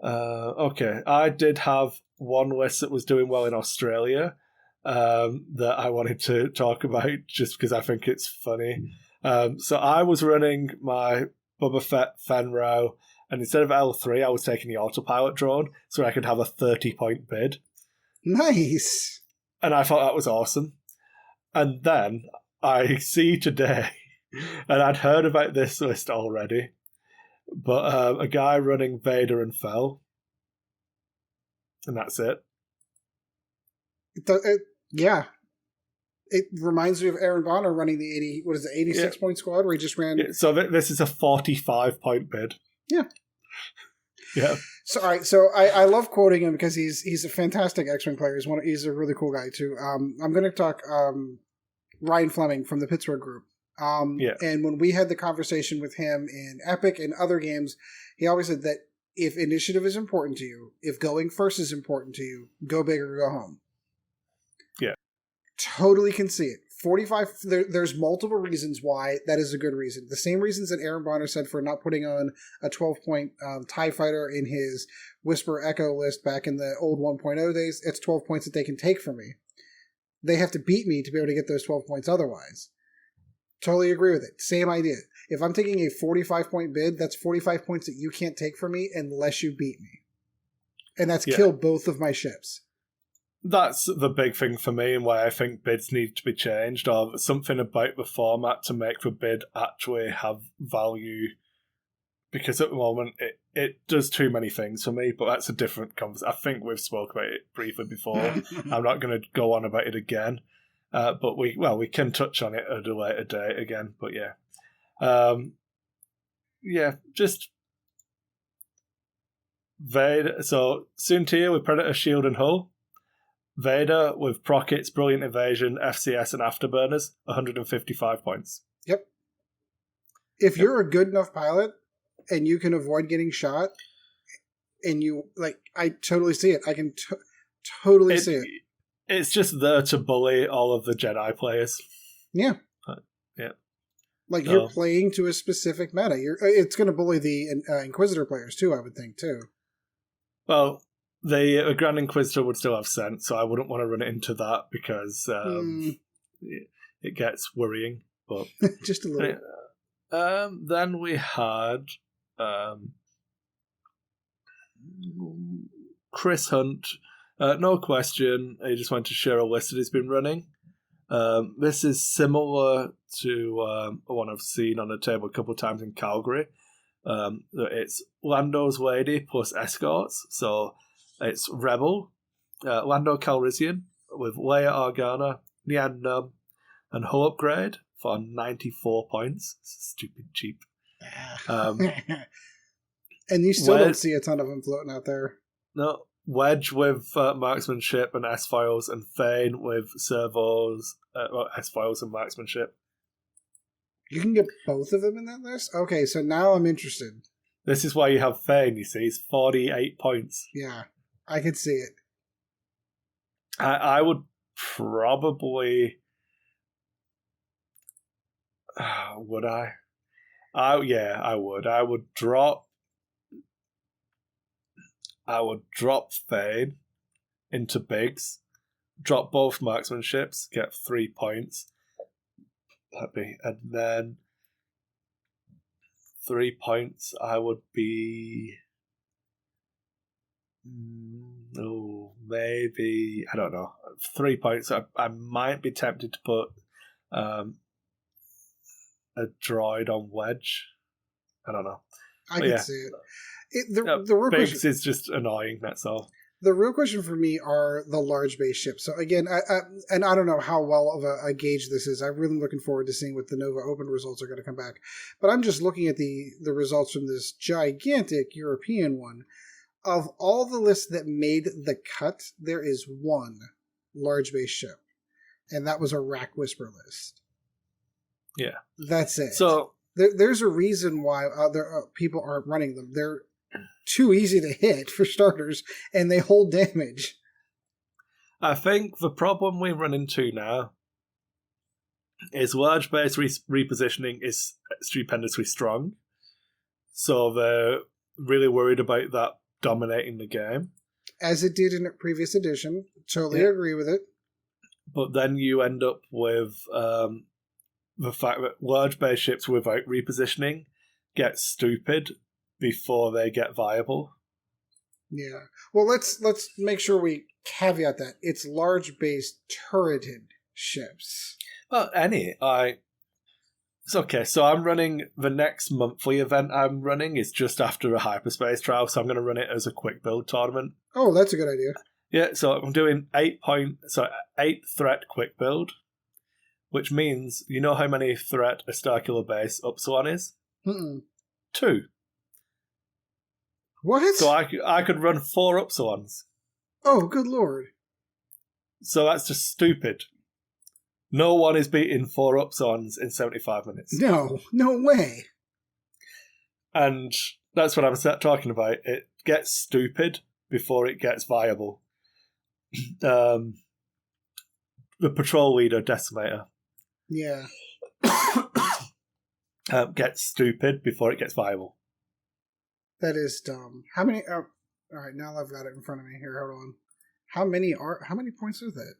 Speaker 2: Okay. I did have one list that was doing well in Australia that I wanted to talk about just because I think it's funny. So I was running my Boba Fett Fenrow, and instead of L3, I was taking the autopilot drone so I could have a 30-point bid.
Speaker 1: Nice.
Speaker 2: And I thought that was awesome. And then I see today, and I'd heard about this list already, but a guy running Vader and Fell, and that's it.
Speaker 1: Yeah. It reminds me of Aaron Bonner running the 86-point squad where he just ran...
Speaker 2: Yeah, so this is a 45-point bid.
Speaker 1: Yeah.
Speaker 2: Yeah.
Speaker 1: So, all right, so I love quoting him because he's a fantastic X-Wing player. He's a really cool guy, too. I'm going to talk Ryan Fleming from the Pittsburgh group. And when we had the conversation with him in Epic and other games, he always said that if initiative is important to you, if going first is important to you, go big or go home.
Speaker 2: Yeah. Totally
Speaker 1: can see it. 45, there's multiple reasons why that is a good reason. The same reasons that Aaron Bonner said for not putting on a 12-point TIE fighter in his Whisper Echo list back in the old 1.0 days. It's 12 points that they can take from me. They have to beat me to be able to get those 12 points otherwise. Totally agree with it. Same idea. If I'm taking a 45-point bid, that's 45 points that you can't take from me unless you beat me. And that's kill both of my ships.
Speaker 2: That's the big thing for me and why I think bids need to be changed, or something about the format to make the bid actually have value. Because at the moment, it does too many things for me, but that's a different conversation. I think we've spoke about it briefly before. I'm not going to go on about it again. But we can touch on it at a later date again. But just Vader. So Soontir with Predator, Shield, and Hull. Vader with Prockets, Brilliant Evasion, FCS, and Afterburners, 155 points.
Speaker 1: Yep. If you're a good enough pilot and you can avoid getting shot, and you I totally see it. I can totally see it.
Speaker 2: It's just there to bully all of the Jedi players.
Speaker 1: Yeah. You're playing to a specific meta. It's going to bully the Inquisitor players too, I would think, too.
Speaker 2: Well, the Grand Inquisitor would still have sense, so I wouldn't want to run it into that because it gets worrying. But
Speaker 1: just a little.
Speaker 2: Then we had Chris Hunt. No question. He just wanted to share a list that he's been running. This is similar to one I've seen on the table a couple of times in Calgary. It's Lando's Lady plus escorts. So it's Rebel, Lando Calrissian with Leia Organa, Nyan Nub, and Hull Upgrade for 94 points. Stupid cheap.
Speaker 1: And you still don't see a ton of them floating out there.
Speaker 2: No. Wedge with marksmanship and S-foils, and Thane with servos, S-foils and marksmanship.
Speaker 1: You can get both of them in that list? Okay, so now I'm interested.
Speaker 2: This is why you have Thane, you see. It's 48 points.
Speaker 1: Yeah, I could see it.
Speaker 2: I would probably... would I? I would. I would drop Thane into Biggs, drop both marksmanships, get 3 points. And then 3 points, I would be... maybe, I don't know, 3 points. I might be tempted to put a droid on Wedge. I don't know.
Speaker 1: I can see it. The real
Speaker 2: Biggs
Speaker 1: question
Speaker 2: is just annoying, that's all.
Speaker 1: The real question for me are the large base ships. So again, I don't know how well of a gauge this is. I'm really looking forward to seeing what the Nova Open results are going to come back. But I'm just looking at the results from this gigantic European one. Of all the lists that made the cut, there is one large base ship, and that was a Rack Whisper list.
Speaker 2: Yeah,
Speaker 1: that's it.
Speaker 2: So
Speaker 1: there's a reason why other people aren't running them. They're too easy to hit for starters, and they hold damage.
Speaker 2: I think the problem we run into now is large base repositioning is stupendously strong, so they're really worried about that dominating the game.
Speaker 1: As it did in a previous edition. Totally agree with it.
Speaker 2: But then you end up with the fact that large base ships without repositioning get stupid before they get viable.
Speaker 1: Yeah. Well, let's make sure we caveat that. It's large base turreted ships.
Speaker 2: Well, it's okay. So I'm running the next monthly event I'm running is just after a hyperspace trial, so I'm going to run it as a quick build tournament.
Speaker 1: Oh, that's a good idea.
Speaker 2: Yeah, so I'm doing 8 threat quick build, which means you know how many threat a Starkiller base Upsilon is? 2.
Speaker 1: What?
Speaker 2: So I could run 4 Upsilons.
Speaker 1: Oh, good lord.
Speaker 2: So that's just stupid. No one is beating 4 Upsilons in 75 minutes.
Speaker 1: No way.
Speaker 2: And that's what I'm talking about. It gets stupid before it gets viable. The patrol leader Decimator.
Speaker 1: Yeah.
Speaker 2: Gets stupid before it gets viable.
Speaker 1: That is dumb. How many? All right, now I've got it in front of me here. Hold on. How many points are that?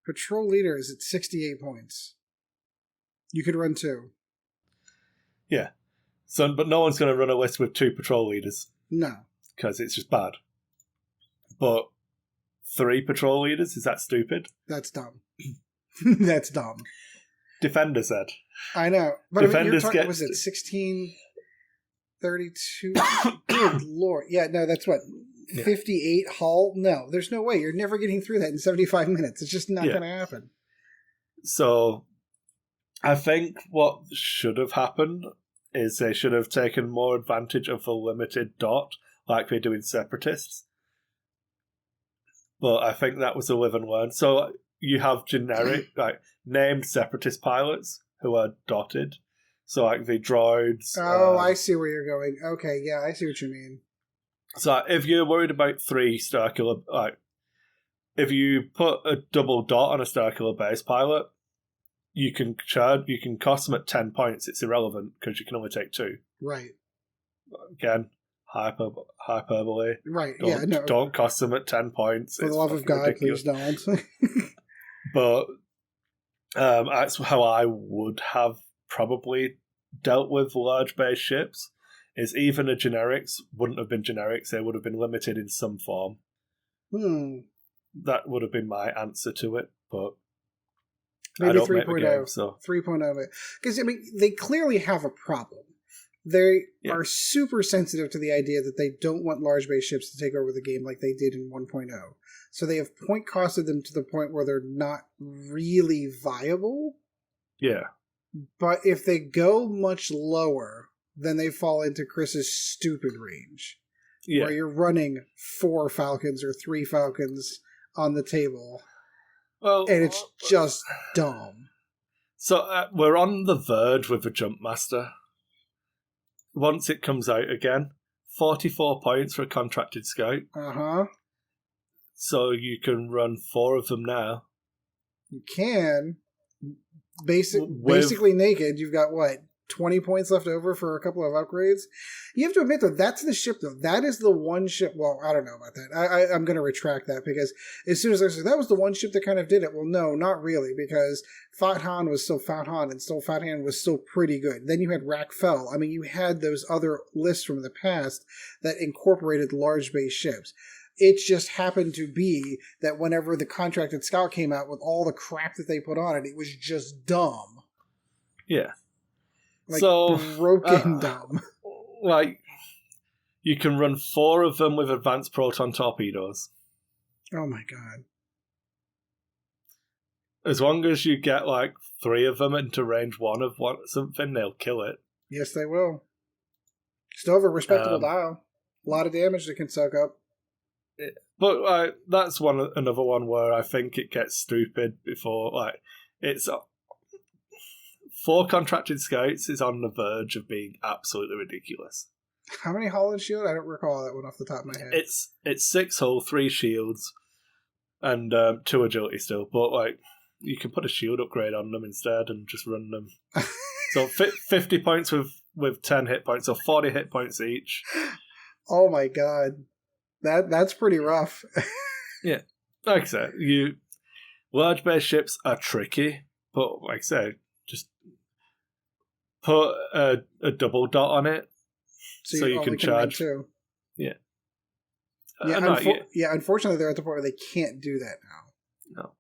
Speaker 1: Patrol leader is at 68 points. You could run 2.
Speaker 2: Yeah. So, but no one's going to run a list with 2 patrol leaders.
Speaker 1: No.
Speaker 2: Because it's just bad. But 3 patrol leaders, is that stupid?
Speaker 1: That's dumb. That's dumb.
Speaker 2: Defender said.
Speaker 1: I know. But
Speaker 2: Defenders
Speaker 1: I mean, was it 1632? Good lord. Yeah, no, that's what? 58 hull? No, there's no way. You're never getting through that in 75 minutes. It's just not going to happen.
Speaker 2: So, I think what should have happened is they should have taken more advantage of the limited dot, like they do in Separatists. But I think that was a live and learn. So, you have generic, named Separatist pilots who are dotted. So, the droids.
Speaker 1: Oh, I see where you're going. Okay, yeah, I see what you mean.
Speaker 2: So if you're worried about 3 Starkiller, if you put a double dot on a Starkiller base pilot, you can cost them at 10 points. It's irrelevant because you can only take 2.
Speaker 1: Right.
Speaker 2: Again, hyperbole.
Speaker 1: Right.
Speaker 2: Don't cost them at 10 points.
Speaker 1: For the love of God, ridiculous. Please don't.
Speaker 2: But that's how I would have probably dealt with large base ships. Is even the generics wouldn't have been generics, they would have been limited in some form. That would have been my answer to it, but
Speaker 1: maybe
Speaker 2: I don't
Speaker 1: 3.0.
Speaker 2: So
Speaker 1: 3.0. Because, I mean, they clearly have a problem. They are super sensitive to the idea that they don't want large base ships to take over the game like they did in 1.0. So they have point costed them to the point where they're not really viable.
Speaker 2: Yeah.
Speaker 1: But if they go much lower, then they fall into Chris's stupid range. Yeah. Where you're running 4 Falcons or 3 Falcons on the table. Well, and it's just dumb.
Speaker 2: So we're on the verge with the Jumpmaster. Once it comes out again, 44 points for a contracted scout.
Speaker 1: Uh-huh.
Speaker 2: So you can run 4 of them now.
Speaker 1: You can. Basically naked, you've got what? 20 points left over for a couple of upgrades. You have to admit, though, that's the ship, though. That is the one ship. Well, I don't know about that. I'm going to retract that because as soon as I said that was the one ship that kind of did it. Well, no, not really, because Fat Han was still Fat Han and still Fat Han was still pretty good. Then you had Rack Fell. I mean, you had those other lists from the past that incorporated large base ships. It just happened to be that whenever the Contracted Scout came out with all the crap that they put on it, it was just dumb.
Speaker 2: Yeah.
Speaker 1: Like,
Speaker 2: so
Speaker 1: broken dumb.
Speaker 2: Like, you can run 4 of them with advanced proton torpedoes.
Speaker 1: Oh my god.
Speaker 2: As long as you get, like, 3 of them into range 1 of something, they'll kill it.
Speaker 1: Yes, they will. Still have a respectable dial. A lot of damage they can soak up.
Speaker 2: But that's another one where I think it gets stupid before, like, it's 4 contracted scouts is on the verge of being absolutely ridiculous.
Speaker 1: How many hull and shield? I don't recall that one off the top of my head.
Speaker 2: It's 6 hull, 3 shields, and 2 agility still. But like, you can put a shield upgrade on them instead and just run them. So 50 points with 10 hit points, so 40 hit points each.
Speaker 1: Oh my god, that's pretty rough.
Speaker 2: Yeah, like I said, large base ships are tricky, but like I said, just put a double dot on it so you can charge.
Speaker 1: Two.
Speaker 2: Yeah.
Speaker 1: Yeah, unfortunately, they're at the point where they can't do that now.
Speaker 2: No.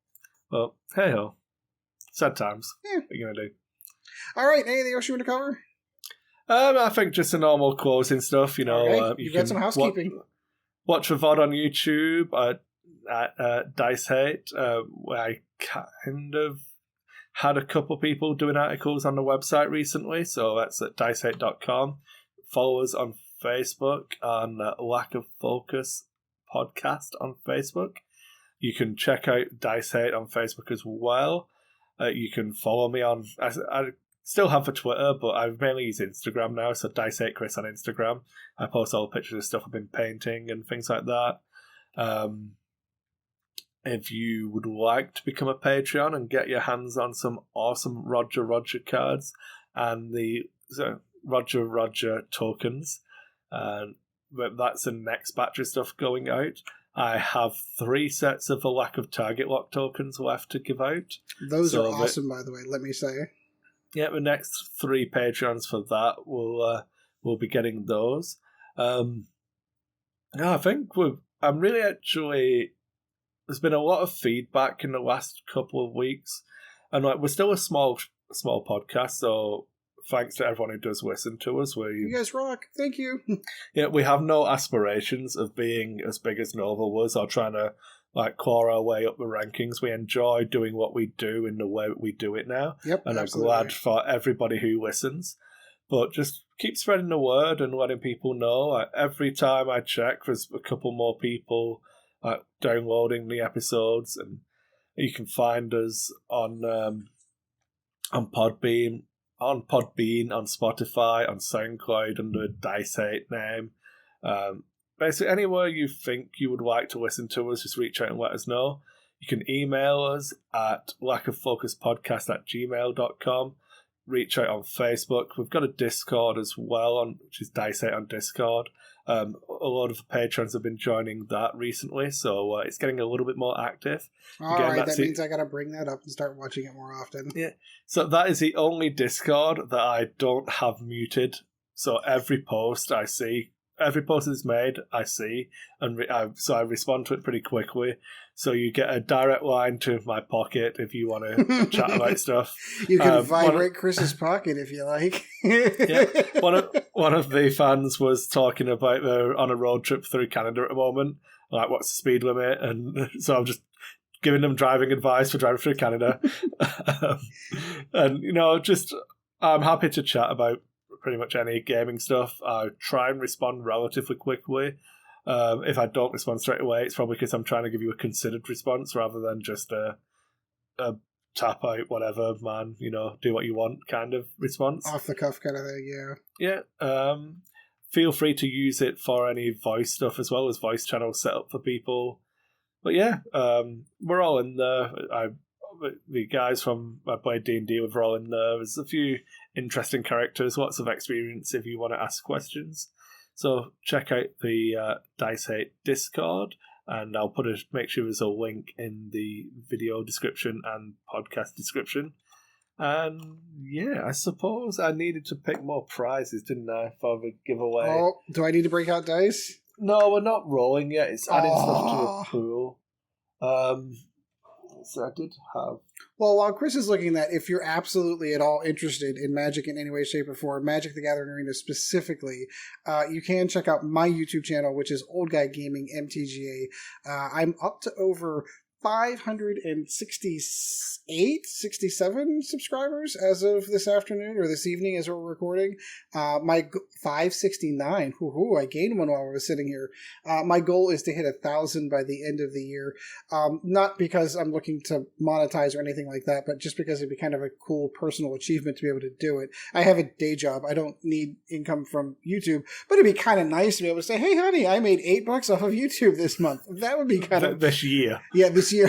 Speaker 2: Well, hey ho. Sad times.
Speaker 1: Yeah.
Speaker 2: What are you going to do?
Speaker 1: All right, anything else you want to cover?
Speaker 2: I think just the normal closing stuff, you know.
Speaker 1: Okay. You've got some housekeeping.
Speaker 2: Watch the VOD on YouTube at Dice Hate. I kind of had a couple people doing articles on the website recently, so that's at dicehate.com. Follow us on Facebook on Lack of Focus Podcast on Facebook. You can check out Dice Hate on Facebook as well. You can follow me on... I still have a Twitter, but I mainly use Instagram now, so Dice Ed Kris on Instagram. I post all the pictures of stuff I've been painting and things like that. If you would like to become a Patreon and get your hands on some awesome Roger cards and the Roger tokens, that's the next batch of stuff going out. I have 3 sets of the Lack of Target Lock tokens left to give out.
Speaker 1: Those are awesome, by the way, let me say.
Speaker 2: Yeah, the next 3 Patreons for that will be getting those. I think I'm really actually... There's been a lot of feedback in the last couple of weeks, and like we're still a small podcast, so thanks to everyone who does listen to us.
Speaker 1: You guys rock. Thank you.
Speaker 2: Yeah, we have no aspirations of being as big as Nova was or trying to like claw our way up the rankings. We enjoy doing what we do in the way we do it now.
Speaker 1: Yep,
Speaker 2: and
Speaker 1: absolutely.
Speaker 2: I'm glad for everybody who listens. But just keep spreading the word and letting people know. Like, every time I check, there's a couple more people downloading the episodes, and you can find us on Podbean, on Spotify, on SoundCloud under Dice Hate name. Basically, anywhere you think you would like to listen to us, just reach out and let us know. You can email us at lackoffocuspodcast@gmail.com. Reach out on Facebook. We've got a Discord as well, which is Dice Hate on Discord. A lot of the patrons have been joining that recently, so it's getting a little bit more active.
Speaker 1: Alright, that means I gotta bring that up and start watching it more often.
Speaker 2: Yeah, so that is the only Discord that I don't have muted. So every post I see, every post that's made, I see, and so I respond to it pretty quickly. So you get a direct line to my pocket if you want to chat about stuff.
Speaker 1: You can vibrate Chris's pocket if you like.
Speaker 2: Yeah, one of the fans was talking about they're on a road trip through Canada at the moment. Like, what's the speed limit? And so I'm just giving them driving advice for driving through Canada. And just I'm happy to chat about pretty much any gaming stuff. I try and respond relatively quickly. If I don't respond straight away, it's probably because I'm trying to give you a considered response rather than just a tap out, whatever, man, do what you want kind of response.
Speaker 1: Off the cuff kind of thing, yeah.
Speaker 2: Yeah. Feel free to use it for any voice stuff as well as voice channels set up for people. But yeah, we're all in there. The guys from I played D&D, we're all in there. There's a few interesting characters, lots of experience if you want to ask questions. So check out the Dice Hate Discord, and I'll make sure there's a link in the video description and podcast description. And yeah, I suppose I needed to pick more prizes, didn't I, for the giveaway?
Speaker 1: Oh, do I need to break out dice?
Speaker 2: No, we're not rolling yet. It's adding stuff to the pool. So I did have...
Speaker 1: Well, while Chris is looking at that, if you're absolutely at all interested in Magic in any way, shape, or form, Magic the Gathering Arena specifically, you can check out my YouTube channel, which is Old Guy Gaming MTGA. I'm up to over 568, 67 subscribers as of this afternoon, or this evening as we're recording. My 569. Whoo-hoo, I gained one while I was sitting here. My goal is to hit 1,000 by the end of the year. Not because I'm looking to monetize or anything like that, but just because it'd be kind of a cool personal achievement to be able to do it. I have a day job. I don't need income from YouTube, but it'd be kind of nice to be able to say, hey, honey, I made $8 off of YouTube this month. That would be kind of...
Speaker 2: This year.
Speaker 1: Yeah, this year,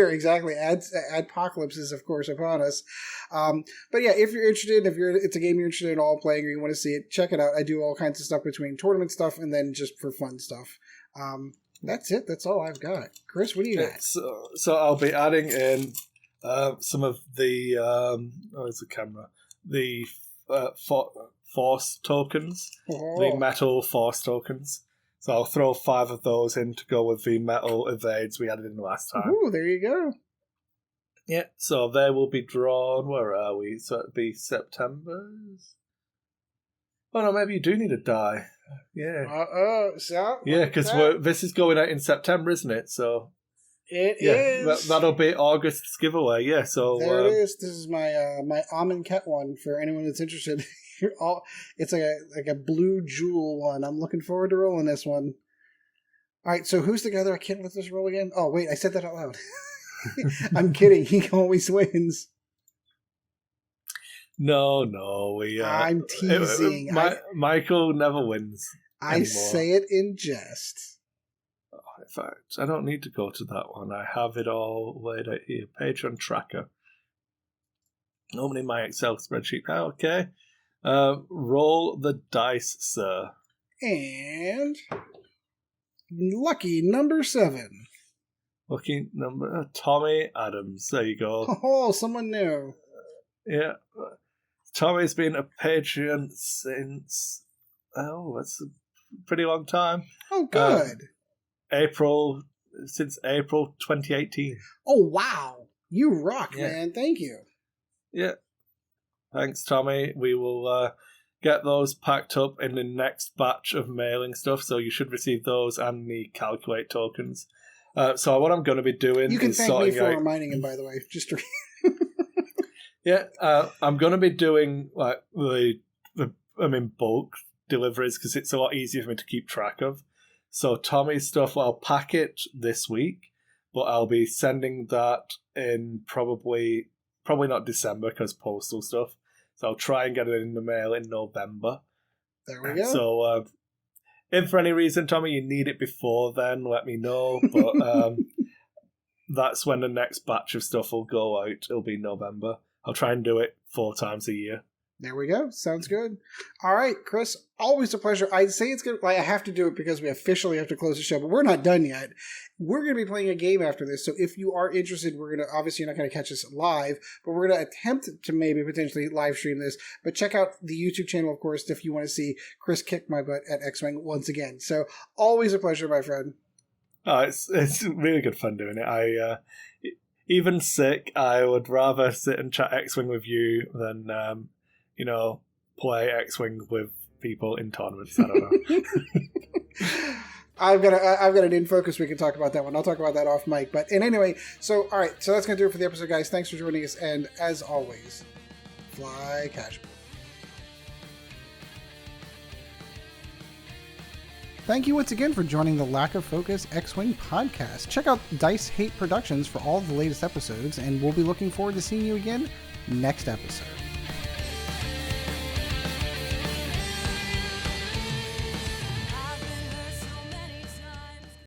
Speaker 1: exactly. Adpocalypse is, of course, upon us. But yeah, if you're interested, it's a game you're interested in all playing or you want to see it, check it out. I do all kinds of stuff between tournament stuff and then just for fun stuff. That's it. That's all I've got. Chris, what do you got?
Speaker 2: So I'll be adding in some of the where's the camera? The force tokens, the metal force tokens. So I'll throw 5 of those in to go with the metal evades we added in the last time.
Speaker 1: Ooh, there you go.
Speaker 2: Yeah, so they will be drawn. Where are we? So it'll be September. Oh no, maybe you do need a die. Yeah.
Speaker 1: So
Speaker 2: yeah, because this is going out in September, isn't it? So
Speaker 1: it is.
Speaker 2: That'll be August's giveaway. Yeah. So
Speaker 1: there it is. This is my my Amonkhet one for anyone that's interested. It's like a blue jewel one. I'm looking forward to rolling this one. All right, so who's together? I can't let this roll again. Oh wait, I said that out loud. I'm kidding. He always wins.
Speaker 2: No,
Speaker 1: I'm teasing.
Speaker 2: Michael never wins.
Speaker 1: I say it in jest.
Speaker 2: Oh, in fact, I don't need to go to that one. I have it all laid out here. Patreon tracker. Normally my Excel spreadsheet. Okay. Roll the dice, sir.
Speaker 1: And lucky number 7.
Speaker 2: Lucky number Tommy Adams. There you go.
Speaker 1: Oh, someone new.
Speaker 2: Yeah. Tommy's been a Patreon since that's a pretty long time.
Speaker 1: Oh, good.
Speaker 2: Since April 2018.
Speaker 1: Oh, wow. You rock, man. Thank you.
Speaker 2: Yeah. Thanks, Tommy. We will get those packed up in the next batch of mailing stuff, so you should receive those and the calculate tokens. So what I'm going to be doing
Speaker 1: you can
Speaker 2: is
Speaker 1: thank me for reminding him, by the way. Just to...
Speaker 2: Yeah, I'm going to be doing like the bulk deliveries because it's a lot easier for me to keep track of. So Tommy's stuff, I'll pack it this week, but I'll be sending that in probably not December because postal stuff. So I'll try and get it in the mail in November.
Speaker 1: There we go.
Speaker 2: So if for any reason, Tommy, you need it before then, let me know. But that's when the next batch of stuff will go out. It'll be November. I'll try and do it 4 times a year.
Speaker 1: There we go. Sounds good. All right, Chris, always a pleasure. I'd say it's good. Like, I have to do it because we officially have to close the show, but we're not done yet. We're going to be playing a game after this. So if you are interested, we're going to, obviously you're not going to catch us live, but we're going to attempt to maybe potentially live stream this. But check out the YouTube channel, of course, if you want to see Chris kick my butt at X-Wing once again. So always a pleasure, my friend.
Speaker 2: Oh, it's really good fun doing it. Even sick, I would rather sit and chat X-Wing with you than, play X-Wing with people in tournaments. I don't know.
Speaker 1: I've got an in focus. We can talk about that one. I'll talk about that off mic. But anyway, so all right, so that's gonna do it for the episode, guys. Thanks for joining us, and as always, fly casual. Thank you once again for joining the Lack of Focus X-Wing podcast. Check out Dice Hate Productions for all the latest episodes, and we'll be looking forward to seeing you again next episode.